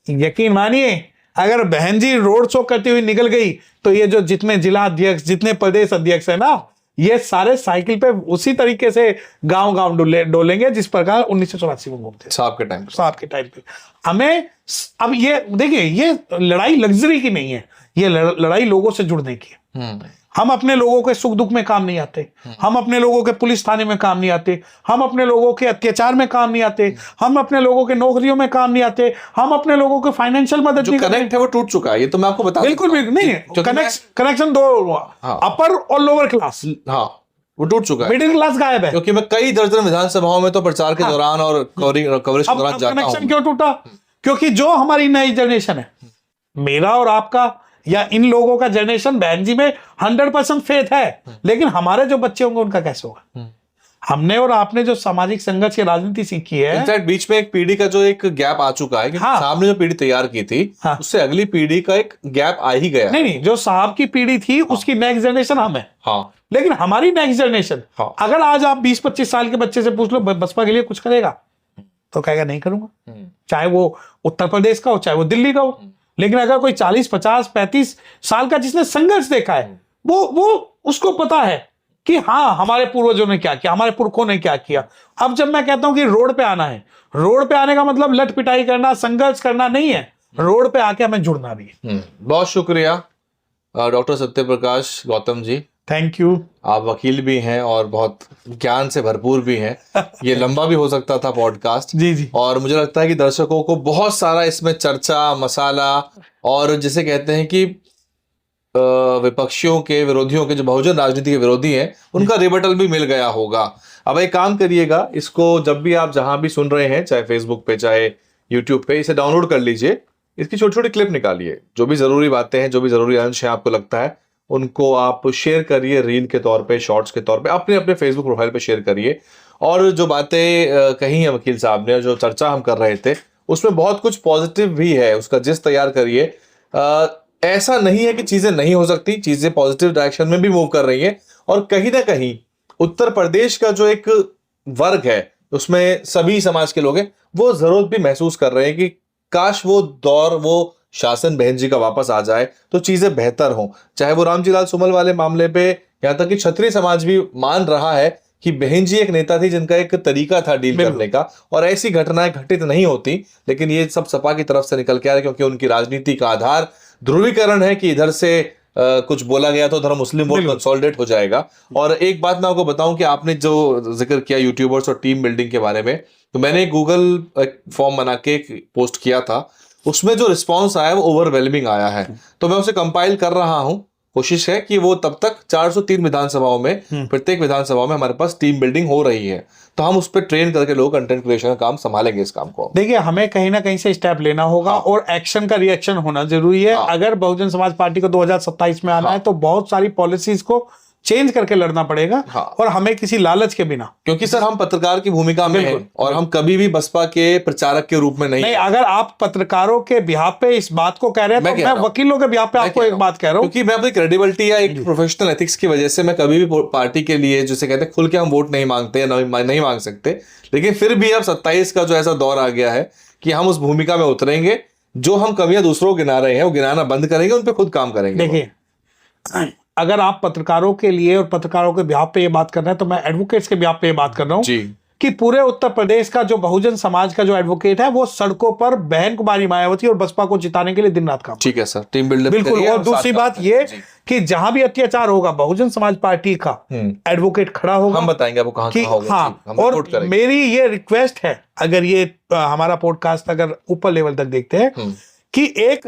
यकीन मानिए, अगर बहन जी रोड शो करती हुई निकल गई तो ये जो जितने जिला अध्यक्ष, जितने प्रदेश अध्यक्ष है ना, ये सारे साइकिल पे उसी तरीके से गांव गांव डोलेंगे जिस प्रकार 1984 में घूमते साहब के टाइम पे। हमें अब ये देखिए, ये लड़ाई लग्जरी की नहीं है, ये लड़ाई लोगों से जुड़ने की है। हम अपने लोगों के सुख दुख में काम नहीं आते, हम अपने लोगों के पुलिस थाने में काम नहीं आते, हम अपने लोगों के अत्याचार में काम नहीं आते, हम अपने लोगों के नौकरियों में काम नहीं आते, हम अपने लोगों के फाइनेंशियल मदद नहीं करते। कनेक्ट है वो टूट चुका है, ये तो मैं आपको बता बिल्कुल नहीं, कनेक्शन दो, अपर और लोअर क्लास, हाँ वो टूट चुका है, मिडिल क्लास गायब है। क्योंकि मैं कई दर्जन विधानसभाओं में तो प्रचार के दौरान और कवरेज के दौरान जाता हूं। कनेक्शन क्यों टूटा? क्योंकि जो हमारी नई जनरेशन है, मेरा और आपका या इन लोगों का जनरेशन, बहन जी में 100% फेथ है, लेकिन हमारे जो बच्चे होंगे उनका कैसे होगा? हमने और आपने जो सामाजिक संघर्ष की राजनीति सीखी है, इनफैक्ट बीच में एक पीढ़ी का जो एक गैप आ चुका है, हाँ, सामने जो पीढ़ी तैयार की थी, हाँ, उससे अगली पीढ़ी का एक गैप आ ही गया। नहीं, जो साहब की पीढ़ी थी, हाँ, उसकी नेक्स्ट जनरेशन हम है, हाँ, लेकिन हमारी नेक्स्ट जनरेशन, हाँ, अगर आज आप 20-25 साल के बच्चे से पूछ लो बसपा के लिए कुछ करेगा, तो कहेगा नहीं करूंगा, चाहे वो उत्तर प्रदेश का हो, चाहे वो दिल्ली का हो। लेकिन अगर कोई 40, 50, 35 साल का जिसने संघर्ष देखा है, वो उसको पता है कि हाँ, हमारे पूर्वजों ने क्या किया, हमारे पुरखों ने क्या किया। अब जब मैं कहता हूं कि रोड पे आना है, रोड पे आने का मतलब लट पिटाई करना, संघर्ष करना नहीं है, रोड पे आके हमें जुड़ना भी है। बहुत शुक्रिया doctor Satyaprakash Gautam ji, thank you. आप वकील भी हैं और बहुत ज्ञान से भरपूर भी हैं। ये लंबा भी हो सकता था पॉडकास्ट, जी, और मुझे लगता है कि दर्शकों को बहुत सारा इसमें चर्चा, मसाला, और जिसे कहते हैं कि विपक्षियों के, विरोधियों के, जो बहुजन राजनीति के विरोधी हैं, उनका रिबटल भी मिल गया होगा। अब एक काम करिएगा, इसको जब भी आप जहां भी सुन रहे हैं, चाहे फेसबुक पे, चाहे यूट्यूब पे, इसे डाउनलोड कर लीजिए, इसकी छोटी छोटी क्लिप निकालिए, जो भी जरूरी बातें हैं, जो भी जरूरी अंश है आपको लगता है, उनको आप शेयर करिए, रील के तौर पे, शॉर्ट्स के तौर पे, अपने अपने फेसबुक प्रोफाइल पे शेयर करिए। और जो बातें कही हैं वकील साहब ने, जो चर्चा हम कर रहे थे, उसमें बहुत कुछ पॉजिटिव भी है, उसका जिस तैयार करिए। ऐसा नहीं है कि चीजें नहीं हो सकती, चीजें पॉजिटिव डायरेक्शन में भी मूव कर रही हैं। और कहीं ना कहीं उत्तर प्रदेश का जो एक वर्ग है, उसमें सभी समाज के लोग हैं, वो जरूरत भी महसूस कर रहे हैं कि काश वो दौर, वो शासन बहन जी का वापस आ जाए तो चीजें बेहतर हों। चाहे वो रामजीलाल सुमल वाले मामले पे, यहाँ तक कि क्षत्रिय समाज भी मान रहा है कि बहन जी एक नेता थी जिनका एक तरीका था डील करने का, और ऐसी घटनाएं घटित नहीं होती। लेकिन ये सब सपा की तरफ से निकल के आ रहा है, क्योंकि उनकी राजनीति का आधार ध्रुवीकरण है कि इधर से कुछ बोला गया तो उधर मुस्लिम वोट कंसोलिडेट हो जाएगा। और एक बात मैं आपको बताऊं कि आपने जो जिक्र किया यूट्यूबर्स और टीम बिल्डिंग के बारे में, तो मैंने गूगल फॉर्म बना के पोस्ट किया था, उसमें जो रिस्पांस आया वो ओवरवेलमिंग आया है। तो मैं उसे कंपाइल कर रहा हूं, कोशिश है कि वो तब तक 403 विधानसभाओं में, प्रत्येक विधानसभा में हमारे पास टीम बिल्डिंग हो रही है, तो हम उस पर ट्रेन करके लोग कंटेंट क्रिएशन का काम संभालेंगे। इस काम को देखिए, हमें कहीं ना कहीं से स्टेप लेना होगा, हाँ, और एक्शन का रिएक्शन होना जरूरी है। हाँ, अगर बहुजन समाज पार्टी को 2027 में आना, हाँ, है तो बहुत सारी पॉलिसीज को चेंज करके लड़ना पड़ेगा, हाँ, और हमें किसी लालच के बिना, क्योंकि सर हम पत्रकार की भूमिका में हैं और हम कभी भी बसपा के प्रचारक के रूप में नहीं। अगर आप पत्रकारों के बिहाफ पे इस बात को कह रहे हैं, तो मैं वकीलों के बिहाफ पे आपको एक बात कह रहा हूं, क्योंकि मैं अपनी क्रेडिबिलिटी या एक प्रोफेशनल एथिक्स की वजह से मैं कभी भी पार्टी के लिए, जिसे कहते हैं खुल के हम वोट नहीं मांगते, नहीं मांग सकते। लेकिन फिर भी अब 27 का जो ऐसा दौर आ गया है कि हम उस भूमिका में उतरेंगे, जो हम कमियां दूसरों को गिना रहे हैं वो गिनाना बंद करेंगे, उन पे खुद काम करेंगे। देखिए, अगर आप पत्रकारों के लिए और पत्रकारों के बिहाफ पे ये बात कर रहे हैं, तो मैं एडवोकेट्स के बिहाफ पे ये बात कर रहा हूं कि पूरे उत्तर प्रदेश का जो बहुजन समाज का जो एडवोकेट है, वो सड़कों पर बहन कुमारी मायावती और बसपा को जिताने के लिए दिन रात काम। ठीक है सर, टीम बिल्डअप बिल्कुल। और दूसरी बात ये कि जहां भी अत्याचार होगा, बहुजन समाज पार्टी का एडवोकेट खड़ा होगा। हम बताएंगे आपको कहां होगा। हाँ, और मेरी ये रिक्वेस्ट है, अगर ये हमारा पॉडकास्ट अगर ऊपर लेवल तक देखते हैं, कि एक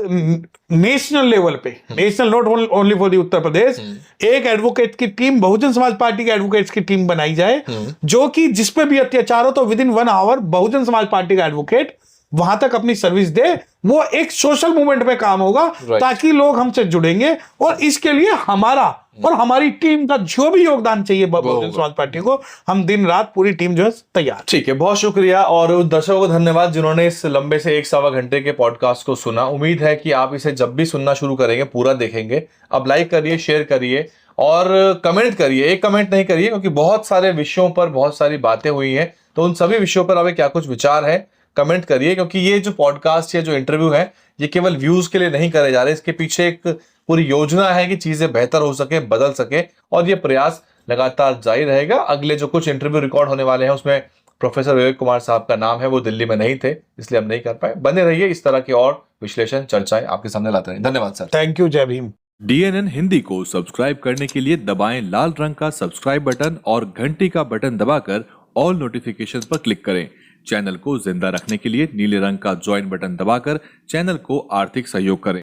नेशनल लेवल पे, national not only for the Uttar Pradesh, एक एडवोकेट की टीम, बहुजन समाज पार्टी के एडवोकेट्स की टीम बनाई जाए, जो कि जिस पे भी अत्याचार हो तो with in 1 our Bahujan Samaj party का एडवोकेट वहां तक अपनी सर्विस दे। वो एक सोशल मूवमेंट पे काम होगा, ताकि लोग हमसे जुड़ेंगे, और इसके लिए हमारा और हमारी टीम का जो भी योगदान चाहिए बहुजन समाज पार्टी को, हम दिन रात पूरी टीम जो है तैयार। ठीक है, बहुत शुक्रिया, और उन दर्शकों को धन्यवाद जिन्होंने इस लंबे से 1-1.25 घंटे के पॉडकास्ट को सुना। उम्मीद है कि आप इसे जब भी सुनना शुरू करेंगे पूरा देखेंगे। अब लाइक करिए, शेयर करिए और कमेंट करिए। एक कमेंट नहीं करिए, क्योंकि बहुत सारे विषयों पर बहुत सारी बातें हुई हैं, तो उन सभी विषयों पर अब क्या कुछ विचार है कमेंट करिए, क्योंकि ये जो पॉडकास्ट या जो इंटरव्यू है ये केवल व्यूज के लिए नहीं करे जा रहे, इसके पीछे एक पूरी योजना है कि चीजें बेहतर हो सके, बदल सके, और ये प्रयास लगातार जारी रहेगा। अगले जो कुछ इंटरव्यू रिकॉर्ड होने वाले हैं उसमें प्रोफेसर विवेक कुमार साहब का नाम है, वो दिल्ली में नहीं थे इसलिए हम नहीं कर पाए। बने रहिए, इस तरह की और विश्लेषण चर्चाएं आपके सामने लाते रहें। धन्यवाद सर। थैंक यू, जय भीम। DNN हिंदी को सब्सक्राइब करने के लिए दबाएं लाल रंग का सब्सक्राइब बटन और घंटी का बटन दबाकर ऑल नोटिफिकेशंस पर क्लिक करें। चैनल को जिंदा रखने के लिए नीले रंग का ज्वाइन बटन दबाकर चैनल को आर्थिक सहयोग करें।